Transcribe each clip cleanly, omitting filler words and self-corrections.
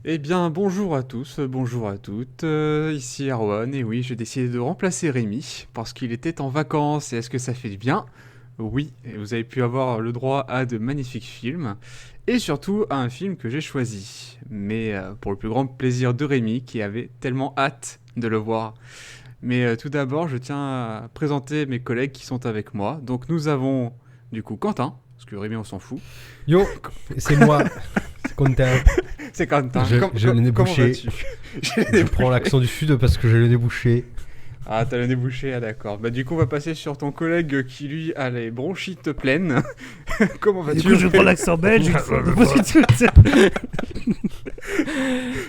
Eh bien, bonjour à tous, bonjour à toutes, ici Erwan, et oui, j'ai décidé de remplacer Rémi, parce qu'il était en vacances, et est-ce que ça fait du bien? Oui, et vous avez pu avoir le droit à de magnifiques films, et surtout à un film que j'ai choisi, mais pour le plus grand plaisir de Rémi, qui avait tellement hâte de le voir. Mais tout d'abord, je tiens à présenter mes collègues qui sont avec moi. Donc nous avons, du coup, Quentin, parce que Rémi on s'en fout. Yo, c'est moi, c'est Quentin. C'est Quentin, J'ai le nez comment bouché. vas-tu? Je prends l'accent du sud parce que j'ai le nez bouché. Ah, t'as le nez bouché, ah d'accord. Bah du coup, on va passer sur ton collègue qui, lui, a les bronchites pleines. Comment Du vas-tu? coup, je prends l'accent belge.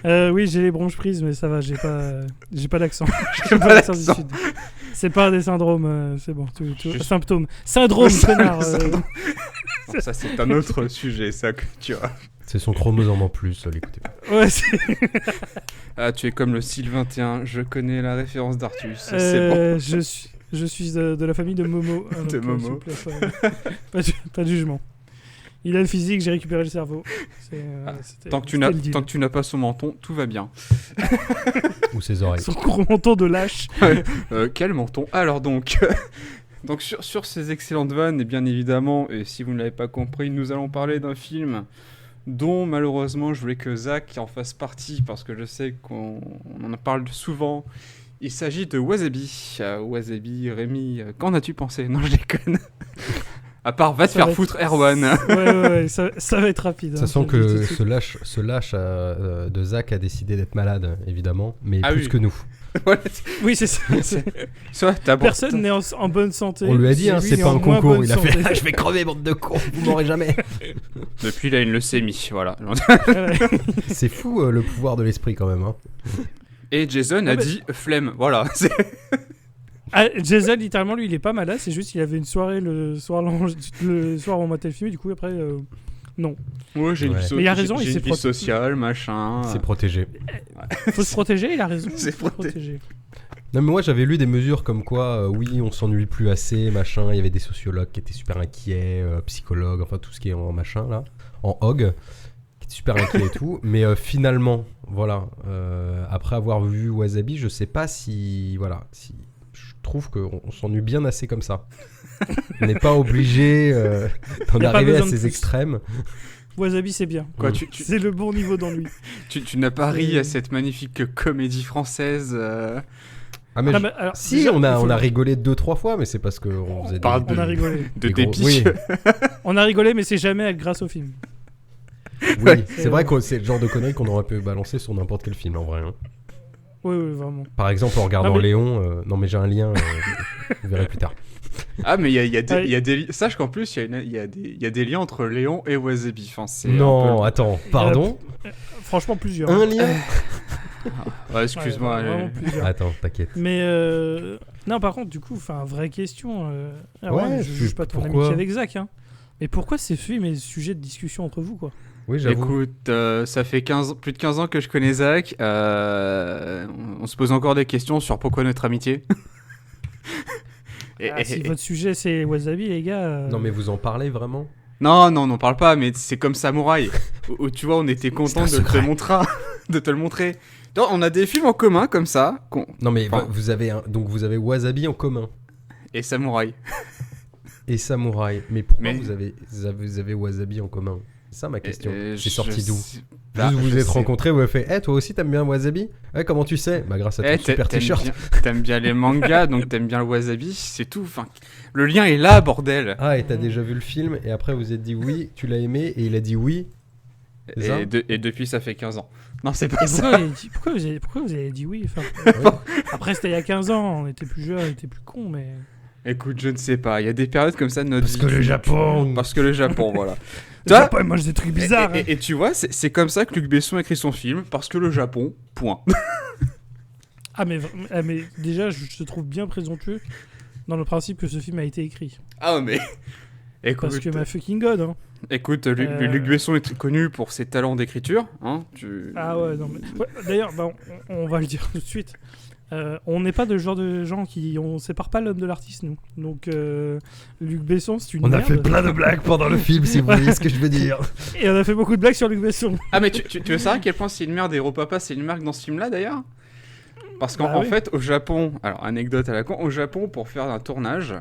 Oui, j'ai les bronches prises, mais ça va, j'ai pas d'accent. J'ai pas l'accent du d'accent. Sud. C'est pas des syndromes, c'est bon. Symptômes. Syndrome, connard. Bon, ça, c'est un autre sujet, ça, que tu vois. C'est son chromosome en plus, l'écoutez. Ouais, c'est... Ah, tu es comme le style 21, je connais la référence d'Artus, c'est bon. Je suis de la famille de Momo. De Momo. s'il vous plaît, pas de jugement. Il a le physique, j'ai récupéré le cerveau. Tant que tu n'as pas son menton, tout va bien. Ou ses oreilles. Son gros menton de lâche. Quel menton? Alors donc... Donc sur ces excellentes vannes, et bien évidemment, et si vous ne l'avez pas compris, nous allons parler d'un film dont malheureusement je voulais que Zach en fasse partie, parce que je sais qu'on en parle souvent. Il s'agit de Wasabi. Wasabi, Rémi, qu'en as-tu pensé? Non, je déconne. À part, va te faire foutre, Erwan. Ouais, ça va être rapide. Ça sent que ce lâche de Zach a décidé d'être malade, évidemment, mais plus oui. que nous. Oui, c'est ça. Ça, Personne n'est en bonne santé. On lui a dit, hein, c'est pas un concours. Il a fait santé. je vais crever, bande de cons, vous m'aurez jamais. Depuis, il a une leucémie, voilà. C'est fou le pouvoir de l'esprit quand même. Hein. Et Jason a dit flemme, voilà. Jason, littéralement, lui, il est pas malade. C'est juste qu'il avait une soirée le soir où on matait le film. Et du coup, après, non. Ouais, j'ai une vie, Mais il a raison, j'ai une vie sociale, machin. C'est protégé. Faut se protéger, il a raison. C'est protégé. Non mais moi j'avais lu des mesures comme quoi oui on s'ennuie plus assez machin, il y avait des sociologues qui étaient super inquiets, psychologues, enfin tout ce qui est en machin là, en hog, qui étaient super inquiets et tout, mais finalement voilà, après avoir vu Wasabi je sais pas si je trouve qu'on s'ennuie bien assez comme ça. On n'est pas obligé d'en arriver à ces extrêmes. Wasabi c'est bien. Quoi, c'est le bon niveau d'ennui. Tu n'as pas ri à cette magnifique comédie française alors, si, déjà, on a rigolé 2-3 fois, mais c'est parce qu'on faisait on a rigolé. De dépit. Oui. On a rigolé, mais c'est jamais grâce au film. Oui, c'est vrai que c'est le genre de conneries qu'on aurait pu balancer sur n'importe quel film en vrai. Hein. Oui, vraiment. Par exemple, en regardant Léon, non mais j'ai un lien, vous verrez plus tard. Ah, mais il y a des sache qu'en plus, il y a des liens entre Léon et Wasabi. Enfin, non, attends, pardon. Franchement, plusieurs. Un lien. Ouais, excuse-moi. Vraiment plusieurs. Attends, t'inquiète. Mais non, par contre, du coup, vraie question. Je juge pas ton pourquoi amitié avec Zach, hein. Mais pourquoi ces films est sujet de discussion entre vous, quoi? Oui, j'avoue. Écoute, ça fait plus de 15 ans que je connais Zach. On se pose encore des questions sur pourquoi notre amitié. Si votre sujet c'est Wasabi, les gars. Non, mais vous en parlez vraiment? Non, n'en parle pas, mais c'est comme Samouraï. où tu vois, on était content de te le montrer. Donc, on a des films en commun comme ça. Non, mais vous avez Wasabi en commun. Et Samouraï. Et Samouraï. Mais pourquoi vous avez Wasabi en commun? C'est ça ma question. C'est sorti d'où? Vous vous êtes rencontrés, vous avez fait toi aussi t'aimes bien Wasabi? Comment tu sais? Bah grâce à ton super t-shirt. T'aimes bien les mangas, donc t'aimes bien le Wasabi, c'est tout. Enfin, le lien est là, bordel. Ah, et t'as déjà vu le film, et après vous êtes dit oui, tu l'as aimé, et il a dit oui. Et depuis ça fait 15 ans. Non, c'est pas ça. Pourquoi vous avez dit oui? Après, c'était il y a 15 ans, on était plus jeunes, on était plus cons, mais... Écoute, je ne sais pas, il y a des périodes comme ça de notre vie. Parce que le Japon, voilà. Le Japon, il mange des trucs bizarres. Et tu vois, c'est comme ça que Luc Besson a écrit son film, parce que le Japon, point. mais déjà, je te trouve bien présomptueux dans le principe que ce film a été écrit. Ah, mais... Écoute, parce que ma fucking god, hein. Écoute, Luc Besson est connu pour ses talents d'écriture, hein. Ah ouais, non mais... Ouais, d'ailleurs, on va le dire tout de suite. On n'est pas de genre de gens on sépare pas l'homme de l'artiste, nous. Donc, Luc Besson, c'est une On a merde. fait plein de blagues pendant le film, si vous voyez ce que je veux dire. Et on a fait beaucoup de blagues sur Luc Besson. Ah, mais tu veux savoir à quel point c'est une merde et Europapa c'est une marque dans ce film-là d'ailleurs? Parce qu'en Bah en oui. fait, au Japon, alors anecdote à la con, au Japon, pour faire un tournage,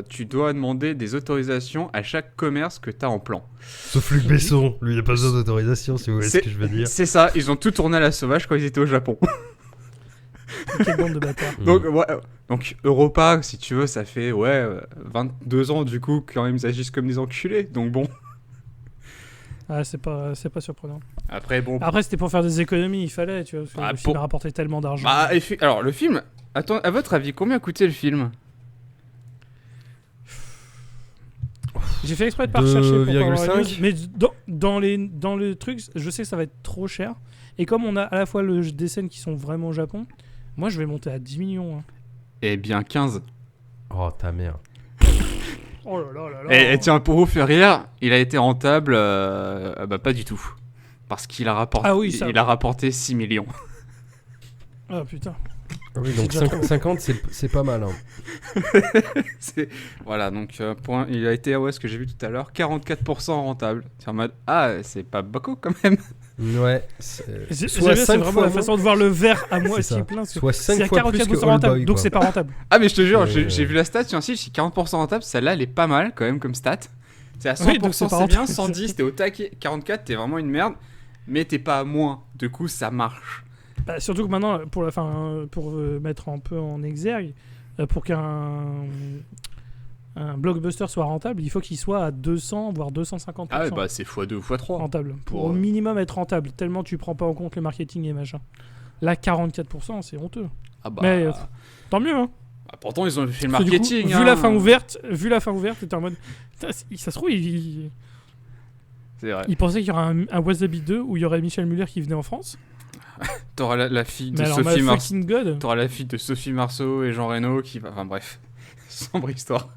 tu dois demander des autorisations à chaque commerce que tu as en plan. Sauf Luc Besson, lui il n'a pas besoin d'autorisation, si vous voyez ce que je veux dire. C'est ça, ils ont tout tourné à la sauvage quand ils étaient au Japon. Quelle bande de bâtards. Donc Europa, si tu veux, ça fait 22 ans du coup quand même ils agissent comme des enculés. Donc bon. Ah, c'est pas surprenant. Après bon. Après, c'était pour faire des économies, il fallait, tu vois. Parce que Ah, le film a rapporté tellement d'argent. Alors le film. Attends, à votre avis, combien a coûté le film? J'ai fait exprès de pas rechercher pour pas avoir la 2,5. news, mais dans le truc, je sais que ça va être trop cher. Et comme on a à la fois des scènes qui sont vraiment au Japon, moi je vais monter à 10 millions. Hein. Eh bien 15. Oh ta mère. Oh là là là là. Et tiens, pour vous faire rire, il a été rentable, pas du tout. Parce qu'il a rapporté, Ah oui, ça- il a rapporté 6 millions. Ah putain. Ah oui, C'est donc déjà trop. 50 c'est pas mal. Hein. Voilà, donc il a été, ce que j'ai vu tout à l'heure, 44% rentable. C'est en mode, c'est pas beaucoup quand même. Ouais. C'est Soit c'est 5 vraiment fois la moins. façon de voir le verre à C'est moitié ça. plein. Soit C'est 5 à fois plus que 44% All rentable, Boy, donc quoi. c'est pas rentable. Ah mais je te jure, Ouais, j'ai ouais. vu la stat sur un site, c'est 40% rentable, celle-là elle est pas mal quand même comme stat. C'est à 100% Oui, donc c'est pas c'est bien, rentable. 110 t'es au taquet, 44 t'es vraiment une merde, mais t'es pas à moins, du coup ça marche. Bah, surtout que maintenant, pour mettre un peu en exergue, pour qu'un blockbuster soit rentable, il faut qu'il soit à 200 voire 250% Ah ouais, bah c'est x2 ou x3. rentable. Pour Pour, au minimum être rentable, tellement tu prends pas en compte le marketing et machin. Là, 44%, c'est honteux. Ah bah, Mais tant mieux, hein. pourtant ils ont fait le Parce que du coup, marketing. vu la fin ouverte, t'étais en mode. Putain, ça se trouve, C'est vrai. il pensait qu'il y aurait un Wasabi 2 où il y aurait Michel Muller qui venait en France. T'auras la fille de Mais alors, Sophie my Marceau. fucking god. T'auras la fille de Sophie Marceau et Jean Reno qui va. Enfin bref. Sombre histoire.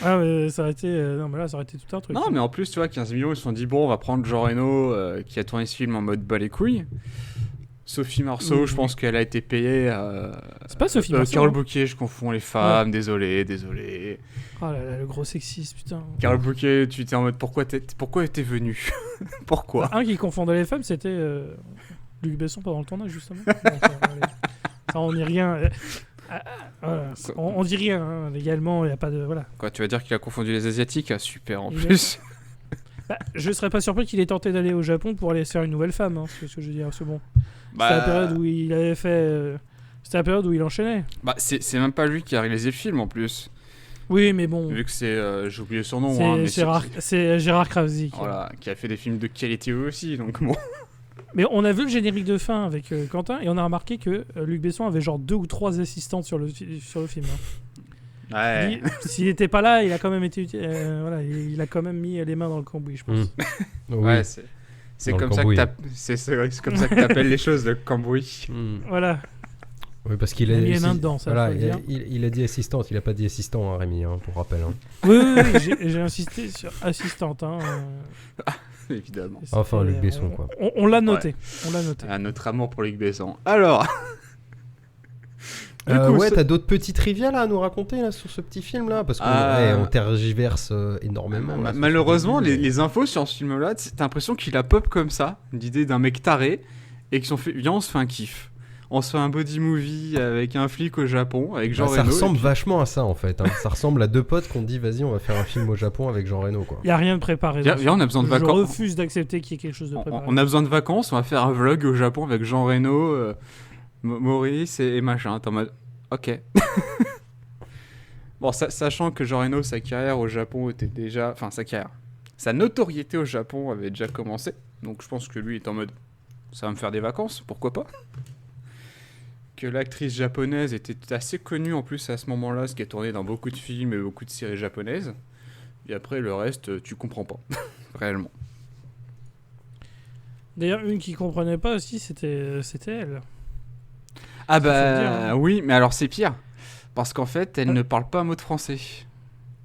Ah, mais ça aurait été. Non, mais là, ça aurait été tout un truc. Non, mais en plus, tu vois, 15 millions, ils se sont dit, bon, on va prendre Jean Reno qui a tourné ce film en mode bas les couilles. Sophie Marceau, Oui. je pense qu'elle a été payée. C'est pas Sophie Marceau, Carole hein. Bouquet, je confonds les femmes, désolé. Oh là là, le gros sexisme, putain. Carole Bouquet, tu étais en mode, pourquoi t'es venu? Pourquoi? Un qui confondait les femmes, c'était Luc Besson pendant le tournage, justement. Donc, allez. Ça, on dit rien. Voilà, on dit rien, hein. Légalement, il n'y a pas de. Voilà. Quoi, tu vas dire qu'il a confondu les Asiatiques? Ah, super, en Il est- plus. Bah, je serais pas surpris qu'il ait tenté d'aller au Japon pour aller se faire une nouvelle femme, hein, c'est ce que je veux dire. C'est bon. C'était la période où il avait fait. C'était la période où il enchaînait. Bah, c'est même pas lui qui a réalisé le film, en plus. Oui, mais bon. Vu que c'est... j'ai oublié son nom, C'est hein, mais c'est Gérard Krauzy. Voilà, qui a fait des films de qualité eux aussi, donc bon. Mais on a vu le générique de fin avec Quentin et on a remarqué que Luc Besson avait genre 2 ou 3 assistantes sur le film. Hein. Ouais. S'il n'était pas là, il a quand même été voilà, il a quand même mis les mains dans le cambouis, je pense. Oui. Ouais, c'est Dans le comme ça cambouis. que c'est comme ça que t'appelles les choses, le cambouis. Voilà, Oui, parce qu'il il a a mis les mains dedans, ça Voilà, faut le dire. il a dit assistante, il a pas dit assistant, hein, Rémi, hein, pour rappel. Hein. Oui, j'ai insisté sur assistante. Hein, Évidemment. Enfin, Luc Besson, quoi. On l'a noté. On l'a noté. À notre amour pour Luc Besson. Alors. Du coup, Ouais, t'as d'autres petits trivia là à nous raconter là, sur ce petit film là parce qu'on on tergiverse énormément. là, sur ce malheureusement, film. les infos sur ce film-là, t'as l'impression qu'il a pop comme ça, l'idée d'un mec taré, et qu'ils ont fait, viens, on se fait un kiff. On se fait un body movie avec un flic au Japon, avec Jean Bah, ça Reno. ressemble et puis- vachement à ça en fait. Hein. Ça ressemble à deux potes qu'on dit vas-y, on va faire un film au Japon avec Jean Reno quoi. Il n'y a rien de préparé. Viens, dans ce viens, on a film. besoin de Je vacances. refuse d'accepter qu'il y ait quelque chose de préparé. On a besoin de vacances, on va faire un vlog au Japon avec Jean Reno, Maurice et machin. T'es en mode, ok. Bon, sachant que Jean Reno, sa carrière au Japon était déjà... Enfin, sa notoriété au Japon avait déjà commencé. Donc je pense que lui est en mode, ça va me faire des vacances, pourquoi pas. Que l'actrice japonaise était assez connue en plus à ce moment-là, ce qui est tourné dans beaucoup de films et beaucoup de séries japonaises. Et après, le reste, tu comprends pas. Réellement. D'ailleurs, une qui comprenait pas aussi, c'était elle. Ah Faut le bah dire, hein. oui, mais alors c'est pire. Parce qu'en fait, elle ne parle pas un mot de français.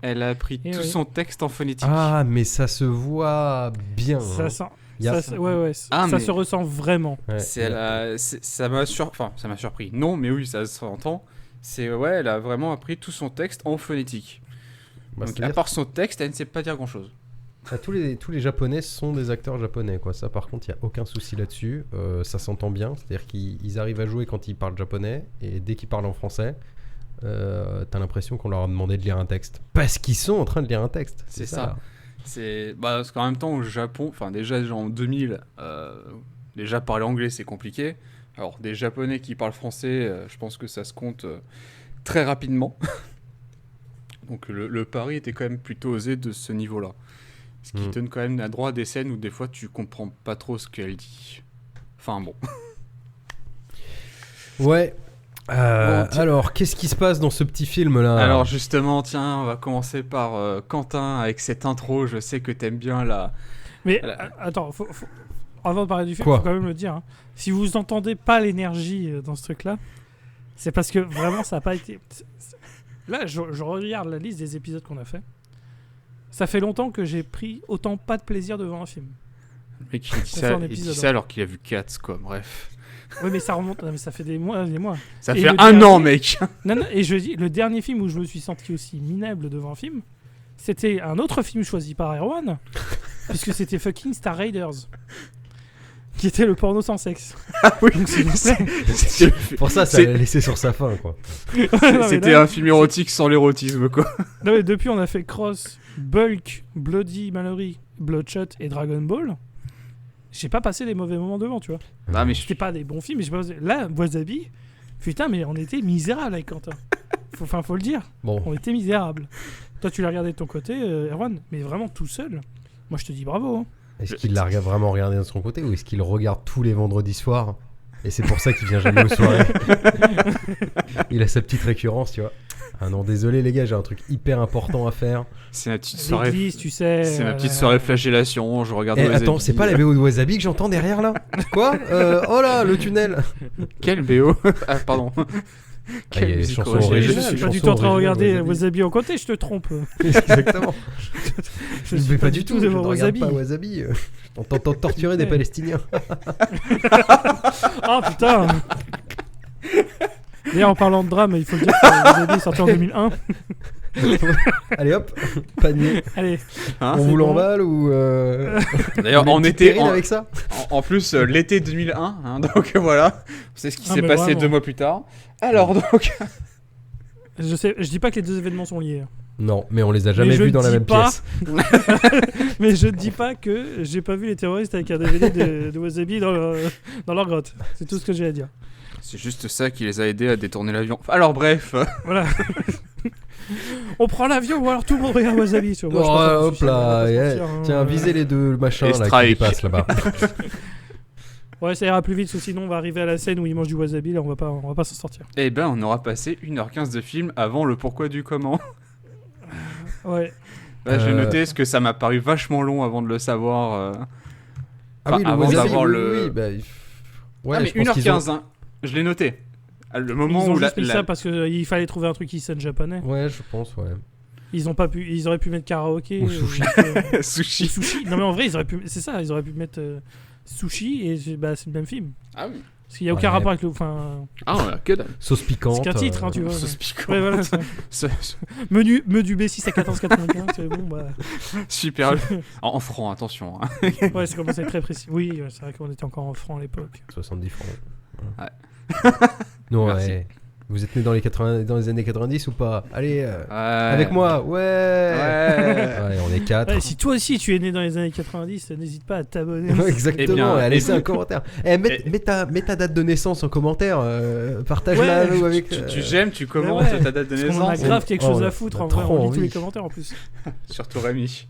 Elle a appris Eh tout oui. son texte en phonétique. Ah mais ça se voit bien. Ça hein. sent. Il y a- Ouais, Ah, ça mais- se ressent vraiment. ouais, C'est ça m'a ça m'a surpris. Non, mais oui, ça s'entend. C'est ouais, elle a vraiment appris tout son texte en phonétique. Bah, Donc à c'est-à-dire- part son texte, elle ne sait pas dire grand-chose. tous les japonais sont des acteurs japonais, quoi. Ça, par contre, il y a aucun souci là-dessus. Ça s'entend bien. C'est-à-dire qu'ils arrivent à jouer quand ils parlent japonais, et dès qu'ils parlent en français, t'as l'impression qu'on leur a demandé de lire un texte. Parce qu'ils sont en train de lire un texte. C'est ça. là. C'est parce qu'en même temps au Japon, enfin déjà en 2000, déjà parler anglais c'est compliqué. Alors des Japonais qui parlent français, je pense que ça se compte très rapidement. Donc le pari était quand même plutôt osé de ce niveau-là. Ce qui donne quand même un droit à des scènes où des fois tu comprends pas trop ce qu'elle dit. Enfin bon. Ouais. Bon, tiens. Alors, qu'est-ce qui se passe dans ce petit film-là? Alors justement, tiens, on va commencer par Quentin avec cette intro. Je sais que t'aimes bien la... Mais Voilà. attends, avant de parler du film, Quoi faut quand même le dire. Hein. Si vous entendez pas l'énergie dans ce truc-là, c'est parce que vraiment ça a pas été. Là, je regarde la liste des épisodes qu'on a fait. Ça fait longtemps que j'ai pris autant pas de plaisir devant un film. Le mec On fait un il dit épisode, ça alors qu'il a vu Cats, quoi. Bref. Oui, mais ça remonte, mais ça fait des mois, des mois. Ça Et fait le un dernier- an, mec. Non, et je dis, le dernier film où je me suis senti aussi minable devant un film, c'était un autre film choisi par Erwan, puisque c'était fucking Star Raiders, qui était le porno sans sexe. Ah oui, Donc, s'il vous plaît. c'était Pour ça c'est- l'a laissé sur sa fin, quoi. Non, mais c'était là- un film érotique sans l'érotisme, quoi. Non, mais depuis, on a fait Cross, Bulk, Bloody Mallory, Bloodshot et Dragon Ball. J'ai pas passé des mauvais moments devant, tu vois. Ah, mais C'était pas des bons films, mais j'ai pas passé... Là, Wasabi, putain, mais on était misérables avec Quentin. Faut le dire, Bon, on était misérables. Toi, tu l'as regardé de ton côté, Erwan, mais vraiment tout seul. Moi, je te dis bravo. Hein. est-ce qu'il l'a vraiment regardé de son côté ou est-ce qu'il regarde tous les vendredis soirs et c'est pour ça qu'il vient jamais aux soirées? Il a sa petite récurrence, tu vois. Ah non, désolé les gars, j'ai un truc hyper important à faire. c'est ma petite soirée. L'église, tu sais. C'est ma petite soirée flagellation. Je regarde. Eh, Wasabi. attends, c'est pas la BO de Wasabi que j'entends derrière là? Quoi? Oh là, le tunnel! Quel BO? Ah, pardon. Ah, il y a les musique chansons originale. Je originales. suis pas du chansons tout en train de originales, regarder Wasabi. Wasabi en côté, je te trompe. Exactement. Je Mais suis pas du tout, je ne devant regarde Wasabi. pas Wasabi. On t'entend torturer des Ouais. Palestiniens. Ah putain. D'ailleurs, en parlant de drame, il faut le dire que Wasabi est sorti en 2001. Allez hop, panier. Allez, Hein, On c'est vous bon. l'emballe ou D'ailleurs, on met on une petite était terrine avec ça? en plus l'été 2001, hein, donc voilà. C'est ce qui Ah, s'est mais passé vraiment. 2 mois plus tard. Alors donc, je dis pas que les deux événements sont liés. Non, mais on les a jamais je vus dans la dis même pas- pièce. Mais je ne dis pas que j'ai pas vu les terroristes avec un DVD de Wasabi dans leur grotte. C'est tout ce que j'ai à dire. c'est juste ça qui les a aidés à détourner l'avion. Alors bref, Voilà. On prend l'avion ou alors tout le monde regarde Wasabi. Tu vois. Oh, Moi, je pense que hop ça va là, pas se yeah. mentir, hein. Tiens, visez les deux machins Et là qui strike. dépassent là-bas. Ouais, ça ira plus vite, parce que sinon on va arriver à la scène où ils mangent du wasabi, là on va pas s'en sortir. eh ben on aura passé 1h15 de film avant le pourquoi du comment. Ouais. Là, j'ai Euh. noté parce que ça m'a paru vachement long avant de le savoir. Ah oui, le avant wasabi, d'avoir oui, le- oui, bah, ouais, ah mais je pense qu'ils ont- 1h15, hein. Je l'ai noté. Ah, le Ils moment ont où juste mis ça parce qu'il fallait trouver un truc qui sonne japonais. Ouais, je pense, ouais. Ils auraient pu mettre karaoké. Ou sushi. ou sushi. sushi. Non mais en vrai, ils auraient pu mettre sushi et c'est le même film. Ah oui. Parce qu'il y a aucun Ouais. rapport avec le. Enfin, Ah ouais, que dalle. Sauce piquante. c'est qu'un titre, hein, tu vois. Sauce piquante. Ouais, voilà. ça. Menu du B6 à 14,95, c'est bon, bah. Super. En francs, attention. Hein. Ouais, ça commence à être très précis. Oui, ouais, c'est vrai qu'on était encore en francs à l'époque. 70 francs. Ouais. Non, Merci. ouais. Vous êtes né dans les années 90 ou pas? Allez, Ouais. avec moi, ouais. Ouais. Ouais, on est 4. Ouais, si toi aussi tu es né dans les années 90, n'hésite pas à t'abonner. Exactement, Eh bien, et à laisser et- un commentaire. Mets ta date de naissance en commentaire, partage-la Ouais, nous avec. Tu j'aimes, tu commentes ouais. ta date de Parce qu'on en a naissance. grave quelque Oh, chose on à a- foutre on a en vrai, trop on lit tous envie. les commentaires en plus. Surtout Rémi.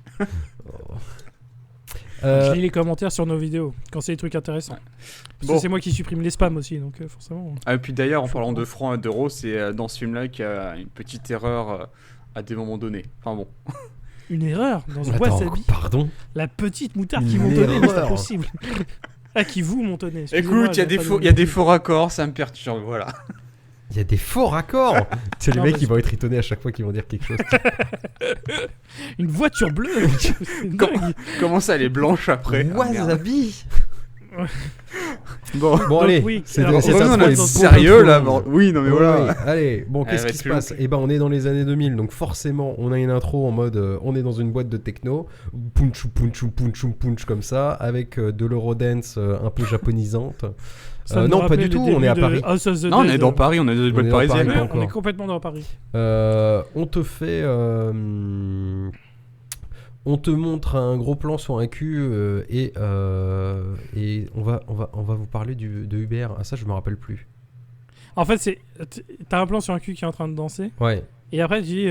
Je lis les commentaires sur nos vidéos quand c'est des trucs intéressants. Ouais. Parce Bon. que c'est moi qui supprime les spams aussi, donc forcément. Ah, et puis d'ailleurs, en Faut parlant pas. de francs et d'euros, c'est dans ce film-là qu'il y a une petite erreur à des moments donnés. Enfin bon. Une erreur dans ce Attends, wasabi. pardon. La petite moutarde Une qui m'ont donné, mais c'est pas erreur. possible. Ah, qui vous m'ont donné. excusez-moi, Écoute, il y a j'ai des pas faux, de- il y a des faux raccords, ça me perturbe, voilà. Il y a des faux raccords. C'est les Non, mecs mais qui vont être étonnés à chaque fois qu'ils vont dire quelque chose. Une voiture bleue. C'est Comment- dingue. Comment ça, elle est blanche après? Ah, merde. Wasabi. Bon, Bon Donc, allez, oui, c'est alors, c'est on ça, va pour dans les le bons sérieux là? infos. Oui, non mais Ouais, voilà. ouais. Allez, bon, Elle qu'est-ce va qui être se plus passe? longue. Eh ben, on est dans les années 2000, donc forcément, on a une intro en mode on est dans une boîte de techno, punch, punch, punch, punch, comme ça, avec de l'eurodance un peu japonisante. Ça me Non, pas rappelait du les tout, on débuts est à de Paris. House of the Non, on Dead. est dans Paris, on est dans une On boîte est dans Paris, parisienne. pas Ouais, encore. on est complètement dans Paris. On te fait. On te montre un gros plan sur un cul et on va vous parler de Uber. Ah, ça, je me rappelle plus. En fait, t'as un plan sur un cul qui est en train de danser. Ouais. Et après, tu dis.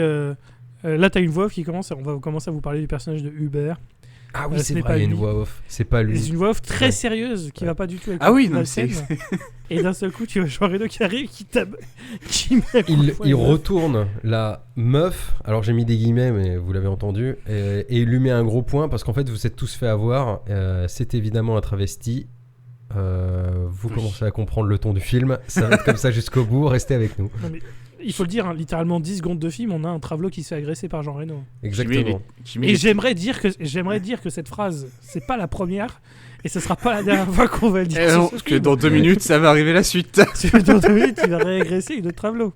Là, t'as une voix off qui commence. On va commencer à vous parler du personnage de Hubert. Ah oui, ce c'est n'est vrai, pas il y a une lui. voix off. C'est pas lui. C'est une voix off très Ouais. sérieuse qui Ouais. va pas du tout avec Ah oui, la non, scène. c'est. Et d'un seul coup, tu vois Jean Reno qui arrive, qui met Il, une fois il une meuf. retourne la meuf, alors j'ai mis des guillemets mais vous l'avez entendu, et il lui met un gros point parce qu'en fait vous êtes tous fait avoir, c'est évidemment un travesti. Vous Oui. commencez à comprendre le ton du film, ça va être comme ça jusqu'au bout, restez avec nous. Non, mais il faut le dire, hein, littéralement 10 secondes de film, on a un travelo qui se fait agresser par Jean Reno. Exactement. Et j'aimerais dire que cette phrase, c'est pas la première, et ce sera pas la dernière fois qu'on va le dire. Eh sur non, ce parce que film. dans 2 minutes, ça va arriver la suite. Dans 2 minutes, il va réagresser une autre travelo.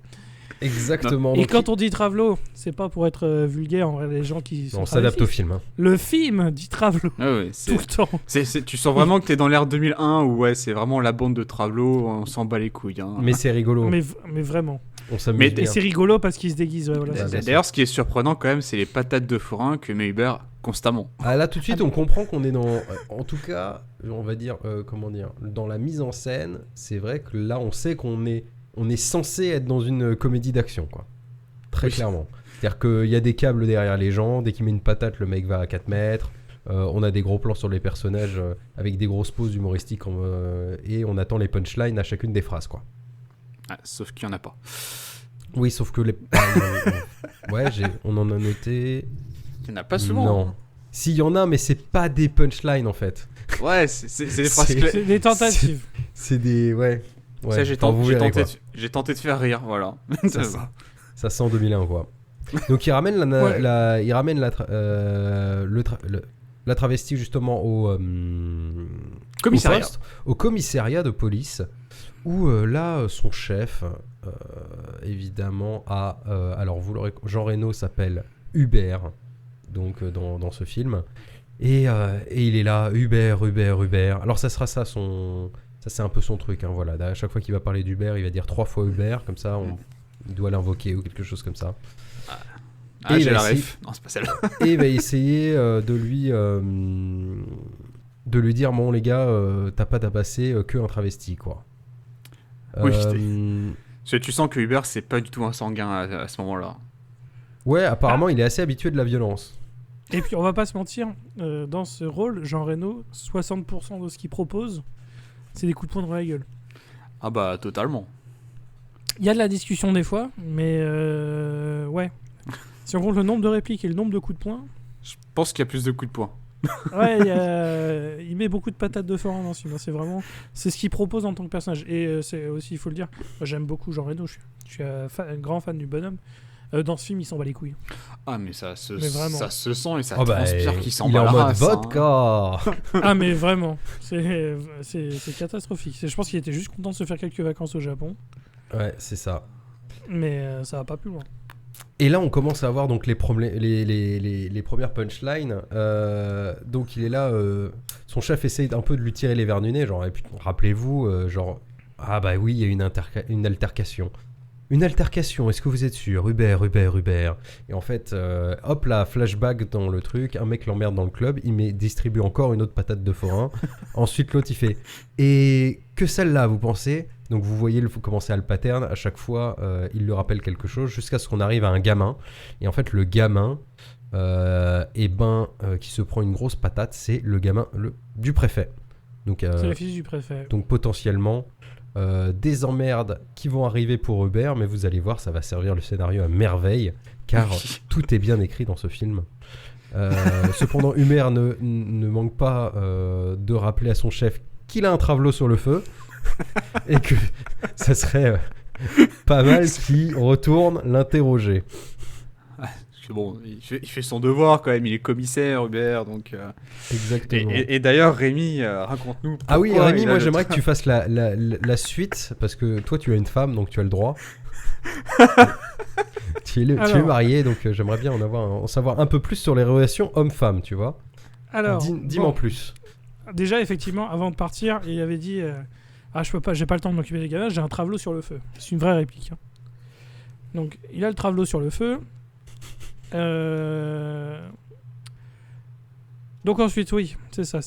Exactement. Et Donc, quand on dit travelo, c'est pas pour être vulgaire envers les gens qui sont on s'adapte au travestis. film. Hein. Le film dit travelo Ah ouais, tout le temps. tu sens vraiment que t'es dans l'ère 2001 où ouais, c'est vraiment la bande de Travelo, on s'en bat les couilles. Hein. Mais c'est rigolo, Mais vraiment. on s'amuse Mais- Et bien. c'est rigolo parce qu'il se déguise. Ouais, voilà, Ouais, c'est bien ça. D'ailleurs, ce qui est surprenant quand même, c'est les patates de forain que met Uber constamment. Ah là tout de suite on comprend qu'on est dans, en tout cas on va dire, comment dire, dans la mise en scène, c'est vrai que là on sait qu'on est censé être dans une comédie d'action quoi. Très Oui. clairement. C'est-à-dire qu'il y a des câbles derrière les gens, dès qu'il met une patate le mec va à 4 mètres, on a des gros plans sur les personnages avec des grosses pauses humoristiques et on attend les punchlines à chacune des phrases quoi. Ah, sauf qu'il y en a pas. Oui sauf que les... ouais on en a noté... Il y en a pas souvent. Non. S'il y en a mais c'est pas des punchlines en fait. Ouais, c'est des phrases C'est- clés. C'est des tentatives. C'est des... Ouais. Ça, j'ai Enfin, vous j'ai verrez, tenté, quoi. j'ai tenté de faire rire, voilà. Ça, Ça sent 2001 quoi. Donc il ramène Ouais. il ramène la travestie justement au Commissariat. au poste, au commissariat de police où là son chef évidemment a alors vous l'aurez, Jean Reno s'appelle Hubert donc dans ce film et il est là Hubert. Alors ça sera ça c'est un peu son truc hein, voilà, à chaque fois qu'il va parler d'Hubert il va dire 3 fois Hubert comme ça il doit l'invoquer ou quelque chose comme ça. Ah, Et j'ai il la va ref. Non, c'est pas celle-là. Et il va essayer de lui dire bon les gars t'as pas d'abassé que un travesti quoi. Oui, Parce que tu sens que Uber, c'est pas du tout un sanguin à ce moment-là. Ouais apparemment il est assez habitué de la violence. Et puis on va pas se mentir, dans ce rôle, Jean Reno, 60% de ce qu'il propose, c'est des coups de poing dans la gueule. Ah bah, totalement. Il y a de la discussion des fois, mais ouais. Si on compte le nombre de répliques et le nombre de coups de poing, Je pense qu'il y a plus de coups de poing. ouais, il met beaucoup de patates de forain dans ce film. C'est ce qu'il propose en tant que personnage. Et c'est aussi, il faut le dire, moi, j'aime beaucoup Jean Reno. Je suis un grand fan du bonhomme. Dans ce film, il s'en bat les couilles. Ah, mais ça se sent et ça Oh, bah, transpire qu'il s'en il est bat en la mode race, hein. vodka. Ah, mais vraiment, c'est catastrophique. Je pense qu'il était juste content de se faire quelques vacances au Japon, Ouais c'est ça. mais ça va pas plus loin. Et là, on commence à avoir donc les premières punchlines. Donc, il est là. Son chef essaye un peu de lui tirer les verres du nez. Genre, et puis, rappelez-vous, genre, ah bah oui, il y a une altercation. Une altercation, est-ce que vous êtes sûr? Hubert. Et en fait, hop là, flashback dans le truc. Un mec l'emmerde dans le club. Il distribue encore une autre patate de forain. Ensuite, l'autre, il fait. Et que celle-là, vous pensez? Donc vous voyez, il faut commencer à le pattern. À chaque fois, il lui rappelle quelque chose jusqu'à ce qu'on arrive à un gamin. Et en fait, le gamin, qui se prend une grosse patate, c'est le gamin du préfet. Donc, C'est le fils du préfet. donc potentiellement, des emmerdes qui vont arriver pour Hubert, mais vous allez voir, ça va servir le scénario à merveille, car tout est bien écrit dans ce film. Cependant, Hubert ne manque pas de rappeler à son chef qu'il a un travelot sur le feu. Et que ça serait Pas mal qui retourne l'interroger. Parce que bon, il fait son devoir quand même, il est commissaire, Hubert, donc... Exactement. Et d'ailleurs, Rémi, raconte-nous Ah oui, pourquoi Rémi, il a moi le j'aimerais que tu fasses la suite, parce que toi tu as une femme, donc tu as le droit. tu es marié, donc j'aimerais bien en savoir un peu plus sur les relations homme-femme, tu vois. Alors, Dis-moi en plus. déjà, effectivement, avant de partir, il avait dit je peux pas, j'ai pas le temps de m'occuper des gamins, j'ai un travelot sur le feu. C'est une vraie réplique. Hein. Donc, il a le travelot sur le feu. Donc ensuite, oui, c'est ça.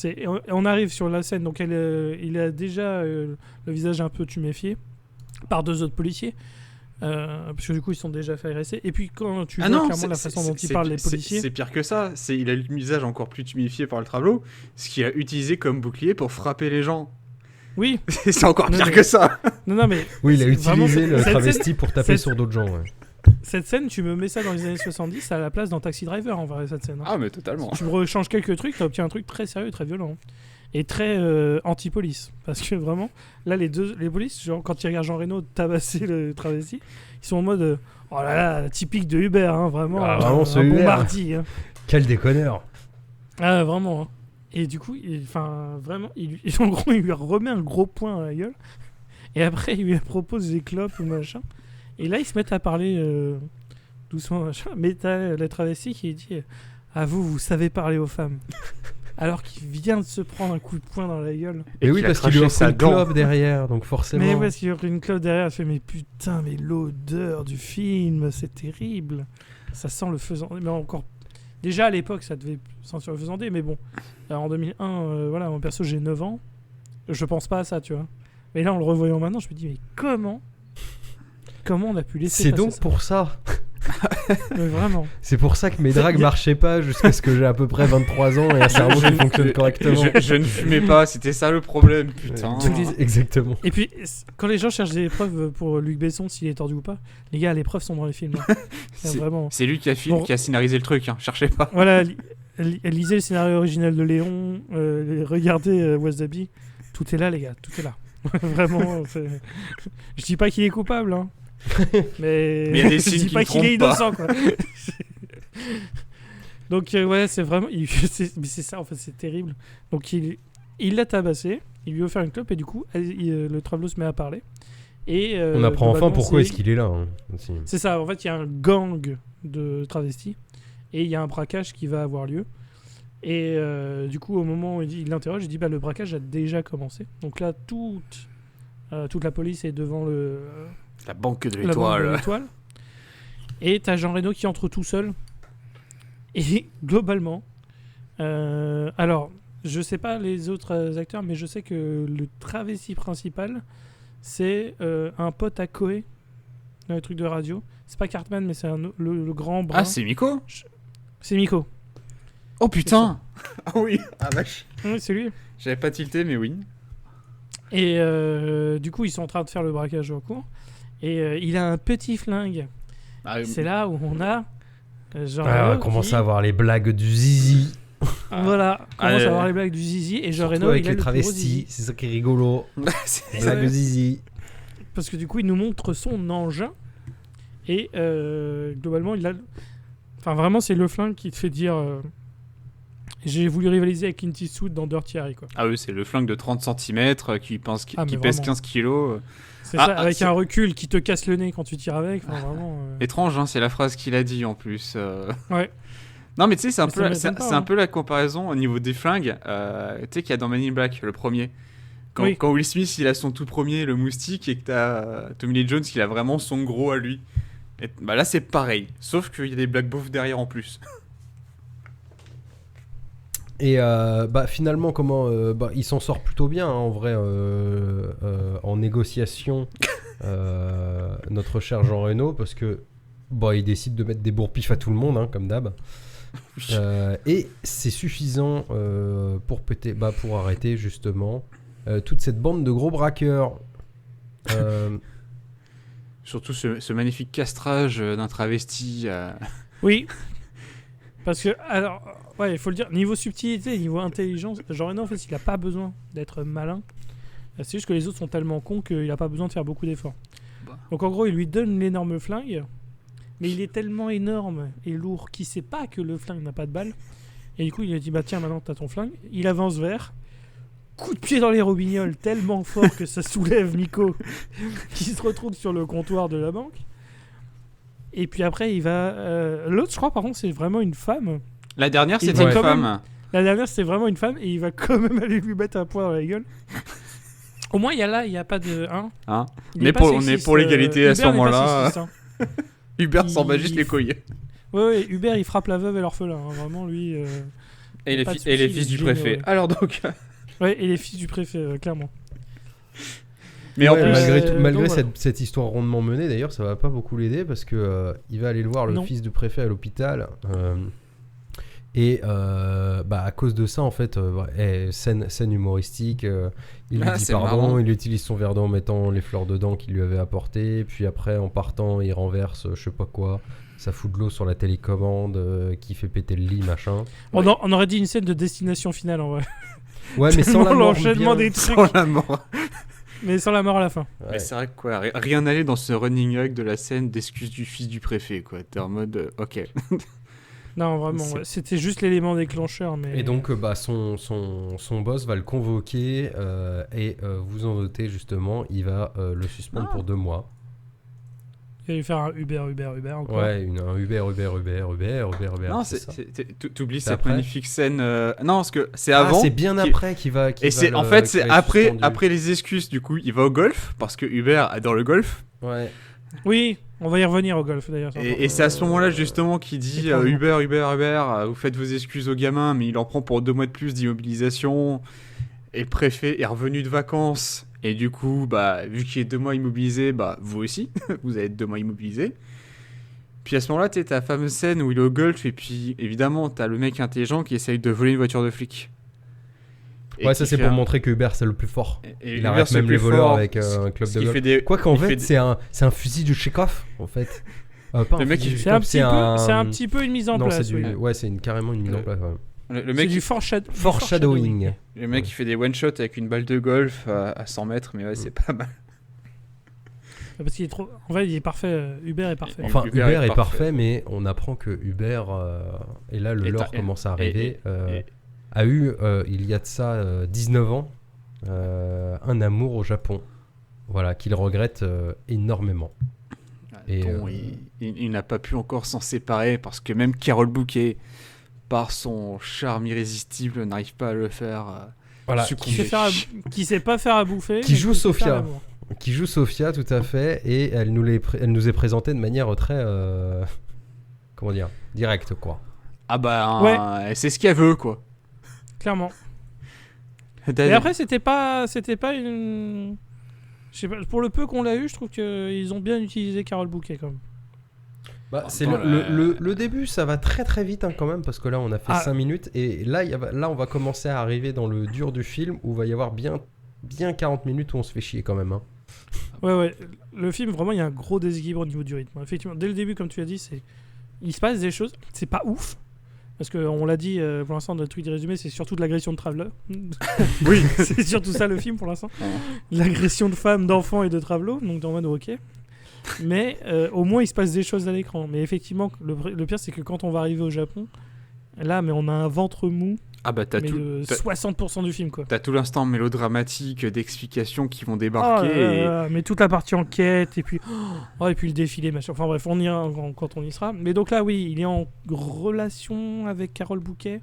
On arrive sur la scène, donc il a déjà le visage un peu tuméfié par 2 autres policiers. Parce que du coup ils sont déjà fait agresser. Et puis quand tu vois clairement la façon dont ils parlent les policiers, c'est pire que ça. Il a le visage encore plus tuméfié par le travelot, ce qu'il a utilisé comme bouclier pour frapper les gens. Oui. C'est encore pire que ça. Non mais. Oui, il a utilisé le travesti scène, pour taper sur d'autres gens. Ouais. Cette scène, tu me mets ça dans les années 70 à la place d'un Taxi Driver en vrai, cette scène. Hein. Ah mais totalement. Si tu me rechanges quelques trucs, t'as obtenu un truc très sérieux, très violent. Et très anti-police. Parce que vraiment, là les polices, genre, quand ils regardent Jean Reno tabasser le travesti, ils sont en mode oh là là, typique de Uber, hein, vraiment. Vraiment ce un bon Uber. mardi. Hein. Quel déconneur. Ah vraiment. Hein. Et du coup, vraiment, en gros, il lui remet un gros poing à la gueule. Et après, il lui propose des clopes ou machin. Et là, ils se mettent à parler doucement, machin. Mais t'as la travestie qui dit vous savez parler aux femmes. Alors qu'il vient de se prendre un coup de poing dans la gueule. Et oui, parce qu'il lui offre une clope derrière, donc forcément. Mais parce qu'il lui offre une clope derrière, elle fait mais putain, mais l'odeur du film, c'est terrible. Ça sent le faisandé. Mais encore. Déjà à l'époque, ça devait sentir le faisandé, mais bon. Alors, en 2001, voilà, mon perso, j'ai 9 ans. Je pense pas à ça, tu vois. Mais là, en le revoyant maintenant, je me dis, mais comment on a pu laisser C'est passer donc ça pour ça. Mais vraiment. C'est pour ça que mes dragues marchaient pas jusqu'à ce que j'ai à peu près 23 ans et un cerveau qui fonctionne correctement. Je ne fumais pas, c'était ça le problème, putain. Exactement. Et puis, quand les gens cherchent des preuves pour Luc Besson, s'il est tordu ou pas, les gars, les preuves sont dans les films. Hein. Vraiment. C'est lui qui a scénarisé le truc, hein. Cherchez pas. Voilà, lisez le scénario original de Léon, regardez Wasabi, tout est là, les gars, tout est là. Vraiment, je dis pas qu'il est coupable, hein. Mais il y a des je signes dis qui pas ne qu'il est trompent pas. innocent, quoi. Donc, ouais, c'est vraiment. Mais c'est ça, en fait, c'est terrible. Donc, il l'a tabassé, il lui a offert une clope, et du coup, le travelot se met à parler. Et, on apprend enfin pourquoi est-ce qu'il est là. Hein, c'est ça, en fait, il y a un gang de travestis, et il y a un braquage qui va avoir lieu. Et du coup, au moment où il l'interroge, il dit le braquage a déjà commencé. Donc là, toute la police est devant la banque de la banque de l'étoile. l'Étoile. Et t'as Jean Reno qui entre tout seul. Et globalement, alors, je sais pas les autres acteurs, mais je sais que le travesti principal, c'est un pote à Koé, dans les trucs de radio. C'est pas Cartman, mais c'est le grand brun. Ah, c'est Miko. C'est Miko. Oh putain. Ah oui, ah vache. Oui, c'est lui. J'avais pas tilté, mais oui. Et du coup, ils sont en train de faire le braquage en cours. Et il a un petit flingue. C'est là où on a on commence à avoir les blagues du zizi. Voilà, on commence à avoir les blagues du zizi. Et Jean Reno, avec il a les le travestis, c'est ça qui est rigolo. Blagues de zizi. Parce que du coup, il nous montre son engin. Et globalement, il a... Enfin, vraiment, c'est le flingue qui te fait dire... J'ai voulu rivaliser avec Clint Eastwood dans Dirty Harry, quoi. Ah oui, c'est le flingue de 30 cm qui pèse vraiment. 15 kilos. C'est ça, avec un recul qui te casse le nez quand tu tires avec. Enfin, vraiment, étrange, hein, c'est la phrase qu'il a dit en plus. Ouais. Non, mais tu sais, c'est un peu la comparaison au niveau des flingues. Tu sais qu'il y a dans Men in Black, le premier. Quand Will Smith, il a son tout premier, le moustique, et que t'as Tommy Lee Jones qui a vraiment son gros à lui. Et, là, c'est pareil. Sauf qu'il y a des black beaufs derrière en plus. Et finalement, comment il s'en sort plutôt bien, hein, en vrai, en négociation, notre cher Jean Reno, parce que il décide de mettre des bourre-pifs à tout le monde, hein, comme d'hab. Et c'est suffisant pour arrêter justement toute cette bande de gros braqueurs. Surtout ce magnifique castrage d'un travesti. Oui. Parce que, alors, ouais, il faut le dire, niveau subtilité, niveau intelligence, Jean Reno, en fait, il n'a pas besoin d'être malin. C'est juste que les autres sont tellement cons qu'il n'a pas besoin de faire beaucoup d'efforts. Donc en gros, il lui donne l'énorme flingue, mais il est tellement énorme et lourd qu'il sait pas que le flingue n'a pas de balle. Et du coup, il lui dit bah tiens, maintenant t'as ton flingue. Il avance vers, coup de pied dans les robignoles tellement fort que ça soulève Nico, qui se retrouve sur le comptoir de la banque. Et puis après, il va. L'autre, je crois, par contre, c'est vraiment une femme. La dernière, Il c'était va une quand femme. La dernière, c'est vraiment une femme et il va quand même aller lui mettre un poing dans la gueule. Au moins, il y a pas de. Hein Il On est est pas pour- on est sexiste, pour l'égalité à ce Hubert n'est pas moment-là. sexiste, hein. Hubert s'en bat Il- juste les couilles. Ouais, Hubert, il frappe la veuve et l'orphelin. Hein. Vraiment, lui. Et les, pas de et les soucis, fils il est du préfet. génial. Alors donc. Ouais, et les fils du préfet, clairement. Mais en Ouais, plus. malgré donc voilà. cette histoire rondement menée, d'ailleurs, ça va pas beaucoup l'aider parce que il va aller le voir, le Non. fils du préfet, à l'hôpital. Et à cause de ça, en fait, scène humoristique, il lui Ah, dit c'est pardon, marrant. il utilise son verre d'eau en mettant les fleurs dedans qu'il lui avait apportées. Puis après, en partant, il renverse je sais pas quoi. Ça fout de l'eau sur la télécommande qui fait péter le lit, machin. On aurait dit une scène de destination finale en vrai. Ouais, mais sans la Tellement mort l'enchaînement bien. des trucs, Sans la mort. mais sans la mort à la fin. Ouais. Mais c'est vrai que quoi, rien n'allait dans ce running gag de la scène d'excuses du fils du préfet, quoi. T'es en mode, ok. Non, vraiment, C'est- ouais. C'était juste l'élément déclencheur. Mais... Et donc, son boss va le convoquer et vous en doutez justement, il va le suspendre pour 2 mois. Il va lui faire un Uber encore. Ouais, un Uber. Non, c'est ça. t'oublies C'est cette après magnifique scène. Non, parce que c'est Ah, avant. c'est bien qui- après qu'il va. Et c'est en fait, c'est après les excuses, du coup, il va au golf, parce que Hubert adore le golf. Ouais. Oui, on va y revenir au golf d'ailleurs. Et c'est à ce moment-là, justement, qu'il dit clairement. Hubert, vous faites vos excuses au gamin, mais il en prend pour 2 mois de plus d'immobilisation. Et le préfet est revenu de vacances. Et du coup, vu qu'il est 2 mois immobilisé, vous aussi, vous allez être 2 mois immobilisé. Puis à ce moment-là, t'as la fameuse scène où il est au golf, et puis évidemment, t'as le mec intelligent qui essaye de voler une voiture de flic. Et Ouais, ça qui c'est fait pour un- montrer que Hubert c'est le plus fort. et Il Hubert, arrête c'est même le les plus voleurs fort, avec un club ce de qui golf. fait des- Quoi qu'en il fait, fait des- c'est un fusil de Chekhov en fait. Pas Le un mec, fusil il- de C'est un Chekhov, petit peu, c'est un petit peu une mise en Non, place. c'est oui. ouais, c'est carrément une mise en place. Ouais. Le C'est mec, du Foreshadowing. le mec, il fait des one-shots avec une balle de golf à 100 mètres, mais ouais, c'est pas mal. Parce qu'il est trop. En fait, il est parfait. Hubert est parfait. Enfin, Hubert Hubert est est parfait. parfait, mais on apprend que Hubert, et là le Et lore t'as- commence à arriver, et- a eu, il y a de ça 19 ans, un amour au Japon. Voilà, qu'il regrette énormément. Et, Dont il n'a pas pu encore s'en séparer parce que même Carole Bouquet, par son charme irrésistible, n'arrive pas à le faire Voilà, succomber. Qui sait pas faire à bouffer. Qui mais joue sait faire Sophia. l'amour. qui joue Sophia, tout à fait, et elle nous est présentée de manière très, comment dire, directe, quoi. Ah c'est ce qu'elle veut, quoi. Clairement. Et après, c'était pas une. Je sais pas, pour le peu qu'on l'a eu, je trouve qu'ils ont bien utilisé Carole Bouquet quand même. Bah, c'est Attends, le début, ça va très très vite quand même, parce que là on a fait Ah. 5 minutes, et là, là on va commencer à arriver dans le dur du film, où il va y avoir bien 40 minutes où on se fait chier quand même. Hein. Ouais. Le film, vraiment, il y a un gros déséquilibre au niveau du rythme. Effectivement, dès le début, comme tu as dit, il se passe des choses. C'est pas ouf. Parce qu'on l'a dit, pour l'instant, notre tweet résumé, c'est surtout de l'agression de traveler. Oui. C'est surtout ça le film pour l'instant. L'agression de femmes, d'enfants et de travelots. Donc dans mode ok. Mais au moins, il se passe des choses à l'écran. Mais effectivement, le pire, c'est que quand on va arriver au Japon, là, mais on a un ventre mou. Ah bah Mais de 60% du film, quoi. t'as tout l'instant mélodramatique d'explications qui vont Oh débarquer. là là, mais toute la partie enquête et puis et puis le défilé machin. Enfin bref, on y ira quand on y sera. Mais donc là oui, il est en relation avec Carole Bouquet.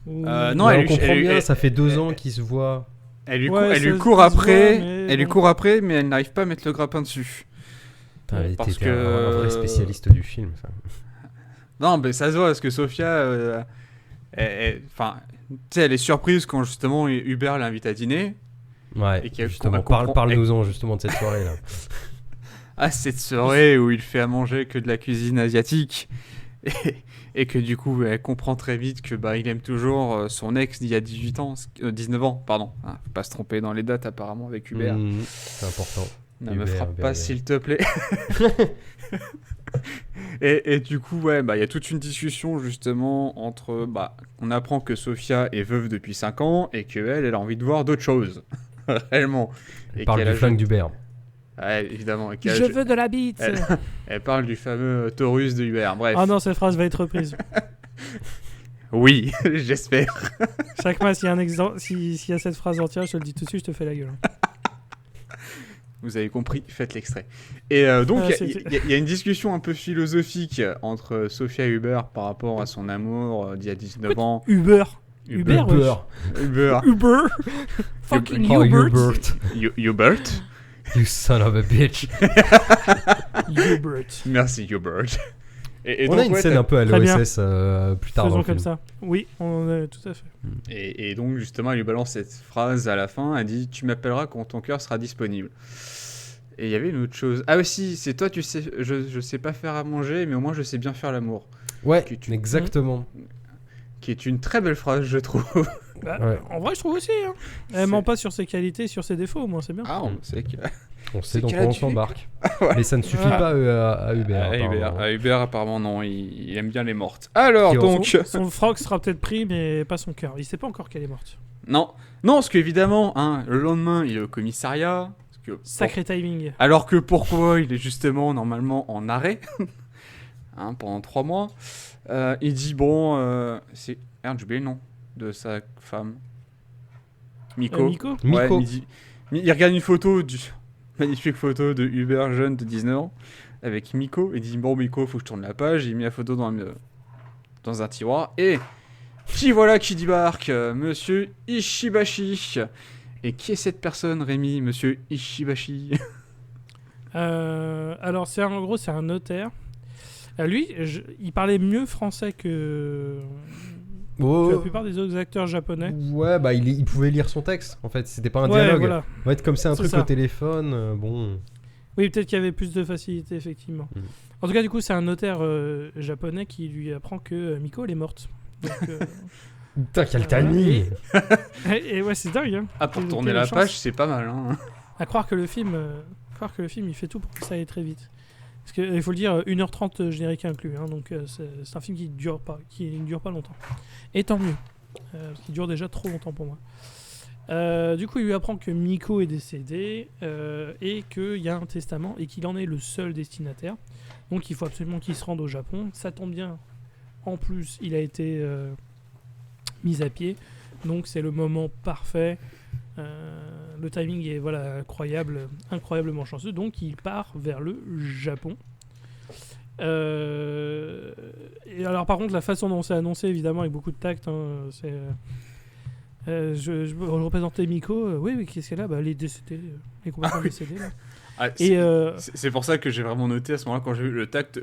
Ou- Non, Ouais, elle on lui- comprend elle- bien, elle- ça fait 2 ans qu'ils se voient. Elle lui, Ouais, elle lui ça court se après, voit, mais elle lui bon. court après, mais elle n'arrive pas à mettre le grappin dessus. Putain, parce t'étais que- un vrai spécialiste du film. Ça. Non, mais ça se voit parce que Sophia, enfin, tu sais, elle est surprise quand justement Hubert l'invite à dîner. Ouais, Et qu'on justement, comprend- parle-nous-en justement de cette soirée-là. Ah, cette soirée où il fait à manger que de la cuisine asiatique. Et que du coup, elle comprend très vite que il aime toujours son ex d'il y a 18 ans, 19 ans, pardon. Hein, faut pas se tromper dans les dates apparemment avec Hubert. C'est important. Ne me Hubert, frappe Hubert, pas, Hubert. s'il te plaît. et du coup, ouais, il y a toute une discussion justement entre. On apprend que Sophia est veuve depuis 5 ans et qu'elle a envie de voir d'autres choses. Réellement. Elle Et parle qu'elle du a flingue d'Hubert. Ouais, évidemment. Je veux de la bite. Elle parle du fameux Taurus de Uber. Bref. Ah non, cette phrase va être reprise. Oui, j'espère. Chaque fois, s'il y a un exemple, s'il y a cette phrase entière, je te le dis tout de suite, je te fais la gueule. Vous avez compris, faites l'extrait. Et donc, il y a une discussion un peu philosophique entre Sophia et Hubert par rapport à son amour d'il y a 19 ans. Uber. Uber. Uber. Uber. Fucking Oh, Hubert. Hubert. You son of a bitch. Hubert. Merci, Hubert. Et On donc, a une scène un peu à Très bien. l'OSS plus tard dans Faisons le comme film. ça. Oui, tout à fait. Et donc, justement, elle lui balance cette phrase à la fin. Elle dit « Tu m'appelleras quand ton cœur sera disponible ». Et il y avait une autre chose. Ah aussi, c'est toi, tu sais, je sais pas faire à manger, mais au moins je sais bien faire l'amour. Ouais, Que exactement. Qui est une très belle phrase, je trouve. Bah, Ouais. En vrai, je trouve aussi. Hein. Elle ment pas sur ses qualités, sur ses défauts, moi, c'est bien. Ah, on sait que... On sait C'est dans qu'elle quoi a on tué. s'embarque. Ouais. Mais ça ne suffit Voilà. pas à Hubert. À Hubert, apparemment. à Hubert, apparemment, non. Il aime bien les mortes. Alors, Qui donc... Son froc sera peut-être pris, mais pas son cœur. Il sait pas encore qu'elle est morte. Non, parce qu'évidemment, hein, le lendemain, il est au commissariat. Parce que, Sacré timing. Alors que pourquoi il est justement normalement en arrêt hein, pendant 3 mois. Il dit c'est j'ai oublié le nom de sa femme. Miko. Miko Ouais, Miko. il regarde une photo magnifique photo de Hubert jeune de 19 ans avec Miko. Il dit bon Miko, faut que je tourne la page. Il met la photo dans un tiroir et qui voilà qui débarque, Monsieur Ishibashi. Et qui est cette personne, Rémi, Monsieur Ishibashi? Alors, en gros, c'est un notaire. Lui, il parlait mieux français que Oh. la plupart des autres acteurs japonais. Ouais, bah il pouvait lire son texte. En fait, c'était pas un Ouais, dialogue. voilà. Ouais, comme c'est un C'est truc ça. au téléphone, bon. Oui, peut-être qu'il y avait plus de facilité, effectivement. Mm. En tout cas, du coup, c'est un notaire japonais qui lui apprend que Miko, elle est morte. Donc, Putain, quel Voilà. timing. et ouais, c'est dingue. Hein. Ah, pour Quelle- tourner quelle la chance. page, c'est pas mal. Hein. À croire que le film, il fait tout pour que ça aille très vite. Parce qu'il faut le dire, 1h30 générique inclus. Hein, donc, c'est un film qui ne dure pas longtemps. Et tant mieux. Parce qu'il dure déjà trop longtemps pour moi. Du coup, il lui apprend que Miko est décédé et qu'il y a un testament et qu'il en est le seul destinataire. Donc, il faut absolument qu'il se rende au Japon. Ça tombe bien. En plus, il a été mis à pied. Donc, c'est le moment parfait. Le timing est incroyablement chanceux. Donc, il part vers le Japon. Et alors, par contre, la façon dont c'est annoncé, évidemment, avec beaucoup de tact, hein, c'est. Je représentais Miko. Oui, qu'est-ce qu'elle a ? Elle est décédée. Elle est complètement décédée. Là. Ah, Et c'est pour ça que j'ai vraiment noté à ce moment-là, quand j'ai vu le tact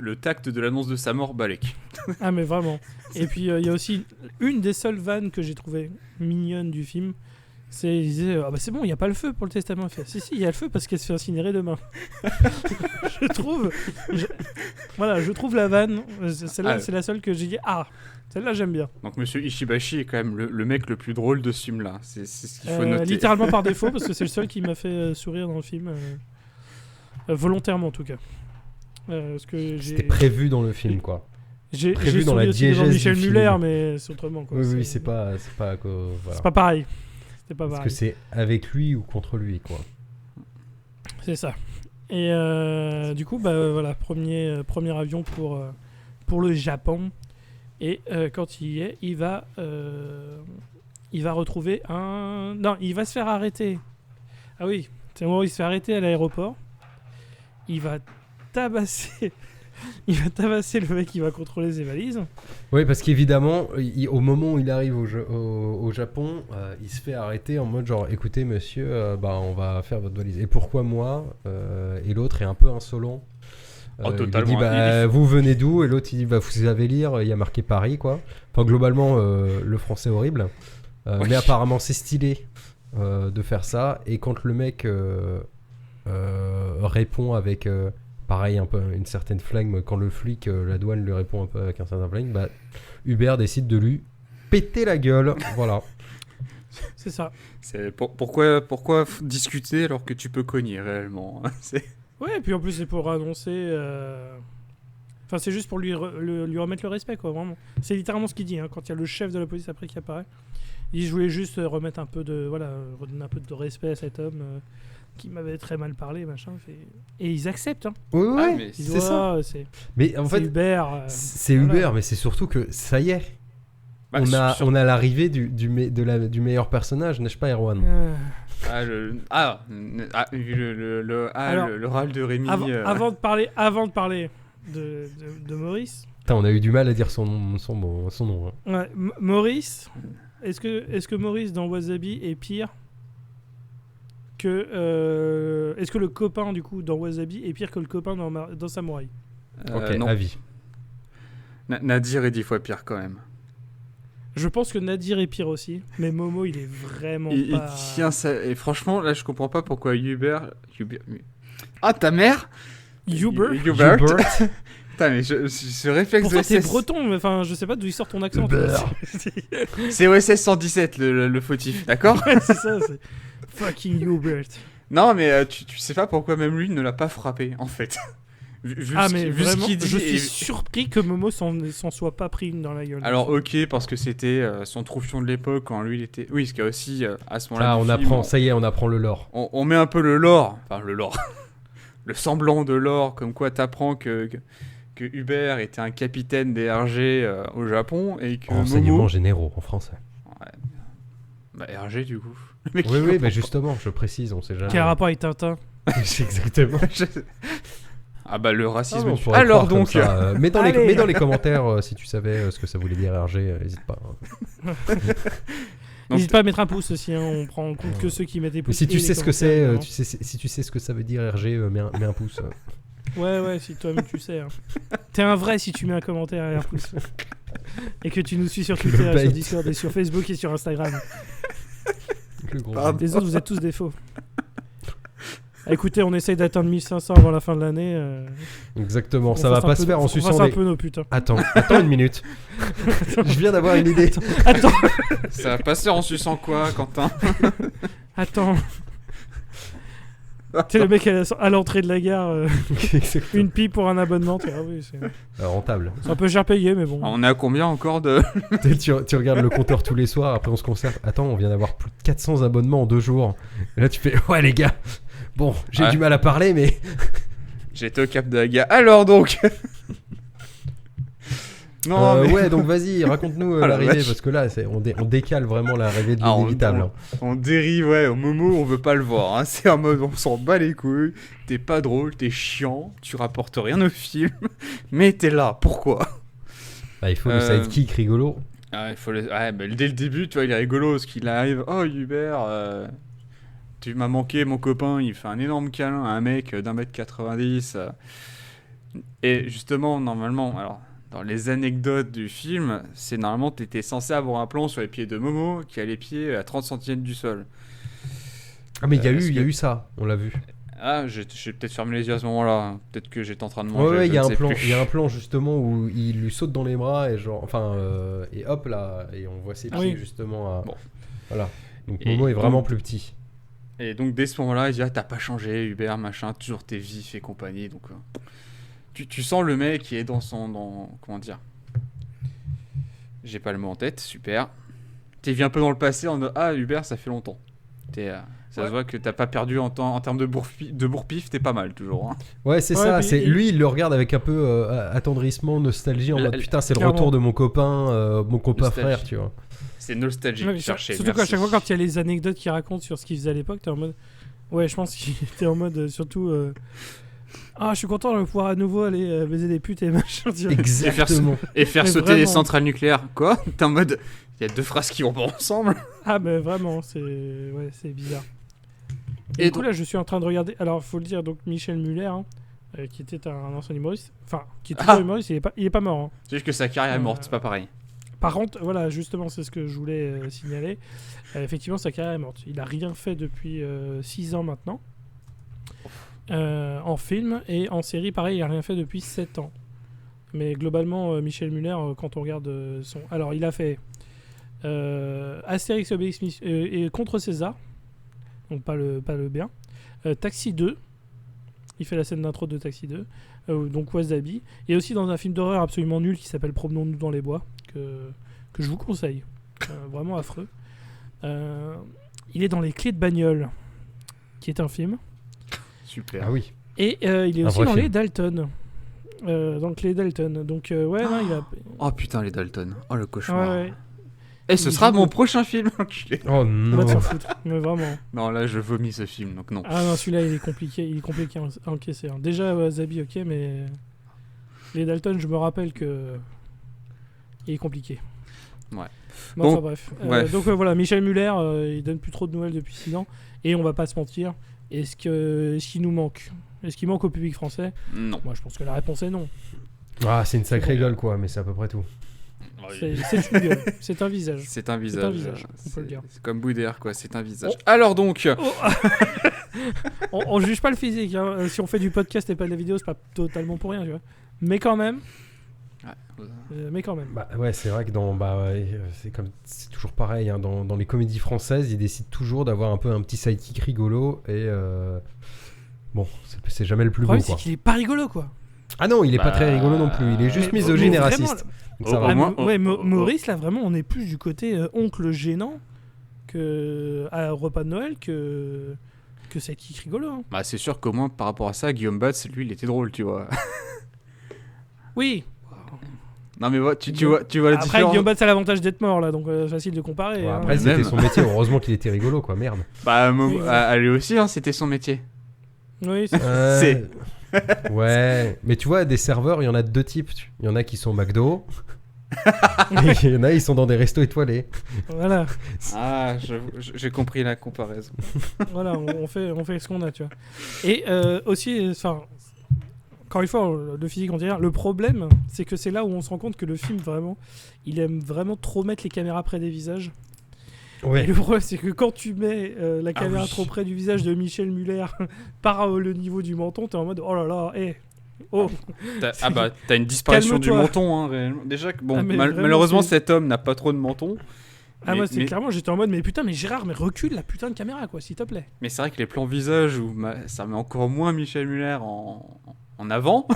de l'annonce de sa mort, Balek. ah, mais vraiment. Et puis, il y a aussi une des seules vannes que j'ai trouvées mignonnes du film. Il disait c'est bon, il n'y a pas le feu pour le testament. Il fait, si, il y a le feu parce qu'elle se fait incinérer demain. je trouve la vanne. Celle-là, c'est la seule que j'ai dit celle-là, j'aime bien. Donc Monsieur Ishibashi est quand même le mec le plus drôle de ce film-là. C'est ce qu'il faut noter. Littéralement par défaut, parce que c'est le seul qui m'a fait sourire dans le film. Volontairement, en tout cas. Parce que C'était prévu dans le film, quoi. J'ai prévu dans la souri aussi devant diégèse Michel du Muller, film. mais c'est autrement. Quoi. Oui, c'est pas voilà. C'est pas pareil. C'était pas Parce pareil. que c'est avec lui ou contre lui, quoi. C'est ça. Et du coup, voilà, premier avion pour le Japon. Et quand il y est, il va retrouver un... Non, il va se faire arrêter. Ah oui, c'est le moment où il se fait arrêter à l'aéroport. Il va tabasser... Il va tabasser le mec qui va contrôler ses valises. Oui, parce qu'évidemment, au moment où il arrive au Japon, il se fait arrêter en mode genre, écoutez monsieur, on va faire votre valise. Et pourquoi moi Et l'autre est un peu insolent. Totalement. Il dit, vous venez d'où? Et l'autre il dit, vous savez lire, il y a marqué Paris, quoi. Enfin, globalement, le français horrible. Oui. Mais apparemment, c'est stylé de faire ça. Et quand le mec répond avec... pareil, un peu une certaine flingue, quand le flic, la douane lui répond un peu avec un certain flingue, Hubert décide de lui péter la gueule. Voilà. C'est ça. Pourquoi discuter alors que tu peux cogner réellement? Ouais, et puis en plus, c'est pour annoncer... Enfin, c'est juste pour lui remettre le respect, quoi, vraiment. C'est littéralement ce qu'il dit, hein, quand il y a le chef de la police après qui apparaît. Je voulais juste remettre un peu de redonner un peu de respect à cet homme qui m'avait très mal parlé, machin. Et ils acceptent. Hein. Oui, Ah, oui, mais Ils c'est disent, ça. ouais, c'est Mais en fait, Uber. c'est voilà. Uber, mais c'est surtout que ça y est. Bah, On a l'arrivée du meilleur personnage, n'est-ce pas, Erwan? Alors, le râle de Rémi. Avant de parler de Maurice. Putain, on a eu du mal à dire son nom. Hein. Ouais, Maurice, est-ce que Maurice dans Wasabi est pire que est-ce que le copain du coup dans Wasabi est pire que le copain dans Samouraï? Ok, non. avis. Nadir est 10 fois pire quand même. Je pense que Nadir est pire aussi, mais Momo il est vraiment Il pas. tient ça. Et franchement, là, je comprends pas pourquoi Hubert. Ah, ta mère Hubert. Hubert. Putain, mais ce réflexe Pourtant de t'es SS. breton, mais enfin je sais pas d'où il sort ton accent. toi. C'est OSS 117 le fautif, d'accord? Ouais, c'est ça, c'est fucking Hubert. Non, mais tu sais pas pourquoi même lui ne l'a pas frappé, en fait. Mais vu ce vraiment, qu'il dit. je suis et- surpris que Momo s'en soit pas pris une dans la gueule. Alors, ok, parce que c'était son troufion de l'époque quand lui il était. Oui, parce qu'il y a aussi à ce moment-là. Ah, du on film, apprend, ça y est, on apprend le lore. on met un peu le lore. Enfin, le lore. Le semblant de lore, comme quoi t'apprends que Hubert était un capitaine des RG au Japon et que Renseignements Momo. généraux en français. Bah, RG du coup. Le mec, Oui, il oui, comprend mais justement, je précise, on sait jamais. Quel rapport avec Tintin? C'est exactement. Ah bah le racisme. on du- pourrait Alors croire comme donc. ça, mets dans Allez. les commentaires si tu savais ce que ça voulait dire RG, n'hésite pas. Hein. Donc, N'hésite pas à mettre un pouce aussi, hein, on prend en compte que ceux qui mettent des Mais pouces. si tu et sais les ce que c'est, commentaires, si tu sais ce que ça veut dire RG, mets un pouce. Ouais, si toi-même tu sais. Hein. T'es un vrai si tu mets un commentaire et un pouce. Et que tu nous suis sur Le Twitter, bait. sur Discord et sur Facebook et sur Instagram. Le gros. Pardon. Les autres, vous êtes tous des faux. Écoutez, on essaye d'atteindre 1500 avant la fin de l'année. Exactement, On ça va fasse un pas peu- se faire en on suçant fasse un des... peu nos putes. Hein. Attends une minute. Je viens d'avoir une idée. Attends, Ça va passer en suçant quoi, Quentin? attends. Tu sais, le mec à l'entrée de la gare, une pipe pour un abonnement. Ah oui, c'est Rentable. un peu cher payé, mais bon. On est à combien encore de. Tu regardes le compteur tous les soirs, après on se conserve. Attends, on vient d'avoir plus de 400 abonnements en 2 jours. Et là tu fais, ouais les gars, bon, j'ai Ouais. du mal à parler, mais... J'étais au Cap de la Gare. Alors donc. Non, mais. Ouais, donc vas-y, raconte-nous Ah, la l'arrivée, vache. parce que là, on décale vraiment l'arrivée de Ah, l'inévitable. hein. On dérive, ouais, au Momo, on veut pas le voir. Hein. C'est en mode, on s'en bat les couilles. T'es pas drôle, t'es chiant, tu rapportes rien au film. Mais t'es là, pourquoi? Ah, il faut le sidekick rigolo. Ah, il faut ouais, bah, dès le début, tu vois, il est rigolo parce qu'il arrive. Oh, Hubert, tu m'as manqué, mon copain. Il fait un énorme câlin à un mec d'1m90. Et justement, normalement, alors, dans les anecdotes du film, c'est normalement, t'étais censé avoir un plan sur les pieds de Momo qui a les pieds à 30 cm du sol. Ah, mais il y a parce que- eu ça, on l'a vu. Ah, j'ai peut-être fermé les yeux à ce moment-là. Peut-être que j'étais en train de manger. Ouais, je il y a ne un sais plan, plus. il y a un plan justement où il lui saute dans les bras et genre, enfin, et hop là, et on voit ses pieds Oui. justement. Bon. Voilà. Donc Et Momo est vraiment donc- plus petit. Et donc, dès ce moment-là, il dit, ah, t'as pas changé, Hubert, machin, toujours t'es vif et compagnie. Donc, tu sens le mec qui est dans son. Comment dire? J'ai pas le mot en tête, super. T'es vu un peu dans le passé en mode, ah, Hubert, ça fait longtemps. Ça Ouais. se voit que t'as pas perdu en termes de bourre-pif, t'es pas mal toujours. Hein. Ouais, c'est Ouais, ça. puis C'est il- lui, il le regarde avec un peu attendrissement, nostalgie, en La- mode putain, c'est le clairement. retour de mon copain Nostalgie. frère, tu vois. C'est nostalgique, Ouais, mais chercher. surtout qu'à chaque fois, quand il y a les anecdotes qu'il raconte sur ce qu'il faisait à l'époque, t'es en mode. Ouais, je pense qu'il était en mode surtout. Ah, je suis content de pouvoir à nouveau aller baiser des putes et machin. Tu vois. Exactement. Et faire Mais sauter les vraiment. centrales nucléaires. Quoi? T'es en mode, il y a deux phrases qui vont pas ensemble. Ah, mais vraiment, c'est bizarre. Et, Et du coup, là, je suis en train de regarder. Alors, faut le dire, donc Michel Muller, hein, qui était un ancien humoriste. Enfin, qui est toujours Ah. humoriste, il est pas mort. Hein. C'est juste que sa carrière est morte, c'est pas pareil. Par contre, voilà, justement, c'est ce que je voulais signaler. Effectivement, sa carrière est morte. Il a rien fait depuis 6 ans maintenant. En film et en série, pareil, il a rien fait depuis 7 ans. Mais globalement, Michel Muller, quand on regarde son. Alors, il a fait Astérix Obélix et Contre César. Donc, pas le bien. Taxi 2. Il fait la scène d'intro de Taxi 2. Donc, Wasabi. Et aussi dans un film d'horreur absolument nul qui s'appelle Promenons-nous dans les bois. Que je vous conseille. Vraiment affreux. Il est dans Les Clés de bagnole, qui est un film. Super. Ah oui. Et il est Un aussi vrai dans film. Les Dalton. Donc les Dalton. Donc ouais, non, il a. Oh putain, les Dalton. Oh le cauchemar. Ouais, ouais. Et ce Il sera joue- mon prochain film. enculé. Oh On non. va te s'en foutre. Mais vraiment. Non, là, je vomis ce film, donc non. Ah non, celui-là, il est compliqué à encaisser. Hein. Déjà, Wasabi, ok, mais les Dalton, je me rappelle que il est compliqué. Ouais. Bon, Bon, enfin bref. bref. Donc voilà, Michel Muller, il donne plus trop de nouvelles depuis 6 ans. Et on va pas se mentir, est-ce qu'il nous manque? Est-ce qu'il manque au public français? Non. Moi, je pense que la réponse est non. Ah, c'est une sacrée gueule, quoi, mais c'est à peu près tout. C'est une gueule, c'est un visage. C'est un visage. visage, on peut le dire. C'est comme Boudère, quoi. C'est un visage. Alors donc. Oh. on juge pas le physique. Hein. Si on fait du podcast et pas de la vidéo, c'est pas totalement pour rien, tu vois. Mais quand même. Mais quand même. Bah ouais, c'est vrai que c'est toujours pareil. Hein, dans les comédies françaises, ils décident toujours d'avoir un peu un petit sidekick rigolo et bon, c'est jamais le plus Le beau, problème, c'est quoi. qu'il est pas rigolo, quoi. Ah non, il est pas Bah, très rigolo non plus. Il est juste Mais- misogyne et vraiment, raciste. Donc ça Au va. moins- Maurice, là, vraiment, on est plus du côté oncle gênant que à repas de Noël que c'est qui rigolo. Hein. Bah, c'est sûr qu'au moins, par rapport à ça, Guillaume Batz, lui, il était drôle, tu vois. Oui. Non, mais tu vois la Après, différence. Guillaume Batz a l'avantage d'être mort, là, donc facile de comparer. Ouais, hein. après, Même. c'était son métier. Heureusement qu'il était rigolo, quoi. Merde. Bah, Oui, ouais. à lui aussi, hein, c'était son métier. Oui, C'est- Ouais, mais tu vois, des serveurs, il y en a de deux types. Il y en a qui sont McDo. Et il y en a, ils sont dans des restos étoilés. voilà. Ah, j'ai compris la comparaison. Voilà, on fait ce qu'on a, tu vois. Et aussi, enfin, encore une fois, le physique, on dirait. Le problème, c'est que c'est là où on se rend compte que le film, vraiment, il aime vraiment trop mettre les caméras près des visages. Et Ouais. le problème, c'est que quand tu mets la caméra oui. trop près du visage de Michel Muller par le niveau du menton, t'es en mode oh là là, oh. T'as une disparition du Calme-toi. menton, hein, réellement. Déjà, que, bon, Ah, mais vraiment, malheureusement, c'est- cet homme n'a pas trop de menton. Ah, moi, c'est mais, clairement, j'étais en mode mais putain, mais Gérard, mais recule la putain de caméra, quoi, s'il te plaît. mais c'est vrai que les plans visage, ça met encore moins Michel Muller en avant.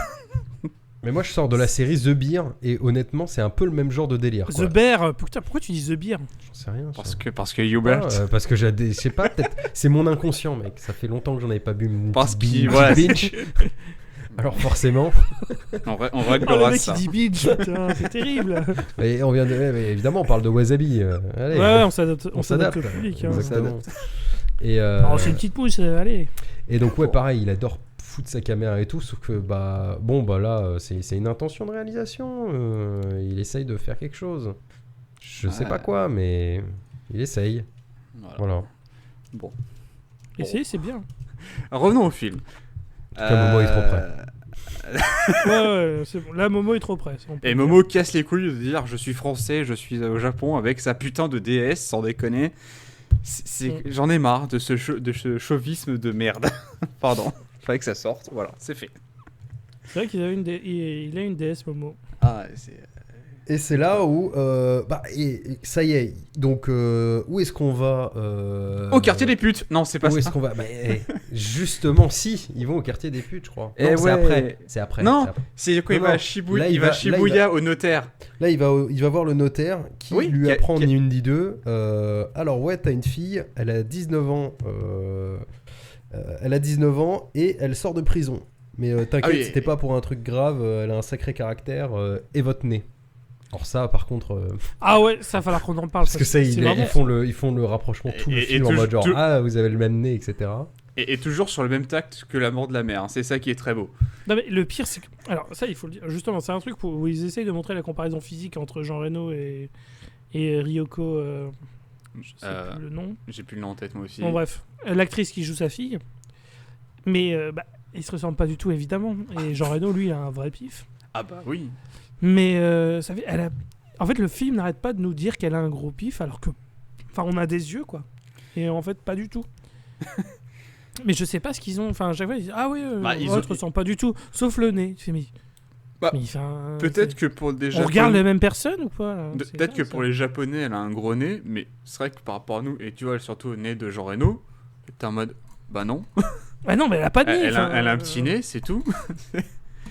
Mais moi, je sors de la série The Beer et honnêtement, c'est un peu le même genre de délire. Quoi. The Bear, putain, pourquoi tu dis The Beer? J'en sais rien. Parce que Hubert. Parce que je sais pas, peut-être. C'est mon inconscient, mec. Ça fait longtemps que j'en avais pas bu une Parce petite qu'il. une Voilà, petite binge. Alors forcément. on Oh, le réglera mec ça. il dit binge, putain, c'est terrible. Et on vient de. Ouais, mais évidemment, on parle de wasabi. Allez. Ouais, on s'adapte on s'adapte. au public. Hein. Exactement. Et, Oh, c'est une petite pousse, allez. et donc ouais, pareil, il adore foutre sa caméra et tout, sauf que bah là, c'est une intention de réalisation. Il essaye de faire quelque chose. Je sais Ouais. pas quoi, mais il essaye. Voilà. Bon. Et c'est bien. Revenons au film. Momo est trop près. Ouais, c'est bon. Là, Momo est trop près. ça, on peut Et le Momo casse les couilles de dire je suis français, je suis au Japon avec sa putain de DS, sans déconner. J'en ai marre de ce chauvisme de merde. Pardon. Fallait que ça sorte. Voilà, c'est fait. dire. C'est vrai qu'il a il a une DS, Momo. Ah, c'est. Et c'est là où et ça y est. Donc où est-ce qu'on va Au quartier des putes. Non, c'est pas Où ça. est-ce qu'on va justement, si, ils vont au quartier des putes, je crois. Eh Non, c'est ouais. après. C'est après. Non. c'est après. C'est quoi il Non, va à non. Shibuya, Là, il va à là, il Shibuya au notaire. Là, il va voir le notaire qui Oui, lui qui a- apprend qui a- ni une ni deux. Alors ouais, t'as une fille, elle a 19 ans. Elle a 19 ans et elle sort de prison. Mais t'inquiète, Ah oui. c'était pas pour un truc grave. Elle a un sacré caractère et votre nez. Alors ça, par contre, Ah ouais, ça va falloir qu'on en parle. parce que ça, c'est vraiment- ils font le rapprochement tout le Et film en toujours- mode genre tout- ah vous avez le même nez, etc. Et toujours sur le même tact que la mort de la mère. Hein. C'est ça qui est très beau. Non, mais le pire, c'est que. Alors, ça, il faut le dire. Justement, c'est un truc où ils essayent de montrer la comparaison physique entre Jean Reno et Ryoko. Je sais plus le nom. J'ai plus le nom en tête moi aussi. Bon, bref. L'actrice qui joue sa fille. Mais ils se ressemblent pas du tout, évidemment. Et Jean Reno, lui, a un vrai pif. Ah bah oui. Mais ça fait, elle a... En fait, le film n'arrête pas de nous dire qu'elle a un gros pif, alors que... Enfin, on a des yeux, quoi. Et en fait, pas du tout. Mais je sais pas ce qu'ils ont... Enfin, à chaque fois, ils disent « Ah oui, Bah, ils l'autre ont- ressemble pas du tout. Sauf le nez. » Tu fais, mais... Bah, mais, enfin, Peut-être c'est- que pour des On Japonais... regarde les mêmes personnes ou quoi là C'est Peut-être ça, que ça. pour les Japonais, elle a un gros nez, mais c'est vrai que par rapport à nous, et tu vois, surtout au nez de Jean Reno, t'es en mode, bah non, Ah non, mais elle a pas de nez. elle enfin, a un petit nez, c'est tout.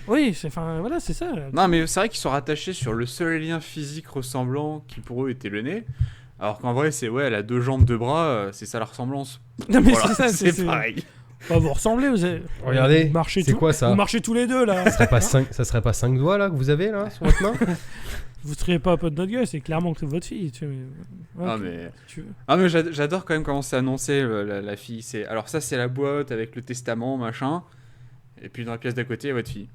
Oui, enfin, voilà, c'est ça. Non, mais c'est vrai qu'ils sont rattachés sur le seul lien physique ressemblant qui pour eux était le nez. Alors qu'en vrai, c'est ouais, elle a 2 jambes, 2 bras, c'est ça la ressemblance. Non, mais Voilà, c'est ça, c'est pareil. Bah, vous ressemblez, vous avez... Regardez, vous marchez c'est quoi ça? Vous marchez tous les deux, là. Ça serait pas 5 doigts là que vous avez là sur votre main? Vous seriez pas un peu de notre gueule, c'est clairement que c'est votre fille. Tu... Ah, Ok, mais... tu veux. Ah, mais j'adore quand même comment c'est annoncé, la fille. Alors ça, c'est la boîte avec le testament, machin. Et puis dans la pièce d'à côté, il y a votre fille.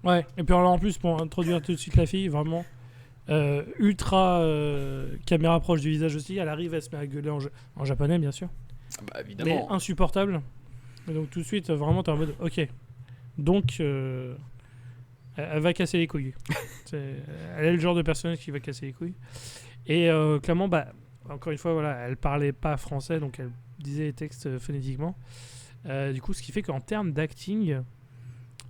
Ouais, et puis alors en plus, pour introduire tout de suite la fille, vraiment ultra caméra proche du visage aussi, elle arrive, elle se met à gueuler en japonais, bien sûr. Bah, Mais évidemment. insupportable. Et donc tout de suite, vraiment, t'es en mode, ok. Donc, elle va casser les couilles. Elle est le genre de personnage qui va casser les couilles. Et clairement, bah, encore une fois, voilà, elle parlait pas français, donc elle disait les textes phonétiquement. Du coup, ce qui fait qu'en termes d'acting,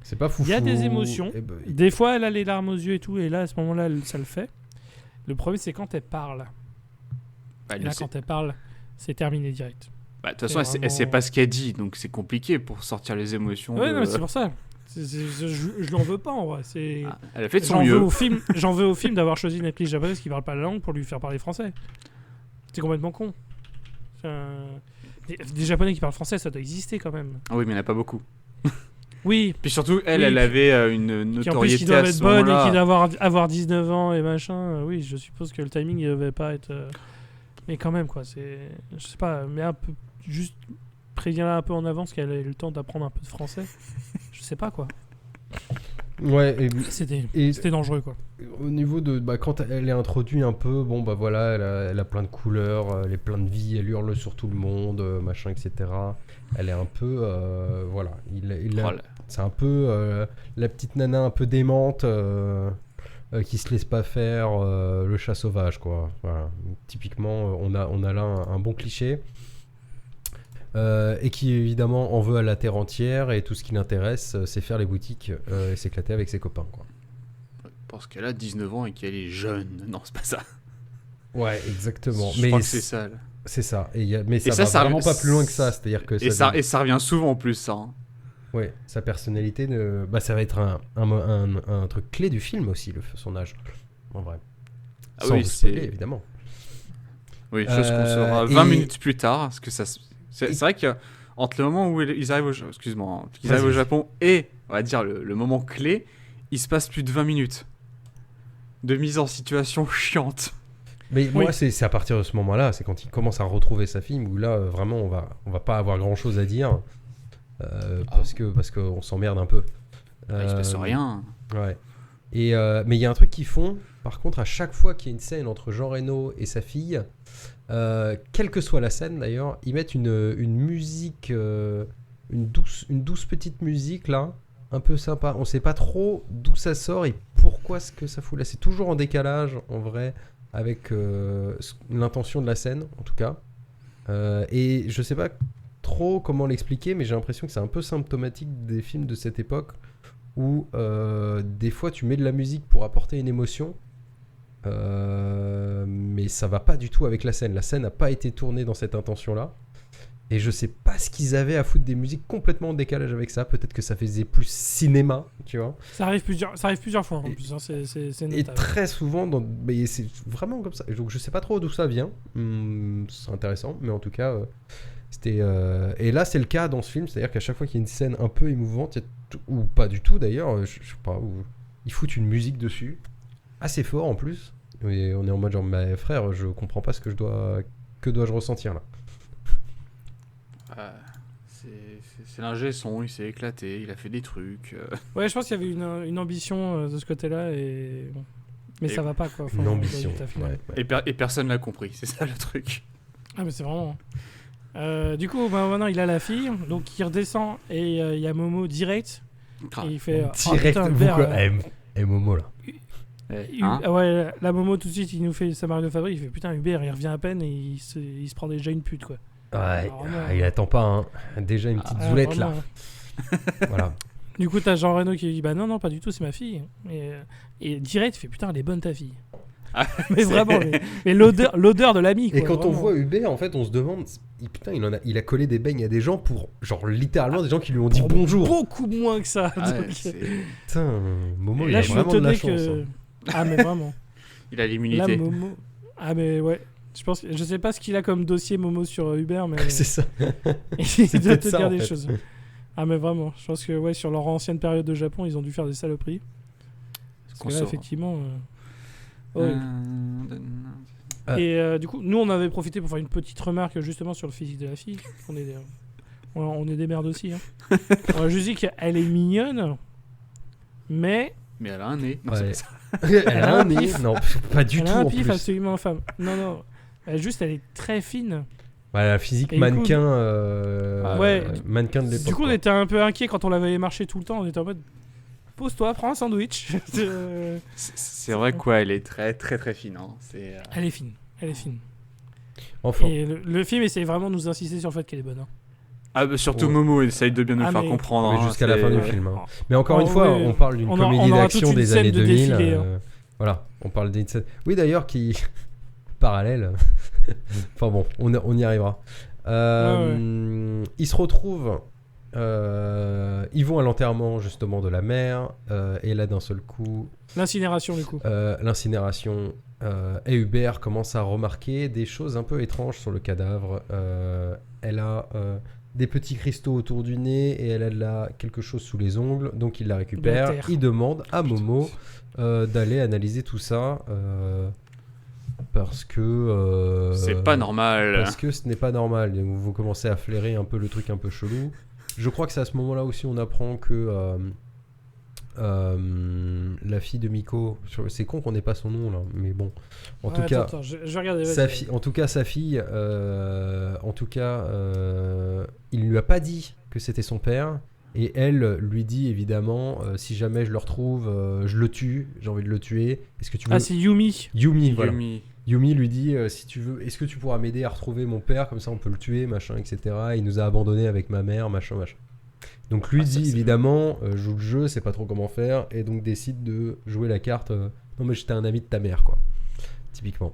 C'est pas fou. il y a des émotions. Des fois, elle a les larmes aux yeux et tout, et là, à ce moment-là, ça le fait. Le problème, c'est quand elle parle. Bah, Et là, quand elle parle, c'est terminé direct. Bah, de toute façon, elle sait pas ce qu'elle dit, donc c'est compliqué pour sortir les émotions. Ouais, non, mais c'est pour ça. Je l'en veux pas, en vrai. Ah, elle a fait de son J'en veux mieux. j'en veux au film d'avoir choisi une actrice japonaise qui parle pas la langue pour lui faire parler français. C'est complètement con. Des Japonais qui parlent français, ça doit exister quand même. Ah oui, mais il n'y en a pas beaucoup. Oui, Puis surtout, elle Oui, avait une qui en plus qui notoriété doivent à être ce bonnes et moment-là. qui doivent avoir 19 ans et machin. Oui, je suppose que le timing il devait pas être. Mais quand même, quoi. Je sais pas, mais un peu. Juste préviens-la un peu en avance qu'elle ait eu le temps d'apprendre un peu de français. Je sais pas, quoi. Ouais, C'était dangereux, quoi. au niveau de quand elle est introduite un peu, bon bah voilà, elle a plein de couleurs, elle est plein de vie, elle hurle sur tout le monde, machin, etc. Elle est un peu, voilà, Oh là. c'est un peu la petite nana un peu démente qui se laisse pas faire, le chat sauvage, quoi. Voilà. Typiquement, on a là un bon cliché. Et qui évidemment en veut à la terre entière, et tout ce qui l'intéresse c'est faire les boutiques et s'éclater avec ses copains, quoi. Parce qu'elle a 19 ans et qu'elle est jeune. Non, c'est pas ça. Ouais, exactement. Je crois que c'est ça. Là. C'est ça. Mais Et ça ça va vraiment pas plus loin que ça. C'est-à-dire que Et ça revient souvent en plus, ça. Hein. ouais, sa personnalité, ça va être un truc clé du film aussi, son âge. En vrai. Ah Sans oui, vous c'est. spoiler, évidemment. Oui, chose qu'on saura 20 minutes plus tard. Parce que ça. C'est vrai que entre le moment où ils arrivent au Japon et, on va dire, le moment clé, il se passe plus de 20 minutes de mise en situation chiante. Mais moi, c'est à partir de ce moment-là, c'est quand il commence à retrouver sa fille, où là, vraiment, on va pas avoir grand-chose à dire, parce qu'on s'emmerde un peu. Il se passe rien. Ouais. Mais il y a un truc qu'ils font, par contre, à chaque fois qu'il y a une scène entre Jean Reno et sa fille, quelle que soit la scène d'ailleurs, ils mettent une musique, une douce petite musique là, un peu sympa. On sait pas trop d'où ça sort et pourquoi ce que ça fout là. C'est toujours en décalage en vrai avec l'intention de la scène en tout cas. Et je sais pas trop comment l'expliquer, mais j'ai l'impression que c'est un peu symptomatique des films de cette époque où des fois tu mets de la musique pour apporter une émotion, mais ça va pas du tout avec la scène. La scène n'a pas été tournée dans cette intention-là. Et je sais pas ce qu'ils avaient à foutre des musiques complètement en décalage avec ça. Peut-être que ça faisait plus cinéma, tu vois. Ça arrive plusieurs fois en plus. Hein, c'est Et notable. très souvent, mais c'est vraiment comme ça. Donc je sais pas trop d'où ça vient. C'est intéressant, mais en tout cas, c'était. Et là, c'est le cas dans ce film, c'est-à-dire qu'à chaque fois qu'il y a une scène un peu émouvante, ou pas du tout d'ailleurs, je sais pas, où ils foutent une musique dessus, assez fort en plus. Et on est en mode genre, mais frère, je comprends pas que dois-je ressentir là. C'est l'ingé son, il s'est éclaté, il a fait des trucs. Ouais, je pense qu'il y avait une ambition de ce côté-là, mais ça va pas, quoi. Enfin, Une ambition. résultat final. Ouais. Et personne l'a compris, c'est ça le truc. Ah, mais c'est vraiment. Du coup, maintenant il a la fille, donc il redescend et il y a Momo direct. Grave. Et il fait. Direct, putain, vous Hubert, quoi. Momo là. Hein ouais, la Momo tout de suite, il nous fait sa marque de fabrique. Il fait putain, Hubert, il revient à peine et il se prend déjà une pute, quoi. Ouais, Alors, il attend pas, hein. Déjà une petite zoulette là. Vraiment. Voilà. Du coup, t'as Jean Reno qui dit bah non, pas du tout, c'est ma fille. Et direct, il fait putain, elle est bonne ta fille. Ah, mais vraiment, mais l'odeur de l'ami. Et quoi, quand on vraiment. voit Hubert, en fait, on se demande, putain, il a collé des beignes à des gens pour, genre, littéralement, des gens qui lui ont dit bonjour. Beaucoup moins que ça. Ah ouais, donc, Putain, Momo, il là, a je suis vraiment de la étonné chance. que. Ah, mais vraiment. il a Là, l'immunité. Momo. Ah, mais ouais. Je sais pas ce qu'il a comme dossier Momo sur Uber, mais C'est ça. il doit peut-être te ça, dire en des fait. choses. Ah mais vraiment, je pense que ouais, sur leur ancienne période de Japon, ils ont dû faire des saloperies. Parce Qu'on que là, saura. effectivement... horrible. Ah. Et du coup, nous, on avait profité pour faire une petite remarque justement sur le physique de la fille. On est des merdes aussi. Hein. On a juste dit qu'elle est mignonne, mais Mais elle a un nez. Non, Ouais. c'est pas ça. Elle a un nez. Non, pas du elle tout a un en pif plus. absolument infâme. Non. Elle est très fine. Ouais, la physique Et du mannequin, Ouais. mannequin de l'époque. Du coup, on quoi. était un peu inquiets quand on la voyait marcher tout le temps. On était en mode, pose-toi, prends un sandwich. C'est vrai que quoi, elle est très très très fine. Hein. Elle est fine. Enfin, Et le film essaye vraiment de nous insister sur le fait qu'elle est bonne. Hein. Ah bah surtout Ouais. Momo essaye de bien nous Ah, faire mais- comprendre. mais hein, jusqu'à la fin c'est- du film. Hein. Mais encore une Oh, fois, ouais. on parle d'une On comédie aura d'action toute une des scène années de 2000. défilé, hein. Voilà, on parle d'une scène. Oui, d'ailleurs, qui. Parallèle. Enfin bon, on y arrivera. Ils se retrouvent. Ils vont à l'enterrement justement de la mère. Et là, d'un seul coup, L'incinération, du coup. l'incinération. Et Hubert commence à remarquer des choses un peu étranges sur le cadavre. Elle a des petits cristaux autour du nez et elle a là quelque chose sous les ongles, donc il la récupère. terre. Il demande à Momo d'aller analyser tout ça parce que C'est pas normal. parce que ce n'est pas normal. Donc, vous commencez à flairer un peu le truc un peu chelou. Je crois que c'est à ce moment-là aussi on apprend que la fille de Miko, c'est con qu'on n'ait pas son nom là, mais bon, en tout cas, Attends, je vais regarder. sa vas-y. fille, en tout cas, sa fille, il ne lui a pas dit que c'était son père. Et elle lui dit évidemment, si jamais je le retrouve, je le tue, j'ai envie de le tuer. Est-ce que tu veux... Ah, c'est Yumi. Yumi, voilà. Yumi. Yumi lui dit, si tu veux, est-ce que tu pourras m'aider à retrouver mon père, comme ça on peut le tuer, machin, etc. Il nous a abandonnés avec ma mère, machin. Donc lui ça, dit c'est- évidemment, joue le jeu, sait pas trop comment faire, et donc décide de jouer la carte. Non mais j'étais un ami de ta mère, quoi. Typiquement.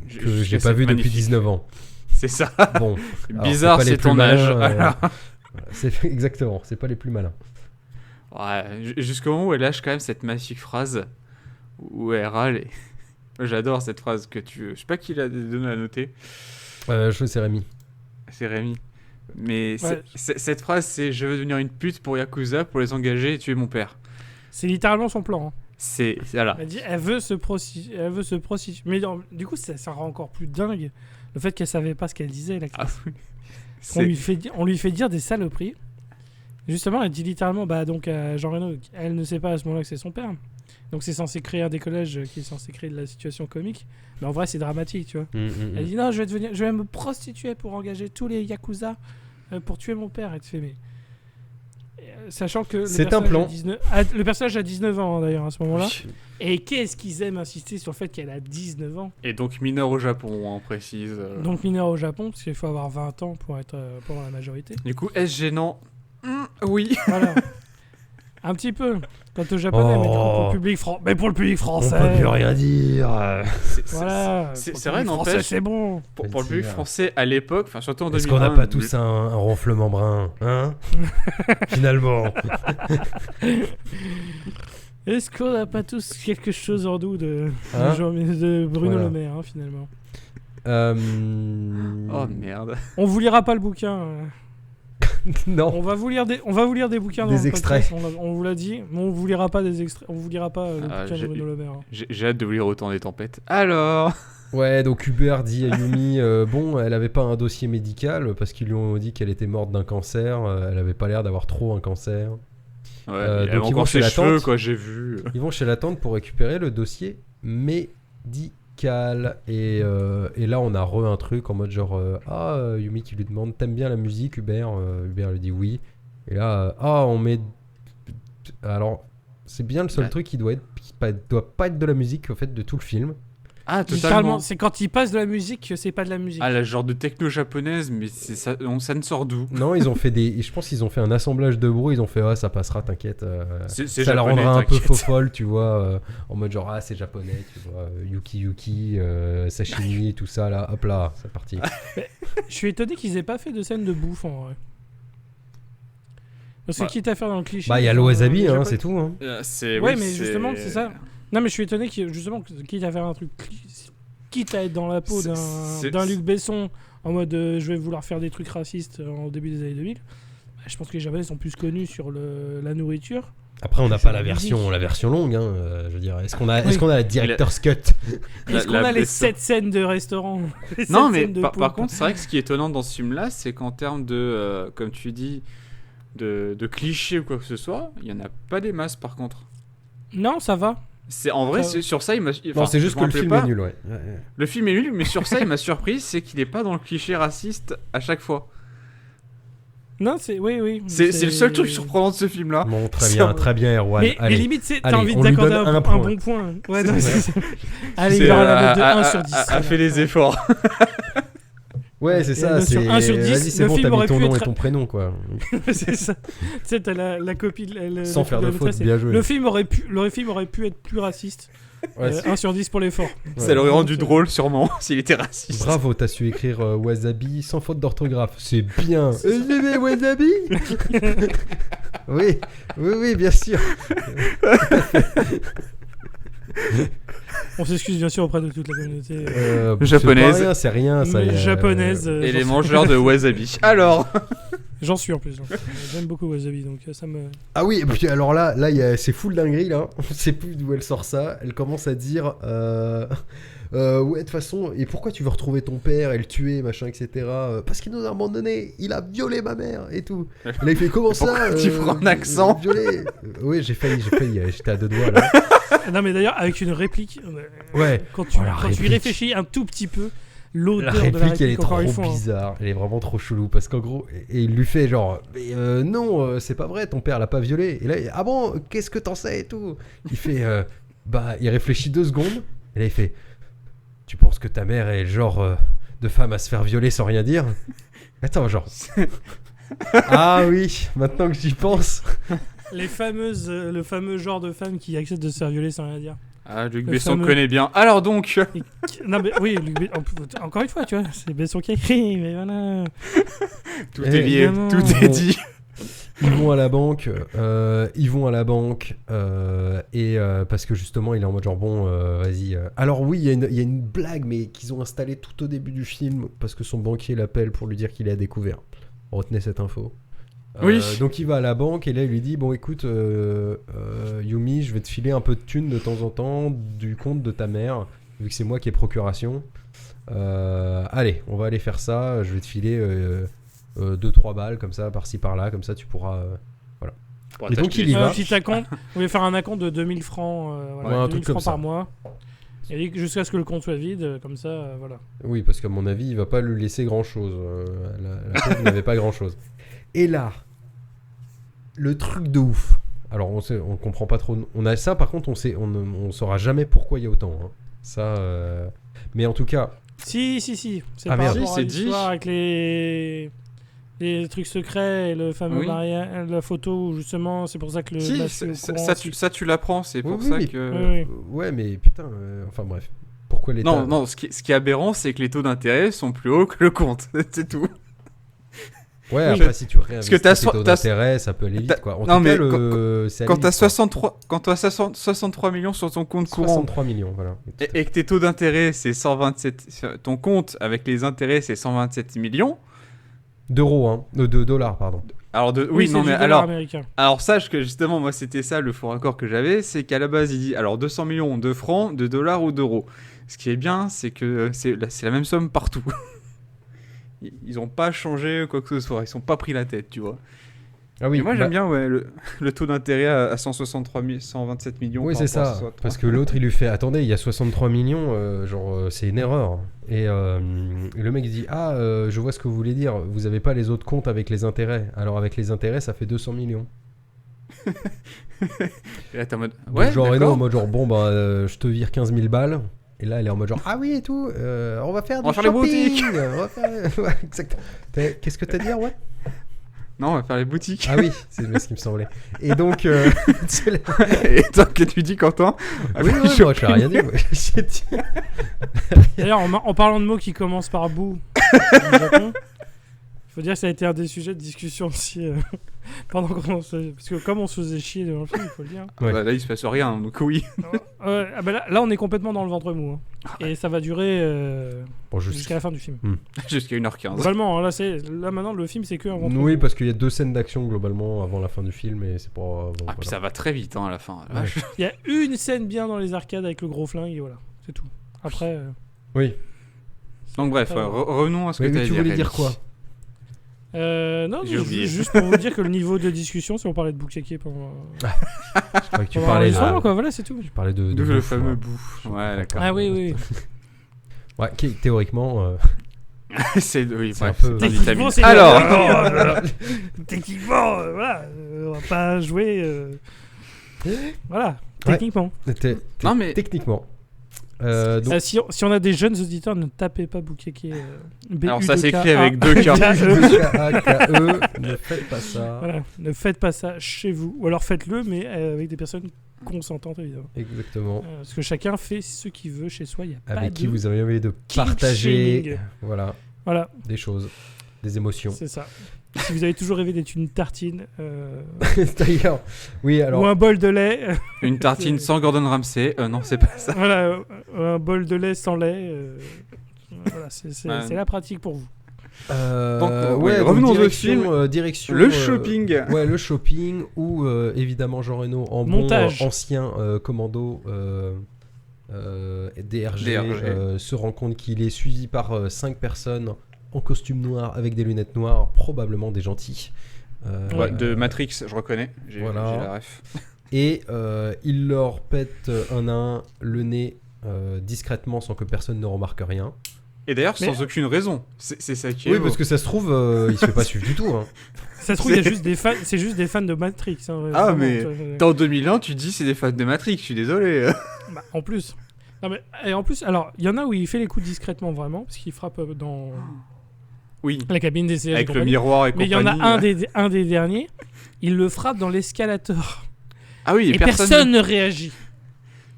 Que j'ai pas vu depuis 19 ans. C'est ça. Bon, C'est alors, bizarre, pas les c'est plus ton malins, âge. voilà, c'est exactement, c'est pas les plus malins. Ouais, jusqu'au moment où elle lâche quand même cette magnifique phrase où elle râle. Et... J'adore cette phrase que tu... Je sais pas qui l'a donné à noter. Je sais Rémi. C'est Rémi. Mais Ouais. cette phrase, c'est « Je veux devenir une pute pour Yakuza, pour les engager et tuer mon père C'est littéralement son plan. Hein. ». Voilà. Elle dit, elle veut se prostituer. Mais du coup, ça rend encore plus dingue le fait qu'elle savait pas ce qu'elle disait. Ah, oui. On lui fait dire des saloperies. Justement, elle dit littéralement, bah donc Jean Reno, elle ne sait pas à ce moment-là que c'est son père. Donc c'est censé créer un décollage qui est censé créer de la situation comique. Mais en vrai, c'est dramatique, tu vois. Elle dit non, je vais me prostituer pour engager tous les yakuza pour tuer mon père. Et tu fais mais sachant que C'est un plan. le personnage a 19 ans hein, d'ailleurs à ce moment-là. Oui. Et qu'est-ce qu'ils aiment insister sur le fait qu'elle a 19 ans. Et donc mineur au Japon, on précise. Donc mineur au Japon parce qu'il faut avoir 20 ans pour être pour avoir la majorité. Du coup, est-ce gênant Oui. Voilà. Un petit peu. Quant au japonais, mais du coup, pour le public On français. peut plus rien dire. Voilà. C'est Pour c'est le vrai, public français, n'empêche. c'est bon. Pour le public français à l'époque, enfin surtout en Est-ce 2001. qu'on n'a pas tous un ronflement brun, hein? Finalement. Est-ce qu'on n'a pas tous quelque chose en nous de Hein de Bruno Voilà. Le Maire, hein, finalement. Oh merde. On vous lira pas le bouquin. Non. On va vous lire des bouquins dans Des le extraits. podcast, on vous l'a dit, mais on vous lira pas des extraits. On vous lira pas le Ah, bouquin de j'ai- Bruno Le Maire. Hein. J'ai hâte de vous lire Autant des tempêtes. Alors Ouais, donc Hubert dit à Yumi, bon, elle avait pas un dossier médical parce qu'ils lui ont dit qu'elle était morte d'un cancer. Elle avait pas l'air d'avoir trop un cancer. Ouais, Donc il avait ils vont encore chez ses la cheveux, tante. quoi, j'ai vu. Ils vont chez la tante pour récupérer le dossier médical. Et là, on a un truc en mode genre Yumi qui lui demande t'aimes bien la musique, Hubert Hubert lui dit oui. Et là, on met. Alors, c'est bien le seul Bah. truc qui doit pas être de la musique au fait de tout le film. Ah, Littéralement, totalement. c'est quand il passe de la musique que c'est pas de la musique. Ah, la genre de techno japonaise, mais ça ne sort d'où Non, ils ont fait je pense qu'ils ont fait un assemblage de bruit. Ils ont fait ça passera, t'inquiète. C'est Ça la japonais, rendra un peu t'inquiète. faux folle, tu vois, en mode genre c'est japonais, tu vois, Yuki, sashimi, tout ça là, hop là, c'est parti. Je suis étonné qu'ils aient pas fait de scène de bouffe en vrai. Parce que Bah. quitte à faire dans le cliché. Bah il y a le wasabi, hein, c'est tout. Hein. C'est Ouais, oui, mais c'est- justement, c'est ça. Non, mais je suis étonné justement quitte à faire un truc quitte à être dans la peau C'est- d'un Luc Besson en mode je vais vouloir faire des trucs racistes au début des années 2000, je pense que les Japonais sont plus connus sur la nourriture. Après, on n'a C'est pas la musique. la version longue. Hein, je veux dire, est-ce qu'on a, Oui. la director's cut? Est-ce qu'on a les 7 scènes de restaurant les Non, 7 mais scènes de par poule, contre, c'est vrai que ce qui est étonnant dans ce film-là, c'est qu'en termes de, comme tu dis, de clichés ou quoi que ce soit, il y en a pas des masses par contre. Non, ça va. C'est en vrai, Ça- sur ça, il m'a. Non, enfin, c'est juste je m'en que le rappelais film pas. est nul, ouais. Le film est nul, mais sur ça, il m'a surpris, c'est qu'il est pas dans le cliché raciste à chaque fois. Non, c'est oui. C'est le seul truc surprenant de ce film-là. Bon, C'est- très bien, Erwan. Mais Allez. limite, t'as Allez, envie on lui d'accorder donne un un bon point. point. Ouais, non, Ouais. c'est- Allez, C'est, il aura la note de 1 sur 10. a voilà. fait les efforts. Ouais, c'est Et ça. note sur C'est 1 sur 10, vas-y, c'est le bon, film t'as mis aurait ton pu nom être- et ton prénom, quoi. C'est ça. Tu sais, t'as la copie de Sans faire de la faute, maîtresse, bien joué. Le film aurait pu être plus raciste. Ouais, 1 sur 10 pour l'effort. Ça l'aurait rendu Donc, drôle, sûrement, s'il était raciste. Bravo, t'as su écrire wasabi sans faute d'orthographe. C'est bien. J'ai wasabi. Oui, bien sûr. On s'excuse bien sûr auprès de toute la communauté. Japonaise. C'est rien, ça. Japonaise. Et les mangeurs de wasabi. Alors, J'en suis en plus. J'aime beaucoup Wasabi, donc ça me. Ah oui, et puis alors là, c'est full dinguerie là. On sait plus d'où elle sort ça. Elle commence à dire, ouais, de toute façon, et pourquoi tu veux retrouver ton père et le tuer, machin, etc. Parce qu'il nous a abandonnés. Il a violé ma mère et tout. Et là, il fait comment ça Pourquoi tu prends un accent violé Oui, j'ai failli. J'étais à 2 doigts là. Non, mais d'ailleurs, avec une réplique. Ouais. Quand tu, Oh, la quand tu y réplique. réfléchis un tout petit peu, La l'odeur de la réplique, elle est réplique, encore trop une fois. bizarre. Elle est vraiment trop chelou parce qu'en gros, et il lui fait genre, mais non, c'est pas vrai, ton père l'a pas violé. Et là, ah bon, qu'est-ce que t'en sais et tout. Il fait, bah, il réfléchit 2 secondes. Et là, il fait, tu penses que ta mère est le genre de femme à se faire violer sans rien dire? Attends, genre. Ah oui, maintenant que j'y pense. Le fameux genre de femme qui accepte de se faire violer sans rien dire. ah, Luc Le Besson fameux- connaît bien. Alors donc, Non, mais oui, encore une fois, tu vois, c'est Besson qui a écrit, mais voilà. tout Eh, est lié, évidemment. tout est dit. Ils vont à la banque, et parce que justement il est en mode genre bon vas-y. Alors oui il y a une blague mais qu'ils ont installée tout au début du film parce que son banquier l'appelle pour lui dire qu'il est à découvert. Retenez cette info. Oui. Donc il va à la banque et là il lui dit bon écoute Yumi, je vais te filer un peu de thunes de temps en temps du compte de ta mère vu que c'est moi qui ai procuration. Allez on va aller faire ça, je vais te filer 2-3 balles comme ça par-ci par-là, comme ça tu pourras Et donc, il y va. Un petit acompte. Vous voulez faire un acompte de 2000 francs, Ouais, un 2000 truc comme francs ça. par mois. Et jusqu'à ce que le compte soit vide, comme ça, voilà. Oui, parce qu'à mon avis, il va pas lui laisser grand-chose. La pauvre n'avait pas grand-chose. Et là, le truc de ouf. Alors, on comprend pas trop. On a ça, par contre, on saura jamais pourquoi il y a autant. Hein. Ça, mais en tout cas, Si. C'est Ah, par merde. rapport à Si, c'est l'histoire dit. avec les trucs secrets et le fameux Oui. mariage, la photo où justement, c'est pour ça que le. Si, la fille au courant aussi. ça, tu l'apprends, c'est pour Oui, ça oui, que. Oui. ouais, mais putain, enfin bref. Pourquoi l'État Non, ce qui est aberrant, c'est que les taux d'intérêt sont plus hauts que le compte. C'est tout. Ouais, Oui. après, si tu réinvestis que t'as tes taux t'as- d'intérêt, ça peut aller vite, quoi. En non, tout mais cas, c'est à Quand limite, t'as quoi. 63 millions sur ton compte courant 63 millions, voilà. et que tes taux d'intérêt, c'est 127. Ton compte avec les intérêts, c'est 127 millions. D'euros, hein. De dollars, pardon. Alors, Oui, non, c'est mais du dollar alors. américain. Alors sache que justement moi c'était ça le faux raccord que j'avais, c'est qu'à la base il dit alors 200 millions de francs, de dollars ou d'euros. Ce qui est bien c'est que c'est la même somme partout. Ils ont pas changé quoi que ce soit, ils sont pas pris la tête tu vois. Ah oui, Et moi bah- j'aime bien ouais, le taux d'intérêt à 127 millions. Oui, par c'est rapport à ça. 63. Parce que l'autre, il lui fait attendez, il y a 63 millions, c'est une erreur. Et le mec il dit ah, je vois ce que vous voulez dire. Vous avez pas les autres comptes avec les intérêts. Alors avec les intérêts, ça fait 200 millions. Et là t'es en mode Donc, ouais genre, et non, en d'accord. mode genre bon bah je te vire 15 000 balles. Et là, elle est en mode genre ah oui et tout. On va faire On du va faire les shopping. boutiques. On va faire... ouais, exact. Qu'est-ce que t'as dit ouais. Non on va faire les boutiques. Ah oui, c'est bien ce qui me semblait. Et donc c'est la- Et toi que tu dis Quentin oui, ouais, moi, je n'ai rien dit. Ouais. J'ai dit- D'ailleurs, en parlant de mots qui commencent par bout, au Japon, faut dire que ça a été un des sujets de discussion aussi Pendant qu'on parce que comme on se faisait chier dans le film, il faut le dire. Ouais. Bah, là, il se passe rien, donc oui. Ah bah là, on est complètement dans le ventre mou. Et ça va durer Bon, jusqu'à la fin du film. Jusqu'à 1h15. Globalement, hein, là maintenant, le film, c'est que un ventre Oui, mou. parce qu'il y a 2 scènes d'action globalement avant la fin du film et c'est pas. Bon, Ah, puis voilà. ça va très vite à la fin. La vache. Il y a une scène bien dans les arcades avec le gros flingue et voilà, c'est tout. Après. Oui. Donc bref, revenons à ce que Mais tu tu voulais Rémi. dire quoi? Non, J'ai oublié. juste pour vous dire que le niveau de discussion, si on parlait de Bukake pendant. Je crois que tu pendant parlais l'enregistrement, de. quoi, voilà, c'est tout. Tu parlais de D'où le bouffe, fameux ouais. bouffe. Ouais, d'accord. Ah oui. Ouais, théoriquement. C'est oui, C'est bref, un peu- c'est un Techniquement, vitamine. c'est. Alors, Techniquement, voilà, on va pas jouer. Voilà, Ouais. techniquement. Non, mais- Techniquement. Donc, Si on a des jeunes auditeurs, ne tapez pas Bukake. alors ça s'écrit avec 2 K. K-E, ne faites pas ça. Voilà, ne faites pas ça chez vous. Ou alors faites-le, mais avec des personnes consentantes, évidemment. Exactement. Parce que chacun fait ce qu'il veut chez soi. Il y a pas Avec qui de... vous avez envie de kink partager shaming. voilà, Voilà, des choses, des émotions. c'est ça. Si vous avez toujours rêvé d'être une tartine D'ailleurs, oui, alors. ou un bol de lait, Une tartine sans Gordon Ramsay. Non, c'est pas ça. voilà, un bol de lait sans lait, voilà, c'est Ouais. la pratique pour vous. Donc, ouais, donc revenons au direction, film. direction, Le shopping. Ouais, le shopping où évidemment Jean Reno en Montage. bon ancien commando DRG, DRG. se rend compte qu'il est suivi par 5 personnes en costume noir avec des lunettes noires, probablement des gentils. Ouais, de Matrix, je reconnais. J'ai Voilà. j'ai la ref. Et il leur pète un à un le nez discrètement sans que personne ne remarque rien. Et d'ailleurs, Mais- sans aucune raison. C'est ça qui est. Oui, beau. parce que ça se trouve, il se fait pas suivre du tout. Hein. Ça se trouve, il y a juste des fans, c'est juste des fans de Matrix. Hein, Ah, vraiment, mais tu vois, T'es en 2001, tu dis c'est des fans de Matrix, je suis désolé. bah, en plus. Non, mais, et en plus, alors, il y en a où il fait les coups discrètement, vraiment, parce qu'il frappe dans Oui, la cabine d'essayage. avec et le compagnie. miroir et Mais il y en compagnie. a un des derniers, il le frappe dans l'escalator. Ah oui, Et personne ne réagit.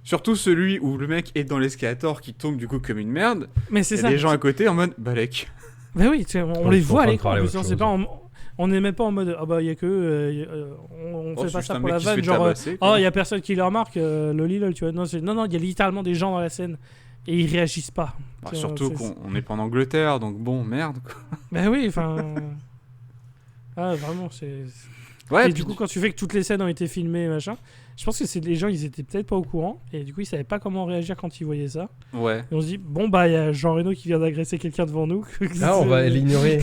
Surtout celui où le mec est dans l'escalator qui tombe du coup comme une merde. Mais Il c'est y a ça. des gens à côté en mode balèque. Bah oui, tu sais, on Ouais, les ils sont en voit à train de l'écran. parler en autre plus, hein, chose. c'est pas on n'est même pas en mode ah bah il y a que on Oh, fait c'est pas juste ça un pour mec la qui se vanne fait genre tabasser, quoi. oh il y a personne qui le remarque loli lol tu vois non il y a littéralement des gens dans la scène et ils réagissent pas. Bah, Tu vois, surtout c'est- qu'on n'est pas en Angleterre, donc bon, merde. Quoi. Bah oui, enfin ah vraiment c'est Ouais, et puis du coup quand tu fais que toutes les scènes ont été filmées machin, je pense que c'est les gens ils étaient peut-être pas au courant et du coup ils savaient pas comment réagir quand ils voyaient ça. ouais. Et on se dit bon bah il y a Jean Reno qui vient d'agresser quelqu'un devant nous. Ah, on va l'ignorer.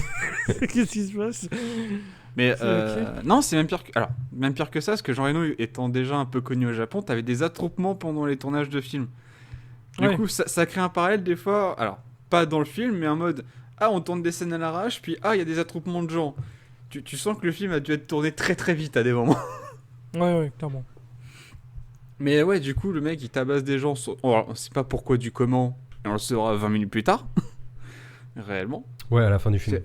Qu'est-ce qui se passe? Mais C'est non, c'est même pire que... Alors, même pire que ça, parce que Jean Reno étant déjà un peu connu au Japon, t'avais des attroupements pendant les tournages de films. Du Ouais. coup, ça crée un parallèle des fois, alors, pas dans le film, mais en mode, ah, on tourne des scènes à l'arrache, puis ah, il y a des attroupements de gens. Tu sens que le film a dû être tourné très très vite à des moments. Ouais clairement. Mais ouais, du coup, le mec, il tabasse des gens, alors, on sait pas pourquoi du comment, et on le saura 20 minutes plus tard, réellement. Ouais, à la fin du film.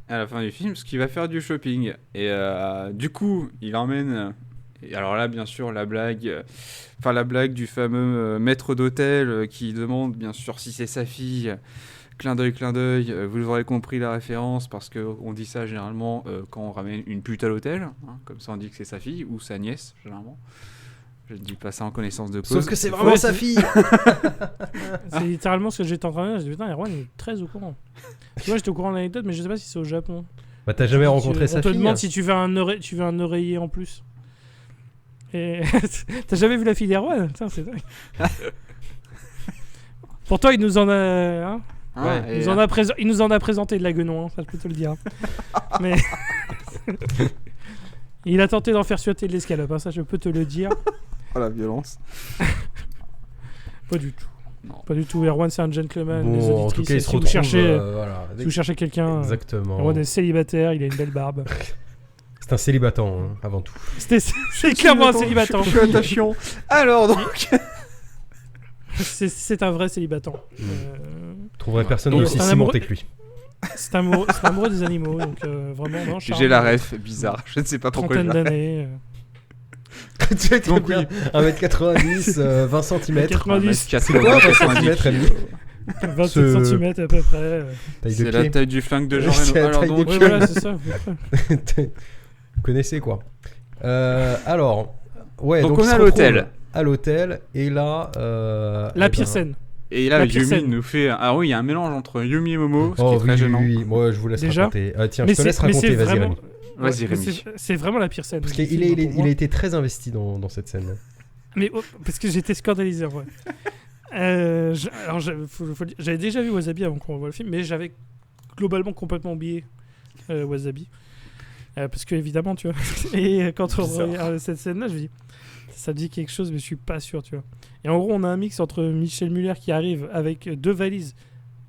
À la fin du film, parce qu'il va faire du shopping. Et du coup, il emmène... et alors là, bien sûr, la blague du fameux maître d'hôtel qui demande, bien sûr, si c'est sa fille. Clin d'œil, vous aurez compris la référence, parce qu'on dit ça généralement quand on ramène une pute à l'hôtel. Hein, comme ça, on dit que c'est sa fille, ou sa nièce, généralement. Je ne dis pas ça en connaissance de cause. Sauf que c'est vraiment Ouais, sa c'est- fille. C'est littéralement ce que j'étais en train de dire. Je dis putain, Erwan il est très au courant. Tu vois, j'étais au courant de l'anecdote, mais je sais pas si c'est au Japon. Bah, t'as jamais rencontré sa On te fille. demande si tu veux un oreiller en plus. Et t'as jamais vu la fille d'Erwan? Putain, c'est dingue. Pour toi, il nous en a. Hein, Hein, Ouais, et, il nous en a présenté de la guenon, hein, ça je peux te le dire. Mais. Il a tenté d'en faire suiter de l'escalope, hein, ça je peux te le dire. oh, la violence. Pas du tout. Non. Pas du tout. Erwan, c'est un gentleman. les Bon, en tout auditrices, cas, il se si vous retrouve. cherchez, Voilà. si vous cherchez quelqu'un. Exactement. Erwan est célibataire, il a une belle barbe. C'est un célibatant, hein, avant tout. C'est clairement un célibatant. Je suis attachant. Alors, donc... C'est un vrai célibatant. Trouverait personne Donc, aussi c'est un cimenté amoureux- que lui. C'est amoureux des animaux, donc vraiment, non, J'ai la ref, bizarre. Je ne sais pas pourquoi. Trentaine je la- d'années. Tu es Donc, oui. 1m90, 20 cm. 90, 1m80, C'est quoi, 20 90. centimètres, Rémi 27 Ce- cm à peu près. Taille C'est de la pied. taille du flingue de Jean C'est la Reno. Alors taille donc, des Ouais, voilà, c'est ça. connaissez quoi. Alors, ouais. Donc ils on est se à l'hôtel. retrouvent à l'hôtel et là. La eh pire ben, scène. Et là, La pire Yumi scène. nous fait. Ah oui, il y a un mélange entre Yumi et Momo, ce qui Oh est très oui, gênant. oui, oui. Moi, je vous laisse Déjà. raconter. Tiens, je te laisse raconter. Vas-y, vraiment... Rémi. Vas-y, mais Rémi. c'est vraiment la pire scène. Parce du qu'il film, est- pour il moi. a été très investi dans cette scène. Mais parce que j'étais scandalisé en vrai. Faut le dire, j'avais déjà vu Wasabi avant qu'on voit le film, mais j'avais globalement complètement oublié Wasabi. Parce que évidemment, tu vois. Et quand on Bizarre. regarde cette scène-là, je me dis, ça me dit quelque chose, mais je suis pas sûr, tu vois. Et en gros, on a un mix entre Michel Muller qui arrive avec 2 valises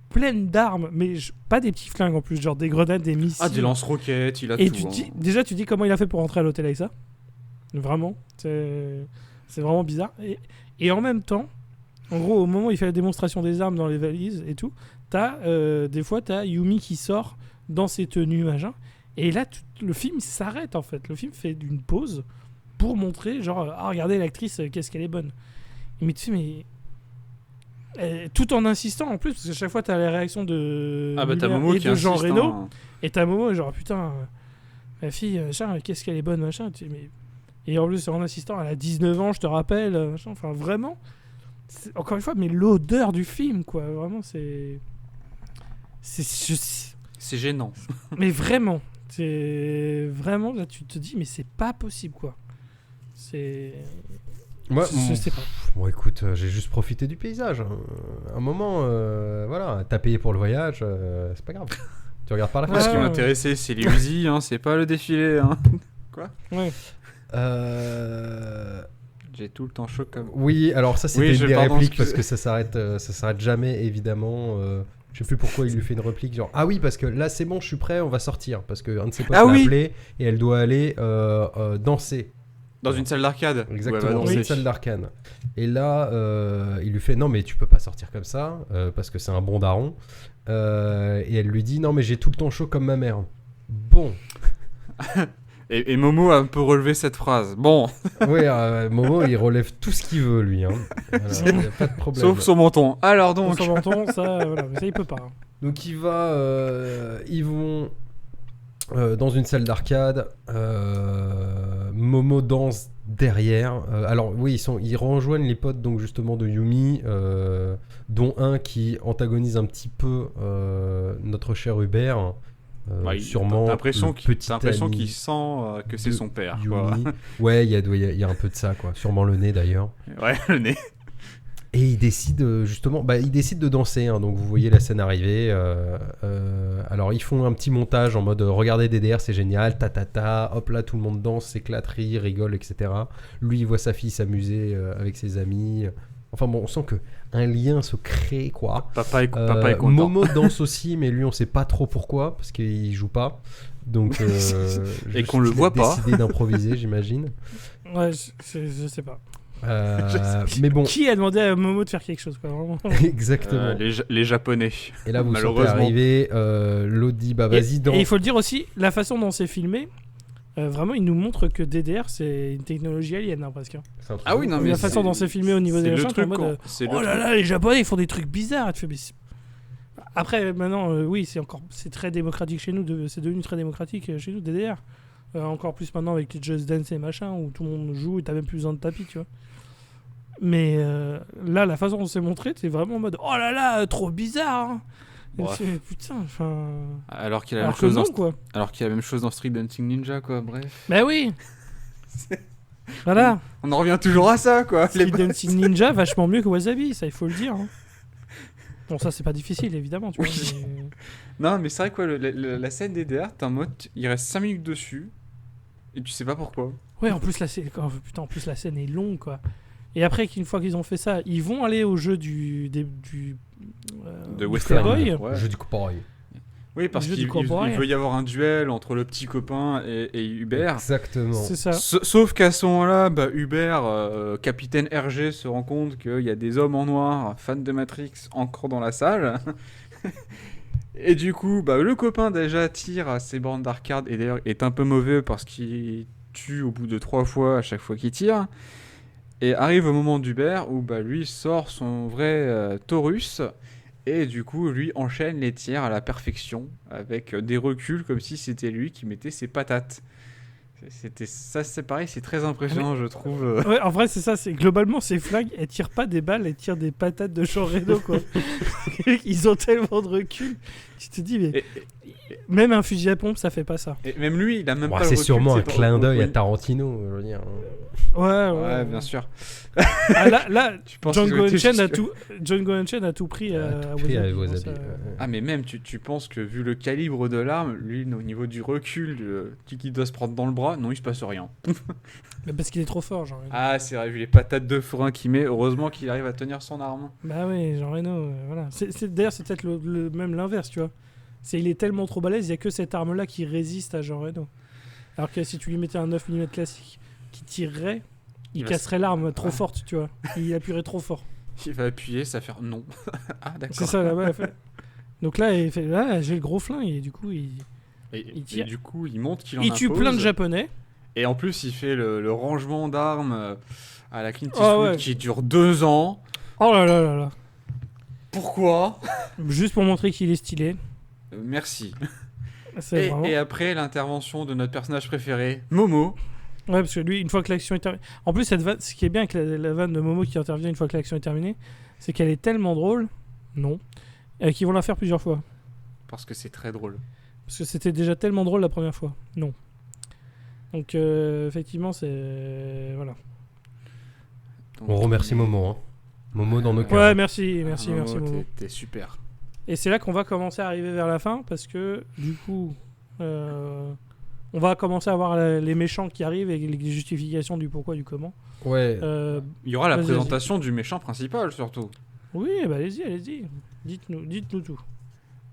pleines d'armes, mais pas des petits flingues en plus, genre des grenades, des missiles. Ah, des lance-roquettes, il a Et tout. tu hein. dis, déjà, tu dis comment il a fait pour rentrer à l'hôtel avec ça. Vraiment. C'est vraiment bizarre. Et en même temps, en gros, au moment où il fait la démonstration des armes dans les valises et tout, des fois, t'as Yumi qui sort dans ses tenues, machin. Et là, le film s'arrête, en fait. Le film fait une pause pour montrer, genre, ah, regardez l'actrice, qu'est-ce qu'elle est bonne. Mais tu sais, tout en insistant, en plus, parce que chaque fois, t'as les réactions de Ah bah t'as Miller Momo et qui de Jean insiste. Reno. hein. Et t'as Momo, genre, putain, ma fille, machin, qu'est-ce qu'elle est bonne, machin. Mais... Et en plus, en assistant, elle a 19 ans, je te rappelle, machin. Enfin, vraiment, encore une fois, mais l'odeur du film, quoi. Vraiment, c'est. C'est gênant. Mais vraiment, c'est. Vraiment, là, tu te dis, mais c'est pas possible, quoi. C'est. Moi, Je sais pas. bon, écoute, j'ai juste profité du paysage. Hein. Un moment, voilà, t'as payé pour le voyage, c'est pas grave. Tu regardes par la Moi, ce qui Ouais. m'intéressait, c'est les Uzi, hein, c'est pas le défilé. Hein. Ouais. J'ai tout le temps chaud comme. Oui, alors ça c'était Oui, une des pardon, répliques parce excusez. que ça s'arrête jamais évidemment. Je sais plus pourquoi il lui fait une réplique genre ah oui parce que là c'est bon je suis prêt on va sortir parce que un de ses potes Ah l'a oui. appelé et elle doit aller danser. Dans une salle d'arcade. Exactement, Ouais, bah, dans danser. une salle d'arcane. Et là, il lui fait non mais tu peux pas sortir comme ça parce que c'est un bon daron. Et elle lui dit non mais j'ai tout le temps chaud comme ma mère. Bon, Et Momo a un peu relevé cette phrase. Bon, oui, Momo il relève tout ce qu'il veut lui. Hein. Voilà, y a pas de problème. sauf son menton. Alors Pour donc. son menton, ça, voilà, mais ça, il peut pas. Hein. Donc ils vont dans une salle d'arcade. Momo danse derrière. Alors oui, ils rejoignent les potes donc justement de Yumi, dont un qui antagonise un petit peu notre cher Hubert. Ouais, Sûrement. T'as l'impression le qu'il petit l'impression ami qu'il sent que c'est de son père. Quoi. Yumi. Ouais, il y a un peu de ça quoi. Sûrement le nez d'ailleurs. Ouais, le nez. Et il décide justement, il décide de danser. Hein, donc vous voyez la scène arriver. Alors ils font un petit montage en mode regardez DDR, c'est génial, ta. Hop là, tout le monde danse, s'éclate, rit, rigole, etc. Lui, il voit sa fille s'amuser avec ses amis. Enfin bon, on sent que un lien se crée quoi. Papa est content. Momo danse aussi, mais lui, on sait pas trop pourquoi parce qu'il joue pas. Donc Et qu'on le voit pas. Décidé d'improviser, j'imagine. Ouais, je sais pas. Mais bon, Qui a demandé à Momo de faire quelque chose, quoi, vraiment. exactement. Les Japonais. Et là, vous sentez Malheureusement. arriver. L'autre dit bah vas-y danse. Et il faut le dire aussi, la façon dont c'est filmé, vraiment, il nous montre que DDR, c'est une technologie alien, hein, presque. C'est un truc Ah oui, de non ouf. mais La façon dont c'est filmé au niveau c'est des le machins, t'es en truc. mode, C'est le oh là truc. là, les Japonais, ils font des trucs bizarres. Tu fais, mais après, maintenant, oui, c'est très démocratique chez nous. C'est devenu très démocratique chez nous, DDR. Encore plus maintenant avec les Just Dance et machin, où tout le monde joue et t'as même plus besoin de tapis, tu vois. Mais là, la façon dont c'est montré, t'es vraiment en mode, oh là là, trop bizarre. Hein. Et Ouais. tu fais, putain, enfin. Alors qu'il a la même Alors que chose non, dans quoi. alors qu'il y a la même chose dans Street Dancing Ninja quoi. Bref. Bah oui. Voilà. On en revient toujours à ça quoi. Street Dancing Ninja, vachement mieux que Wasabi, ça il faut le dire. Hein. Bon, ça c'est pas difficile évidemment, tu vois. Oui. mais- Non mais c'est vrai quoi. La scène DDR, t'es en mode, il reste 5 minutes dessus et tu sais pas pourquoi. Ouais, en plus, putain, en plus la scène est longue quoi. Et après, qu'une fois qu'ils ont fait ça, ils vont aller au jeu De du Western. cowboy. Ouais. Jeu du cowboy. Oui, parce Le jeu qu'il du cowboy. il veut y avoir un duel entre le petit copain et Hubert. Exactement. C'est ça. Sauf qu'à ce moment-là, Hubert, capitaine RG, se rend compte qu'il y a des hommes en noir, fans de Matrix, encore dans la salle. Et du coup, le copain déjà tire à ses bornes d'arcade, et d'ailleurs est un peu mauvais parce qu'il tue au bout de 3 fois à chaque fois qu'il tire. Et arrive au moment d'Hubert où lui sort son vrai Taurus. Et du coup, lui enchaîne les tirs à la perfection, avec des reculs comme si c'était lui qui mettait ses patates. Ça, c'est pareil, c'est très impressionnant, je trouve. Ouais, en vrai, c'est ça. C'est globalement ces flingues, elles tirent pas des balles, elles tirent des patates de Jean Reno, quoi. Ils ont tellement de recul. Tu te dis, mais Et, même un fusil à pompe, ça fait pas ça. et même lui, il a même Ouais, pas le c'est recul, sûrement un c'est clin d'œil à oui. Tarantino, je veux dire. Ouais, bien sûr. Ah, là, Tu penses qu'ils Django ont été Unchained jusque- a tout pris à Pris à Wasabi, Wasabi, ça. ouais. Ah, mais même, tu penses que vu le calibre de l'arme, lui, au niveau du recul, qui doit se prendre dans le bras, non, il se passe rien. Mais parce qu'il est trop fort, Jean Reno. Ah, c'est vrai, vu les patates de forain qu'il met, heureusement qu'il arrive à tenir son arme. Bah oui, Jean Reno, voilà. D'ailleurs, c'est peut-être même l'inverse, tu vois. Il est tellement trop balèze, il y a que cette arme-là qui résiste à Jean Reno. Alors que si tu lui mettais un 9 mm classique qui tirerait, il va casserait l'arme trop Ouais. forte, tu vois. Il appuierait trop fort. Il va appuyer, ça va faire non. Ah, d'accord. C'est ça, là-bas. Donc là, il fait, là, j'ai le gros flingue et du coup, il Et tire. du coup, il montre qu'il en tue impose. plein de Japonais. Et en plus, il fait le rangement d'armes à la Clint Ah Eastwood ouais. qui dure 2 ans. Oh là là là là. Pourquoi Juste pour montrer qu'il est stylé. Merci. C'est vraiment... Et après, l'intervention de notre personnage préféré, Momo. Ouais, parce que lui, une fois que l'action est terminée... En plus, cette vanne, ce qui est bien avec la vanne de Momo qui intervient une fois que l'action est terminée, c'est qu'elle est tellement drôle, non, qu'ils vont la faire plusieurs fois. Parce que c'est très drôle. Parce que c'était déjà tellement drôle la première fois. Non. Donc, effectivement, c'est... Voilà. Donc, On remercie Momo, hein. Momo dans nos Ouais, cœurs. merci, merci, Momo, merci, Momo. T'es super. Et c'est là qu'on va commencer à arriver vers la fin, parce que, du coup, on va commencer à voir les méchants qui arrivent et les justifications du pourquoi, du comment. Ouais. Il y aura la Vas-y, présentation du méchant principal, surtout. Oui, bah allez-y. Dites-nous tout.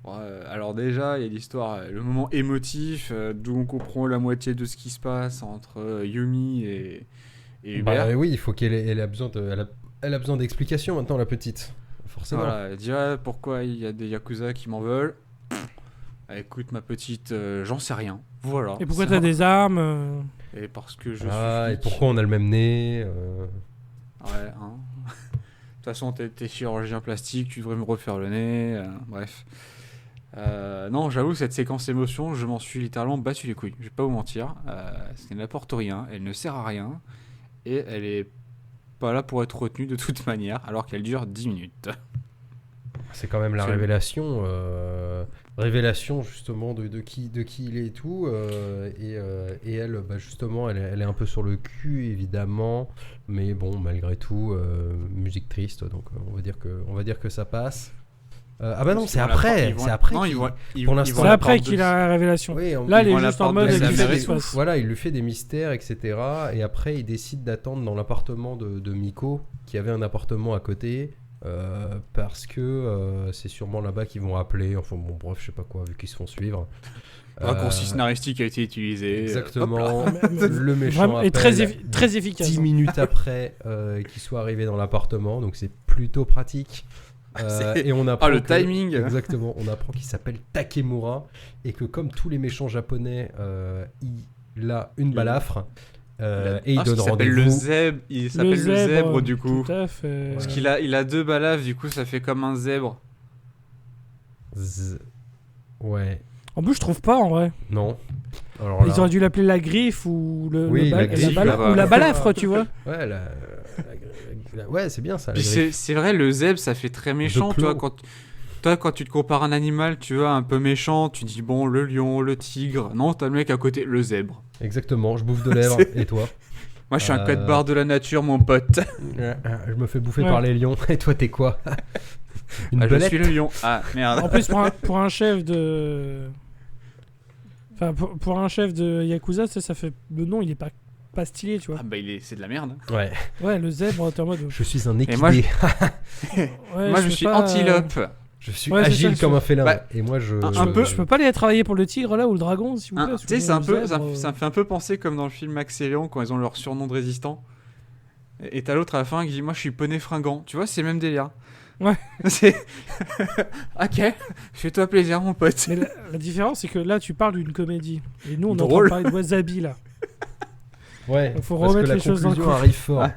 Ouais, alors déjà, il y a l'histoire, le moment émotif, d'où on comprend la moitié de ce qui se passe entre Yumi et Hubert. Bah oui, il faut elle a besoin elle a besoin d'explications maintenant, la petite. Forcément. Voilà, elle dit ah, pourquoi il y a des Yakuza qui m'en veulent. Ah, écoute ma petite, j'en sais rien. Voilà. Et pourquoi Ça- t'as des armes Et parce que je Ah, suis et flic. pourquoi on a le même nez Ouais, hein. De toute façon, t'es chirurgien plastique, tu devrais me refaire le nez. Bref. Non, j'avoue, cette séquence émotion, je m'en suis littéralement battu les couilles. Je vais pas vous mentir. Elle n'apporte rien, elle ne sert à rien. Et elle est pas là pour être retenue de toute manière, alors qu'elle dure 10 minutes. C'est quand même la C'est- révélation justement de qui il est et tout. Et elle, bah, justement, elle est un peu sur le cul, évidemment. Mais bon, malgré tout, musique triste. Donc on va dire que ça passe. Ah bah non, c'est après. C'est après. Non, qu'il- ils vont, ils, pour ils l'instant- vont C'est la après porte qu'il de- a la révélation. Oui, Là, elle ils vont est à la juste en porte mode de il la lui qu'est-ce fait qui des- se passe. voilà, il lui fait des mystères, etc. Et après, il décide d'attendre dans l'appartement de Miko, qui avait un appartement à côté, parce que c'est sûrement là-bas qu'ils vont appeler. Enfin bon, bref, je sais pas quoi, vu qu'ils se font suivre. Raccourci scénaristique a été utilisé. Exactement. Ah, mais- Le méchant Vraiment, et très, appelle très efficace. 10 hein. minutes après qu'il soit arrivé dans l'appartement, donc c'est plutôt pratique. C'est- Et on apprend le que- timing. Exactement, on apprend qu'il s'appelle Takemura et que comme tous les méchants japonais, il a une balafre et il donne s'appelle le rendez-vous. zèbre. Il s'appelle le zèbre du coup. Tout à fait. Parce qu'il a, il a 2 balafres, du coup ça fait comme un zèbre. Ouais, En plus, je trouve pas en vrai. non. Alors là, Ils auraient dû l'appeler la griffe ou Oui, la griffe, ou la balafre, tu vois. ouais, ouais, c'est bien ça. la Puis griffe. c'est vrai, le zèbre ça fait très méchant. De Tu vois, clos. quand tu te compares à un animal, tu vois, un peu méchant, tu dis bon, le lion, le tigre. Non, t'as le mec à côté, le zèbre. Exactement, je bouffe de lèvres. Et toi? Moi je suis un Euh, code barre de la nature, mon pote. Je me fais bouffer Ouais. par les lions. Et toi, t'es quoi? Une Ah, je belette? suis le lion. Ah merde. En plus, pour un chef de. Enfin, pour un chef de Yakuza, ça fait. Le nom, il est pas stylé, tu vois. Ah bah c'est de la merde. Ouais, Ouais, le zèbre, t'es en mode. je suis un Et moi, équidé. Ouais, Moi je sais suis pas, antilope. Je suis Ouais, c'est agile ça, comme un félin. Bah, Et moi, je. un peu. Je peux pas aller travailler pour le tigre là ou le dragon, s'il vous plaît. Tu sais, c'est un peu, ça me fait un peu penser comme dans le film Max et Léon quand ils ont leur surnom de résistant. Et t'as l'autre à la fin qui dit moi je suis poney fringant. Tu vois, c'est le même délire. Ouais. C'est ok. Fais-toi plaisir mon pote. Mais la différence, c'est que là, tu parles d'une comédie. Et nous, on est en train Drôle. de parler de Wasabi là. Ouais, Donc, faut parce que remettre la les choses dans le conclusion contexte. arrive fort. Ah.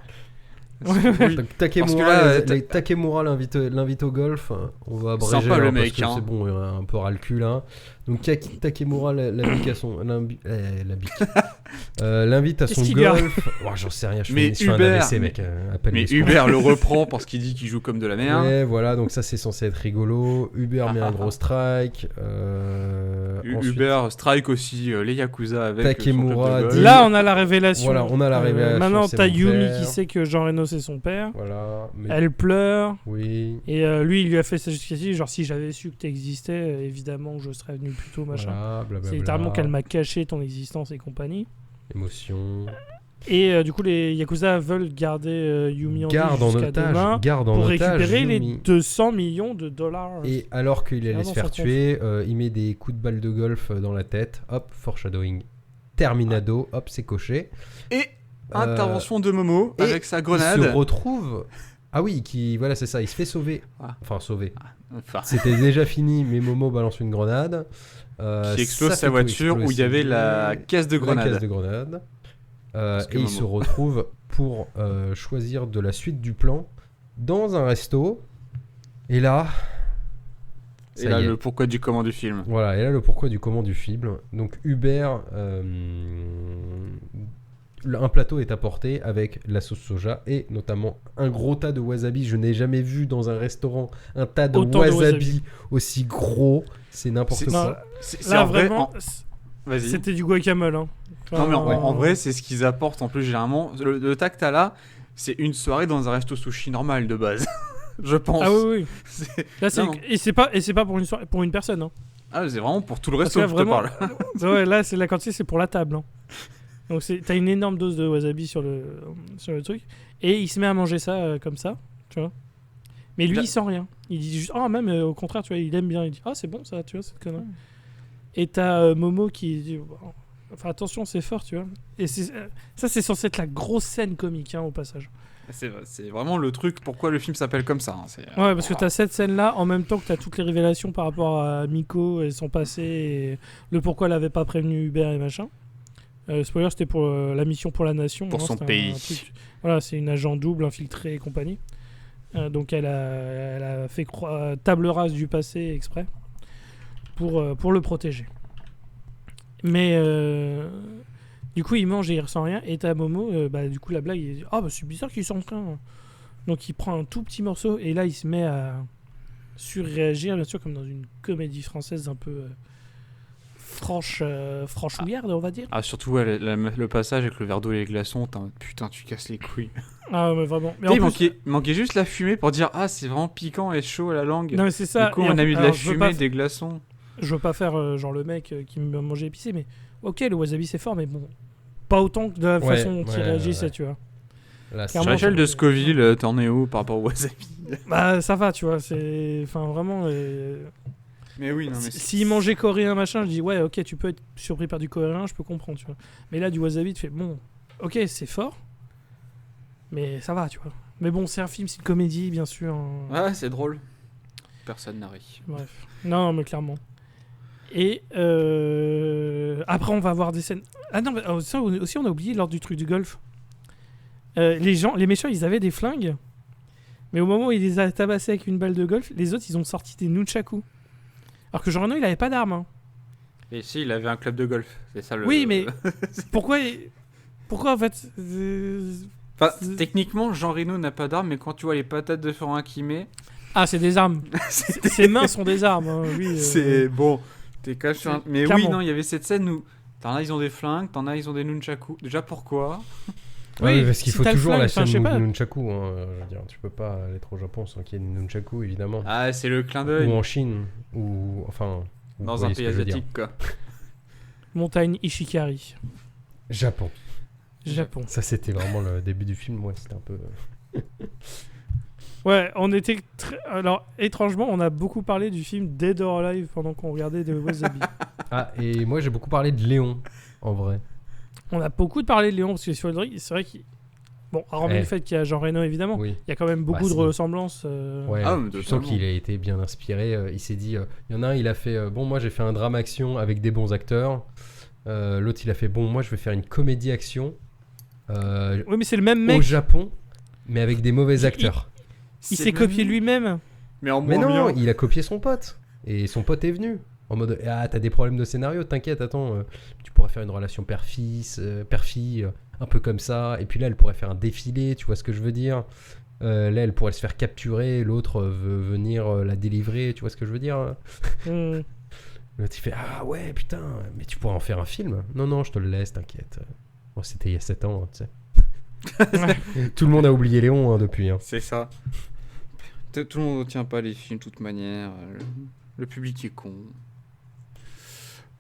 Ouais. Donc, Takemura, Parce que là, Takemura l'invite au golf. On va abréger Sympa, le hein, mec, parce que hein. c'est bon, un peu ras le cul là. Donc Takemura l'invite à son l'invite à son Qu'est-ce qu'il lui a- golf. Oh, j'en sais rien, je Mais fais un Hubert- AVC, mec. Appelle Mais les secours. Hubert le reprend parce qu'il dit qu'il joue comme de la merde. Ouais, voilà, donc ça c'est censé être rigolo. Hubert met un gros strike. Ensuite, Hubert strike aussi les Yakuza avec Takemura son club de golf. dit- Là, on a la révélation. Voilà, on a la révélation, Maintenant, c'est t'as mon Yumi père. qui sait que Jean Reno c'est son père. Voilà. Mais... Elle pleure. Oui. Et lui, il lui a fait sa justification. Genre, si j'avais su que t'existais, évidemment, je serais venu plus tôt, machin. Voilà, blablabla. C'est littéralement qu'elle m'a caché ton existence et compagnie. Émotion. Et du coup, les Yakuza veulent garder Yumi en vie Garde en jusqu'à otage. demain Garde en pour otage. récupérer les Yumi. 200 millions de dollars. Et alors qu'il allait Ah se non, faire ça tuer, il met des coups de balle de golf dans la tête. Hop, foreshadowing. Terminado. Hop, c'est coché. Et intervention de Momo et avec sa Il se grenade. retrouve. Ah oui, voilà, c'est ça. Il se fait sauver. Ah. Enfin, sauver. Enfin, C'était déjà fini, mais Momo balance une grenade. qui explose ça sa fait voiture tout où il y avait exploser. la caisse de La caisse grenade. de grenade. Parce que Et il se Momo. retrouve pour choisir de la suite du plan dans un resto. Et là, Et ça là, y est. le pourquoi du comment du film. Voilà, et là le pourquoi du comment du film. Donc Hubert, un plateau est apporté avec la sauce soja et notamment un gros tas de wasabi. Je n'ai jamais vu dans un restaurant un tas de Autant de wasabi, wasabi. aussi gros. C'est n'importe C'est- quoi. Non, C'est là, en vrai, vraiment, Vas-y. c'était du guacamole. Hein. Non mais en Enfin, vrai, c'est ce qu'ils apportent en plus généralement. Le tac t'as là, c'est une soirée dans un resto sushi normal de base. Je pense. Ah oui, oui. C'est- Là, c'est... Non, non. Et c'est pas pour une soirée, pour une personne. Hein. Ah, c'est vraiment pour tout le Parce resto que que là, je te vraiment, parle. ouais, là, c'est la quantité, c'est pour la table. Hein. Donc t'as une énorme dose de wasabi sur le truc, et il se met à manger ça comme ça, tu vois. Mais lui, Là- il sent rien. Il dit juste, oh même au contraire, tu vois, il aime bien. Il dit, ah c'est bon ça, tu vois cette connerie. Et t'as Momo qui dit, bon, enfin attention, c'est fort, tu vois. Et ça, c'est censé être la grosse scène comique, hein, au passage. C'est vraiment le truc pourquoi le film s'appelle comme ça. Hein. Ouais, parce que t'as cette scène-là en même temps que t'as toutes les révélations par rapport à Miko et son passé et le pourquoi elle avait pas prévenu Hubert et machin. Spoiler, c'était pour la mission pour la nation. Pour hein, son c'était pays. truc- Voilà, c'est une agent double infiltrée et compagnie. Donc elle a fait table rase du passé exprès pour le protéger. Mais du coup, il mange et il ressent rien. Et t'as Momo, du coup, la blague, il dit, ah bah c'est bizarre qu'il sente rien. Donc il prend un tout petit morceau et là il se met à surréagir, bien sûr, comme dans une comédie française un peu franchouillarde, on va dire. Ah, surtout ouais, le passage avec le verre d'eau et les glaçons, t'es en mode, putain, tu casses les couilles. Ah mais vraiment. Mais Tu sais, en il plus- manquait juste la fumée pour dire, ah, c'est vraiment piquant et chaud à la langue. Non mais c'est ça. Du coup, Et on a mis de la alors, je veux fumée, pas- des glaçons. Je veux pas faire genre le mec qui me mangeait épicé, mais ok, le wasabi c'est fort, mais bon, pas autant que de la Ouais, façon dont il ouais, réagissait, ouais. tu vois. Là, Sur Clairement, l'échelle de ça- Scoville, t'en es où par rapport au wasabi? Bah ça va, tu vois, c'est... Enfin vraiment... Mais oui, non, mais S'il mangeait coréen, machin, je dis ouais, ok, tu peux être surpris par du coréen, je peux comprendre, tu vois. Mais là, du wasabi, tu fais bon, ok, c'est fort, mais ça va, tu vois. Mais bon, c'est un film, c'est une comédie, bien sûr. Ouais, c'est drôle. Personne n'a ri. Bref. Non, mais clairement. Et après, on va avoir des scènes. Ah non, mais ça aussi, on a oublié lors du truc du golf. Les méchants, ils avaient des flingues. Mais au moment où il les a tabassés avec une balle de golf, les autres, ils ont sorti des nunchaku. Alors que Jean Reno, il avait pas d'armes. Hein. Et si, il avait un club de golf. C'est ça le. Oui, mais pourquoi en fait Enfin, techniquement, Jean Reno n'a pas d'arme, mais quand tu vois les patates de forain qu'il met, Ah, c'est des armes. Ses mains sont des armes. Hein, lui, c'est bon. T'es quand même sur un... Mais oui, Clairement. non, il y avait cette scène où t'en as, ils ont des flingues, t'en as, ils ont des nunchaku. Déjà, pourquoi? Ouais, Oui, parce qu'il si faut t'as le toujours flingue, la enfin, je sais chaîne pas. Nunchaku. Hein, je veux dire, tu peux pas aller trop au Japon sans qu'il y ait une Nunchaku, évidemment. Ah, c'est le clin Ou d'œil. en Chine, ou enfin. vous Dans un voyez ce pays que je veux dire. asiatique, quoi. Montagne Ishikari. Japon. Japon. Ça, c'était vraiment le début du film. Ouais, c'était un peu. Ouais, on était alors étrangement, on a beaucoup parlé du film Dead or Alive pendant qu'on regardait de Wasabi. Ah, et moi, j'ai beaucoup parlé de Léon, en vrai. On a beaucoup parlé de Léon parce que sur le c'est vrai qu'il bon, hormis Eh. le fait qu'il y a Jean Reno évidemment, Oui. il y a quand même beaucoup Bah, de si. ressemblances. Ouais, Ah, mais tu sens totalement. qu'il a été bien inspiré. Il s'est dit, il y en a un, il a fait, bon, moi j'ai fait un drame action avec des bons acteurs. L'autre, il a fait, bon, moi je vais faire une comédie action Oui, mais c'est le même au mec. Japon, mais avec des mauvais acteurs. Il C'est s'est le copié même- lui-même. Mais en Mais moins non, bien. il a copié son pote. Et son pote est venu. En mode, ah, t'as des problèmes de scénario, t'inquiète, attends, tu pourrais faire une relation père-fils, père-fille, un peu comme ça. Et puis là, elle pourrait faire un défilé, tu vois ce que je veux dire. Là, elle pourrait se faire capturer, l'autre veut venir la délivrer, tu vois ce que je veux dire. L'autre, il fait, ah ouais, putain, mais tu pourrais en faire un film. Non, je te le laisse, t'inquiète. Bon, c'était il y a 7 ans, tu sais. Tout le monde a oublié Léon depuis. Hein. C'est ça. Tout le monde ne retient pas les films de toute manière. Le public est con.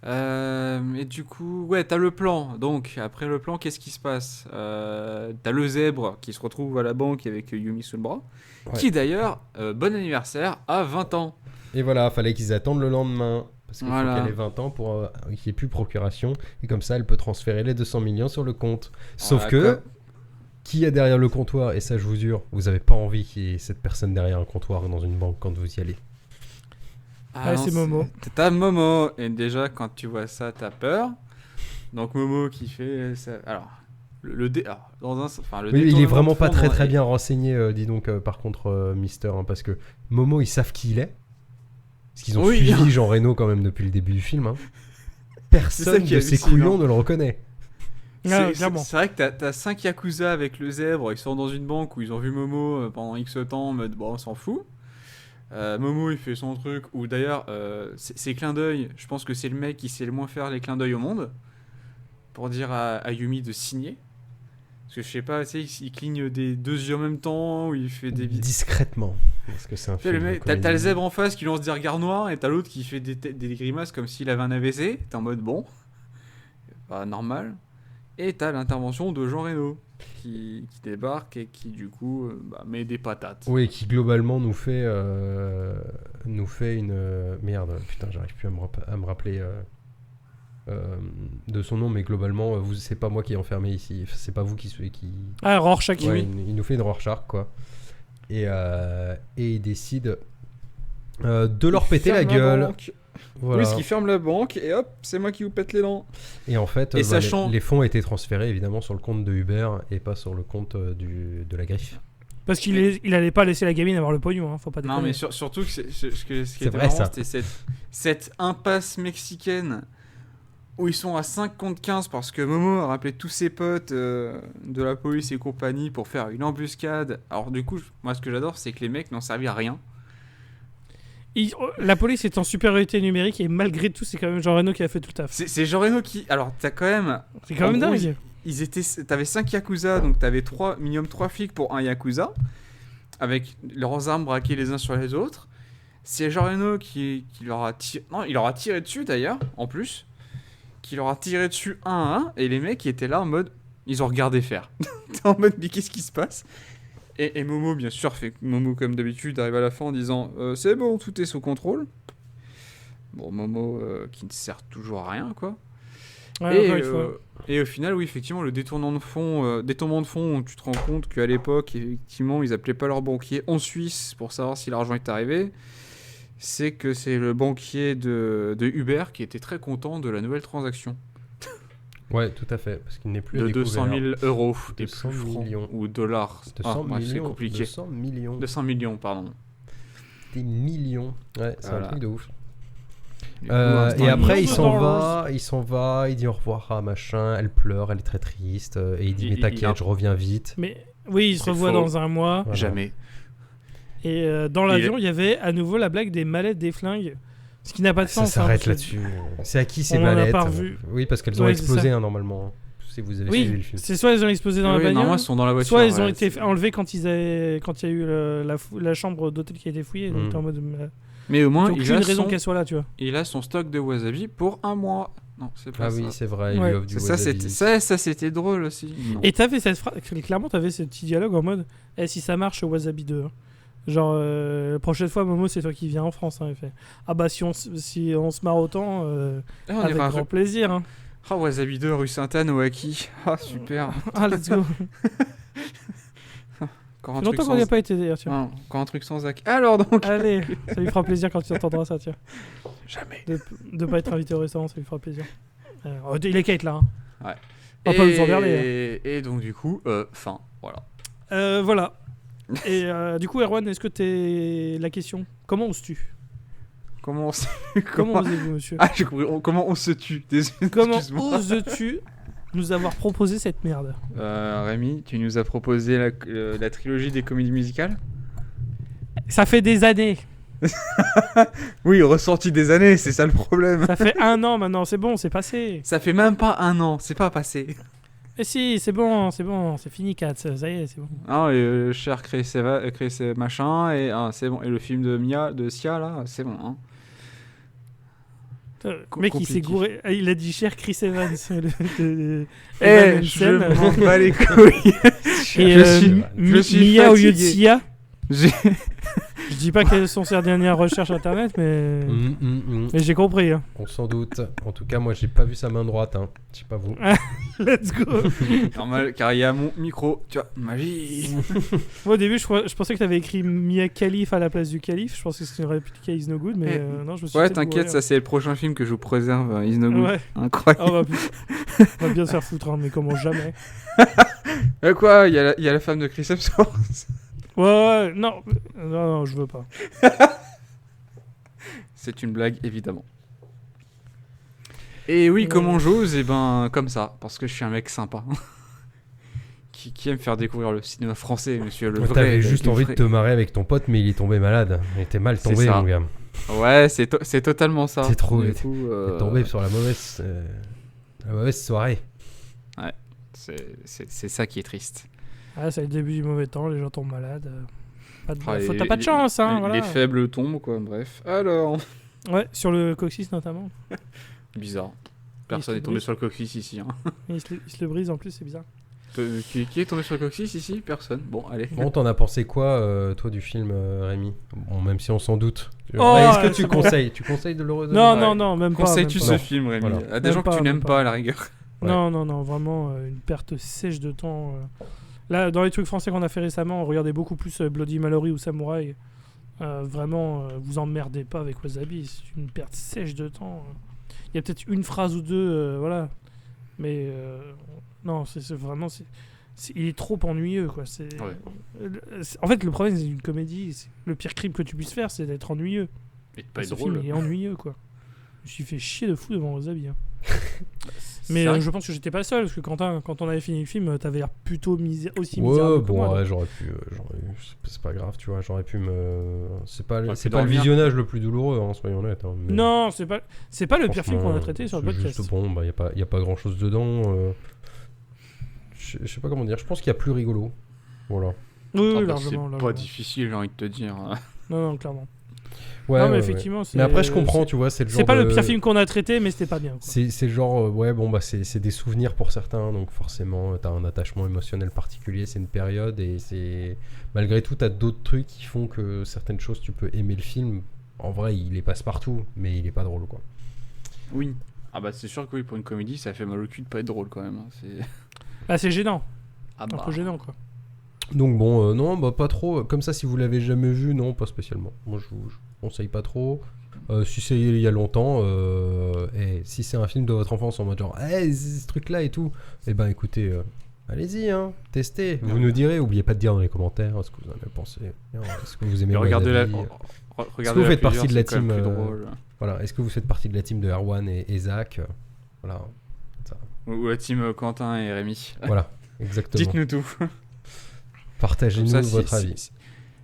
Et du coup, ouais, t'as le plan. Donc, après le plan, qu'est-ce qui se passe? T'as le zèbre qui se retrouve à la banque avec Yumi sous le bras. Ouais. Qui d'ailleurs, bon anniversaire, a 20 ans. Et voilà, fallait qu'ils attendent le lendemain. Parce qu'il Voilà. faut qu'elle ait 20 ans pour qu'il n'y ait plus procuration. Et comme ça, elle peut transférer les 200 millions sur le compte. Sauf Voilà, que, qui est derrière le comptoir? Et ça, je vous jure, vous n'avez pas envie qu'il y ait cette personne derrière un comptoir dans une banque quand vous y allez. Ah non, c'est Momo. T'as Momo. Et déjà, quand tu vois ça, t'as peur. Donc, Momo qui fait. Ça... Alors, alors, dans un. Enfin, le Oui, il est détournement vraiment de pas fond très dans- très bien renseigné, dis donc, par contre, Mister. Hein, parce que Momo, ils savent qui il est. Parce qu'ils ont Oui. suivi Jean Reno quand même depuis le début du film. Hein. C'est ça Personne qui est de ces hallucinant. couillons ne le reconnaît. Clairement. C'est vrai que t'as 5 Yakuza avec le zèbre, ils sont dans une banque où ils ont vu Momo pendant X temps, en mode bon, on s'en fout. Momo il fait son truc, ou d'ailleurs, ses clins d'œil, je pense que c'est le mec qui sait le moins faire les clins d'œil au monde, pour dire à Yumi de signer. Parce que je sais pas, tu sais, il cligne des 2 yeux en même temps, ou il fait des. Discrètement. Parce que c'est un Tu sais, le film. mec, t'as le zèbre en face qui lance des regards noirs, et t'as l'autre qui fait des grimaces comme s'il avait un AVC. T'es en mode bon, pas normal. Et t'as l'intervention de Jean Reno qui débarque et qui du coup met des patates. Oui, qui globalement nous fait une merde. Putain, j'arrive plus à me rappeler de son nom, mais globalement, c'est pas moi qui ai enfermé ici. C'est pas vous qui. Ah, Rorschach. Ouais, il nous fait une Rorschach, quoi. Et il décide de leur péter la gueule. Voilà. Oui, parce qu'il ferme la banque et hop, c'est moi qui vous pète les dents. Et en fait, Et sachant- les fonds étaient transférés évidemment sur le compte de Uber et pas sur le compte de la griffe. Parce qu'il allait pas laisser la gamine avoir le pognon, hein, faut pas déconner. Non, mais surtout que ce qui C'est était vrai, marrant, ça. c'était cette impasse mexicaine où ils sont à 5 contre 15 parce que Momo a rappelé tous ses potes de la police et compagnie pour faire une embuscade. Alors du coup, moi ce que j'adore, c'est que les mecs n'ont servi à rien. La police est en supériorité numérique et malgré tout, c'est quand même Jean Reno qui a fait tout le taf. C'est Jean Reno qui... Alors t'as quand même... C'est quand même en gros, dingue. T'avais 5 Yakuza, donc t'avais minimum 3 flics pour un Yakuza, avec leurs armes braquées les uns sur les autres. C'est Jean Reno qui leur a tiré... Non, il leur a tiré dessus d'ailleurs, en plus. Qui leur a tiré dessus un à un, et les mecs qui étaient là en mode... Ils ont regardé faire. T'es en mode, mais qu'est-ce qui se passe? Et Momo, bien sûr, Momo comme d'habitude, arrive à la fin en disant c'est bon, tout est sous contrôle. Bon, Momo qui ne sert toujours à rien, quoi. Ouais, encore une fois. Et au final, oui, effectivement, le détournement de fonds, tu te rends compte qu'à l'époque, effectivement, ils appelaient pas leur banquier en Suisse pour savoir si l'argent est arrivé. C'est que c'est le banquier de Uber qui était très content de la nouvelle transaction. Ouais, tout à fait, parce qu'il n'est plus à De découvert. 200 000 euros, des 200 plus francs, millions. ou dollars. 200 bref, c'est millions. compliqué. 200 millions. 200 millions, pardon. Des millions. Ouais, c'est Voilà. un truc de ouf. Du coup, instant, Et après, il millions de s'en va, il dit au revoir à machin, elle pleure, elle est très triste, et il dit mais t'inquiète, je reviens vite. Mais oui, il se C'est revoit faux. dans un mois. Voilà. Jamais. Et dans l'avion, il y avait à nouveau la blague des mallettes des flingues. Ce qui n'a pas de Ça sens. s'arrête parce que- là-dessus. C'est à qui ces On en a mallettes pas revu. Oui, parce qu'elles ont Ouais, c'est explosé ça. normalement. Si vous avez suivi le Oui, film. c'est soit elles ont explosé dans la Oui, bagnole, normalement, ils sont dans la voiture. soit ils ont ouais, été c'est- enlevés quand il y a eu la chambre d'hôtel qui a été fouillée. Donc Mm. t'es en mode. Mais au moins, Ils ont aucune raison qu'elle soit là, tu vois. il a son stock de wasabi pour un mois. Non, c'est pas Ah ça. oui, c'est vrai, il Ouais. lui offre du Ça, wasabi. c'était drôle aussi. Non. Et t'avais cette phrase, clairement, t'avais ce petit dialogue en mode si ça marche, Wasabi 2. Hein. Genre, la prochaine fois, Momo, c'est toi qui viens en France. Hein, il fait bah, si on se marre autant, Ah, on avec ira grand plaisir. Hein. Ah, Wasabi 2, rue Sainte-Anne, au Haki. Ah, super. Ah, let's go. Encore Ça un fait truc longtemps qu'on n'y a sans... pas été d'ailleurs, tiens. Ah, encore un truc sans Zach. Alors donc. Allez, ça lui fera plaisir quand tu entendras ça, tiens. Jamais. De pas être invité au restaurant, ça lui fera plaisir. Il est Kate là. Hein. Ouais. On va pas nous emmerder. Et donc, du coup, fin. Voilà. Voilà. Et du coup, Erwan, est-ce que t'es la question comment oses-tu Comment on se... Comment osez-vous, monsieur? Ah, j'ai compris. Comment on se tue? Désolé, Comment excuse-moi. oses-tu nous avoir proposé cette merde? Rémi, tu nous as proposé la trilogie des comédies musicales? Ça fait des années. Oui, ressorti des années, c'est ça le problème. Ça fait 1 an maintenant, c'est bon, c'est passé. Ça fait même pas 1 an, c'est pas passé. Et si, c'est bon, c'est fini, Kat, ça y est, c'est bon. Ah, et cher Chris machin, et c'est bon. Et le film de Sia, là, c'est bon. Hein. Le mec, il s'est Compliqué. gouré. Il a dit cher Chris Evans. Eh, Evan je Hansen. m'en bats les couilles. Et je suis Mia au lieu de fatigué. Sia. J'ai- Je dis pas quelles sont ses dernières recherches internet, mais j'ai compris. Hein. On s'en doute. En tout cas, moi, j'ai pas vu sa main droite. Hein. Je sais pas vous. Let's go. Normal, car il y a mon micro, tu vois, magie. Moi, au début, je pensais que t'avais écrit Mia Khalif à la place du Calife. Je pensais que c'était une réplique à Is No Good, mais non, je me suis Ouais, peut-être t'inquiète, gouré, ça c'est le prochain film que je vous préserve, Is No Good. Ouais. Incroyable. On va bien se faire foutre, hein, mais comment jamais. Quoi, il y a la femme de Chris Hemsworth. Ouais, non, je veux pas. C'est une blague, évidemment. Et oui, Ouais. comment j'ose? Eh ben, comme ça, parce que je suis un mec sympa. qui aime faire découvrir le cinéma français, monsieur, le Ouais, vrai. T'avais juste le envie vrai. de te marrer avec ton pote, mais il est tombé malade. Il était mal C'est tombé, ça. mon gars. Ouais, c'est totalement ça. C'est trop- Du coup, Il est tombé sur la mauvaise soirée. c'est ça qui est triste. Ah, c'est le début du mauvais temps, les gens tombent malades. Ah, T'as pas de chance, hein, voilà. Les faibles tombent, quoi, bref. Alors... Ouais, sur le coccyx notamment. Bizarre. Personne se n'est tombé brise. sur le coccyx ici. Hein. Et il se le brise en plus, c'est bizarre. Qui est tombé sur le coccyx ici? Personne. Bon, allez. Bon, t'en as pensé quoi, toi, du film, Rémi? Bon, même si on s'en doute. Oh, Est-ce que ouais, tu c'est bon. conseilles? Tu conseilles de le redonner? Non, Ouais. non, non, même pas. Conseilles-tu même ce pas. film, Rémi? Voilà. À des Même gens que pas, tu même n'aimes pas. pas, à la rigueur. Ouais. Non, non, non, vraiment une perte sèche de temps. Là, dans les trucs français qu'on a fait récemment, on regardait beaucoup plus Bloody Mallory ou Samouraï. Vraiment, vous emmerdez pas avec Wasabi, c'est une perte sèche de temps. Il y a peut-être une phrase ou deux, voilà. Mais non, c'est vraiment... il est trop ennuyeux, quoi. Ouais. En fait, le problème, c'est une comédie. Le pire crime que tu puisses faire, c'est d'être ennuyeux. Et pas Ce drôle. film, il est ennuyeux, quoi. Je me suis fait chier de fou devant Wasabi. Hein. C'est Mais vrai je pense que j'étais pas seul, parce que Quentin, quand on avait fini le film, t'avais l'air plutôt aussi Ouais, misérable que bon, moi. ouais, donc. j'aurais pu. C'est pas grave, tu vois. J'aurais pu me. C'est pas T'aurais le pu dormir. visionnage le plus douloureux, hein, soyons honnêtes. Hein, mais Non, c'est pas le pire film qu'on a franchement, traité sur le c'est podcast. Juste bon, bah, y a pas grand chose dedans. Je sais pas comment dire. Je pense qu'il y a plus rigolo. Voilà. Oui, Ah bah, largement. c'est largement. pas difficile, j'ai envie de te dire. Non, non, clairement. Ouais, non, mais ouais, effectivement, c'est. Mais après, je comprends, tu vois. C'est le genre. C'est pas le de- pire film qu'on a traité, mais c'était pas bien. quoi. C'est le genre, ouais, bon, bah, c'est des souvenirs pour certains, donc forcément, t'as un attachement émotionnel particulier, c'est une période, et c'est. Malgré tout, t'as d'autres trucs qui font que certaines choses, tu peux aimer le film. En vrai, il est passe-partout, mais il est pas drôle, quoi. Oui. Ah bah c'est sûr que oui, pour une comédie, ça fait mal au cul de pas être drôle quand même. Hein. C'est... Bah, c'est gênant. Ah Un bah. peu gênant, quoi. Donc bon, non, bah pas trop. Comme ça, si vous l'avez jamais vu, non, pas spécialement. Moi, je vous conseille pas trop. Si c'est il y a longtemps, et si c'est un film de votre enfance en mode genre, hey, ce truc-là et tout, eh ben écoutez, allez-y, hein, testez. Vous nous direz, oubliez pas de dire dans les commentaires ce que vous en avez pensé. Est-ce que vous aimez Mais regardez la... Wasabi, regardez vous faites partie de la c'est quand même team, plus drôle. Voilà, est-ce que vous faites partie de la team de Erwan et Zach Voilà, Ou la team Quentin et Rémi. voilà, exactement. Dites-nous tout. Partagez-nous Comme ça, votre avis.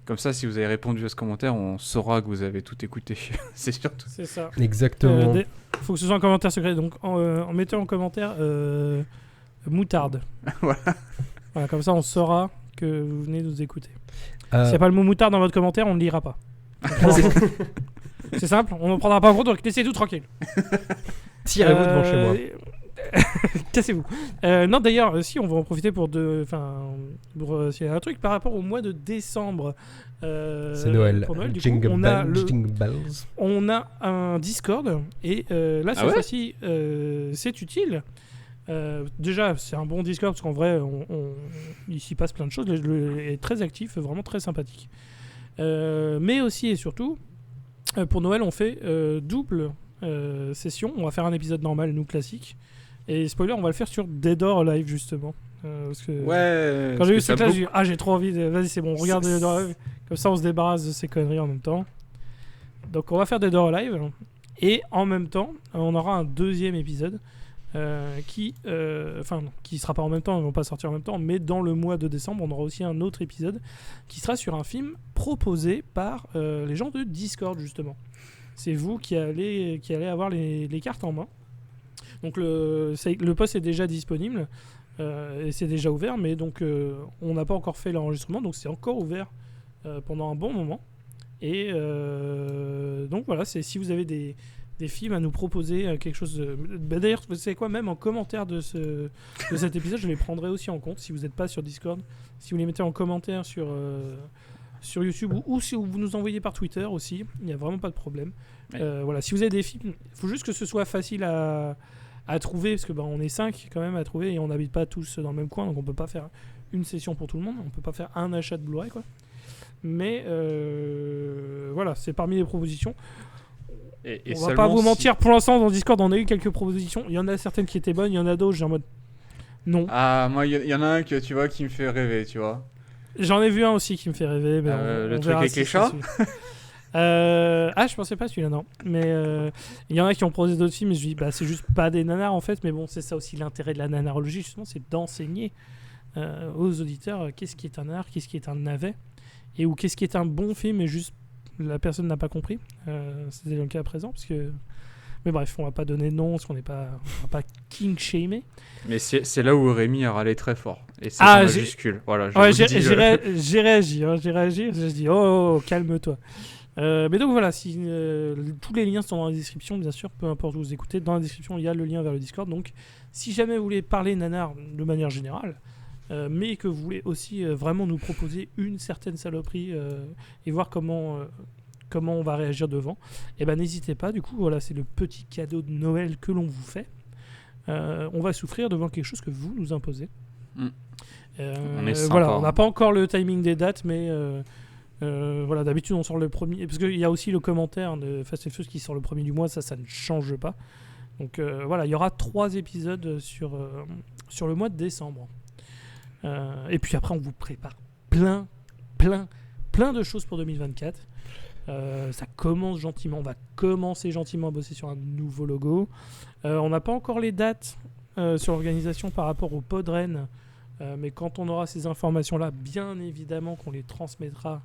Comme ça, si vous avez répondu à ce commentaire, on saura que vous avez tout écouté. C'est surtout. C'est ça. Exactement. Faut que ce soit un commentaire secret. Donc, en mettant en commentaire moutarde. Voilà. Voilà, comme ça, on saura que vous venez nous écouter. Euh, S'il n'y a pas le mot moutarde dans votre commentaire, on ne le lira pas. C'est simple, on ne prendra pas en compte, donc laissez tout tranquille. Tirez-vous devant chez moi. Cassez-vous. Non, d'ailleurs, si, on va en profiter pour s'il y a un truc par rapport au mois de décembre. C'est Noël. Pour Noël, du Jingle coup, on a, bells, jingle bells. on a un Discord et là, cette ouais fois-ci, c'est utile. Déjà, c'est un bon Discord parce qu'en vrai, il s'y passe plein de choses. Il est très actif, vraiment très sympathique. Mais aussi et surtout, pour Noël, on fait double session. On va faire un épisode normal, nous classique. Et spoiler, on va le faire sur Dead or Alive justement. Parce que Ouais. quand j'ai vu ça ce truc-là, j'ai dit, j'ai trop envie. Vas-y, c'est bon, regarde Dead or Alive. Comme ça, on se débarrasse de ces conneries en même temps. Donc on va faire Dead or Alive et en même temps on aura un deuxième épisode qui sera pas en même temps, ils vont pas sortir en même temps, mais dans le mois de décembre on aura aussi un autre épisode qui sera sur un film proposé par les gens de Discord justement. C'est vous qui allez avoir les cartes en main. Donc le post est déjà disponible et c'est déjà ouvert, mais donc on n'a pas encore fait l'enregistrement, donc c'est encore ouvert pendant un bon moment. Et donc voilà, c'est si vous avez des films à nous proposer, quelque chose de... D'ailleurs, vous savez quoi, même en commentaire de cet épisode, je les prendrai aussi en compte si vous n'êtes pas sur Discord. Si vous les mettez en commentaire sur YouTube ou si vous nous envoyez par Twitter aussi, il n'y a vraiment pas de problème. Voilà, si vous avez des films, il faut juste que ce soit facile à trouver, parce que on est 5 quand même à trouver et on n'habite pas tous dans le même coin, donc on peut pas faire une session pour tout le monde, on peut pas faire un achat de Blu-ray quoi. Mais voilà, c'est parmi les propositions. Et on va pas vous mentir, pour l'instant dans Discord on a eu quelques propositions, il y en a certaines qui étaient bonnes, il y en a d'autres j'ai en mode non. Ah, moi il y en a un que tu vois qui me fait rêver, tu vois. J'en ai vu un aussi qui me fait rêver. Mais le truc avec les chats. Je pensais pas celui-là, non. Mais il y en a qui ont proposé d'autres films et je dis c'est juste pas des nanars en fait, mais bon, c'est ça aussi l'intérêt de la nanarologie justement, c'est d'enseigner aux auditeurs qu'est-ce qui est un nanar, qu'est-ce qui est un navet et ou qu'est-ce qui est un bon film et juste la personne n'a pas compris. C'était le cas à présent parce que... Mais bref, on va pas donner de nom parce qu'on on va pas king shamer. Mais c'est là où Rémi a râlé très fort et c'est en majuscule. Voilà. J'ai réagi. J'ai dit oh calme-toi. Mais donc voilà, tous les liens sont dans la description, bien sûr, peu importe où vous écoutez. Dans la description, il y a le lien vers le Discord. Donc, si jamais vous voulez parler nanar de manière générale, mais que vous voulez aussi vraiment nous proposer une certaine saloperie et voir comment on va réagir devant, n'hésitez pas. Du coup, voilà, c'est le petit cadeau de Noël que l'on vous fait. On va souffrir devant quelque chose que vous nous imposez. On est sympa. Voilà, on n'a pas encore le timing des dates, mais... voilà, d'habitude on sort le premier parce qu'il y a aussi le commentaire de Fast and Furious qui sort le premier du mois, ça ne change pas. Donc voilà, il y aura 3 épisodes sur le mois de décembre. Et puis après on vous prépare plein de choses pour 2024. Ça commence gentiment, on va commencer gentiment à bosser sur un nouveau logo. On n'a pas encore les dates sur l'organisation par rapport au Podren, mais quand on aura ces informations là, bien évidemment qu'on les transmettra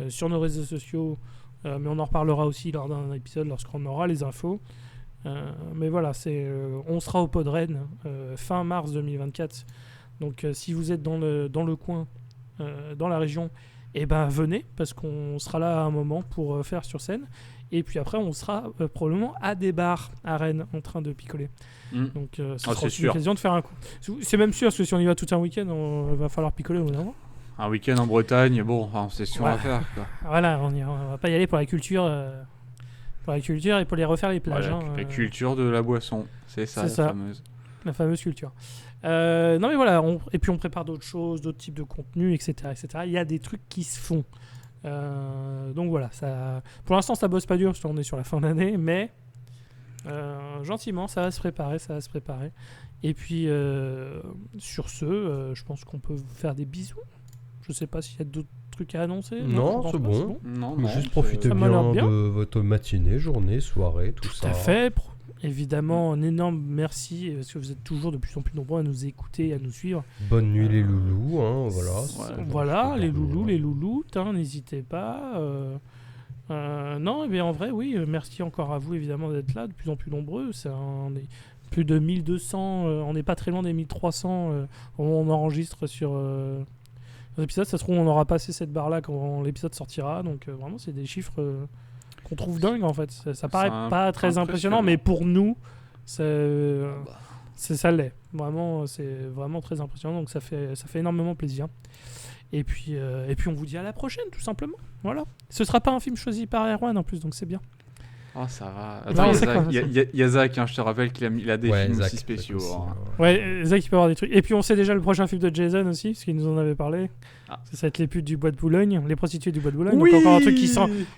sur nos réseaux sociaux, mais on en reparlera aussi lors d'un épisode lorsqu'on aura les infos. Mais voilà, on sera au Podren fin mars 2024. Donc si vous êtes dans le coin, dans la région, venez, parce qu'on sera là à un moment pour faire sur scène. Et puis après, on sera probablement à des bars à Rennes en train de picoler. Donc ce sera aussi l'occasion de faire un coup. C'est même sûr, parce que si on y va tout un week-end, on va falloir picoler au bout d'un moment. Un week-end en Bretagne, bon, c'est sûr à faire. Quoi. Voilà, on va pas y aller pour la culture et pour les refaire les plages. Voilà, la culture de la boisson, c'est ça. La fameuse culture. Non mais voilà, et puis on prépare d'autres choses, d'autres types de contenus, etc. Il y a des trucs qui se font. Donc voilà, pour l'instant ça bosse pas dur parce qu'on est sur la fin d'année, mais gentiment ça va se préparer. Et puis sur ce, je pense qu'on peut vous faire des bisous. Je sais pas s'il y a d'autres trucs à annoncer. Non, c'est bon. Non, juste profitez bien de votre matinée, journée, soirée, tout ça. Tout à fait. Évidemment, un énorme merci parce que vous êtes toujours de plus en plus nombreux à nous écouter et à nous suivre. Bonne nuit les loulous, voilà. Les loulous, n'hésitez pas. Non, mais en vrai, oui, merci encore à vous évidemment d'être là, de plus en plus nombreux. On est plus de 1200, on n'est pas très loin des 1300. On enregistre sur l'épisode. Ça se trouve, on aura passé cette barre là quand l'épisode sortira. Donc vraiment, c'est des chiffres qu'on trouve dingues en fait. Ça paraît pas très impressionnant, mais pour nous, ça l'est. Vraiment, c'est vraiment très impressionnant. Donc ça fait énormément plaisir. Et puis on vous dit à la prochaine, tout simplement. Voilà. Ce sera pas un film choisi par Erwan en plus, donc c'est bien. Oh, ça va. Attends, il y a Zach, je te rappelle qu'il a des films Zach, aussi spéciaux. Ouais, Zach, il peut avoir des trucs. Et puis on sait déjà le prochain film de Jason aussi, parce qu'il nous en avait parlé. Ça va être les putes du bois de Boulogne, les prostituées du bois de Boulogne. Oui, donc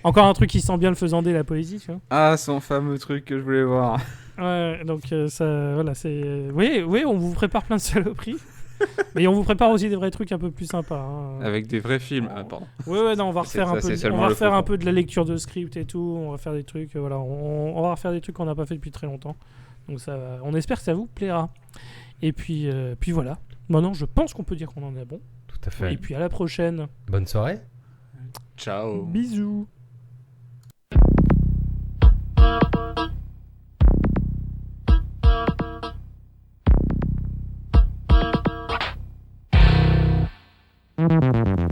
encore un truc qui sent bien le faisander, la poésie, tu vois. Ah, son fameux truc que je voulais voir. Ouais, donc ça, voilà, c'est... Oui, on vous prépare plein de saloperies. Mais on vous prépare aussi des vrais trucs un peu plus sympas. Hein. Avec des vrais films. Ah, pardon. Ouais, non, on va C'est- refaire ça, un peu, c'est seulement on va le refaire faucon. un peu de la lecture de script et tout. On va faire des trucs, voilà, on va refaire des trucs qu'on n'a pas fait depuis très longtemps. Donc on espère que ça vous plaira. Et puis voilà. Maintenant, je pense qu'on peut dire qu'on en est bon. Tout à fait. Et puis à la prochaine. Bonne soirée. Ciao. Bisous. Thank you.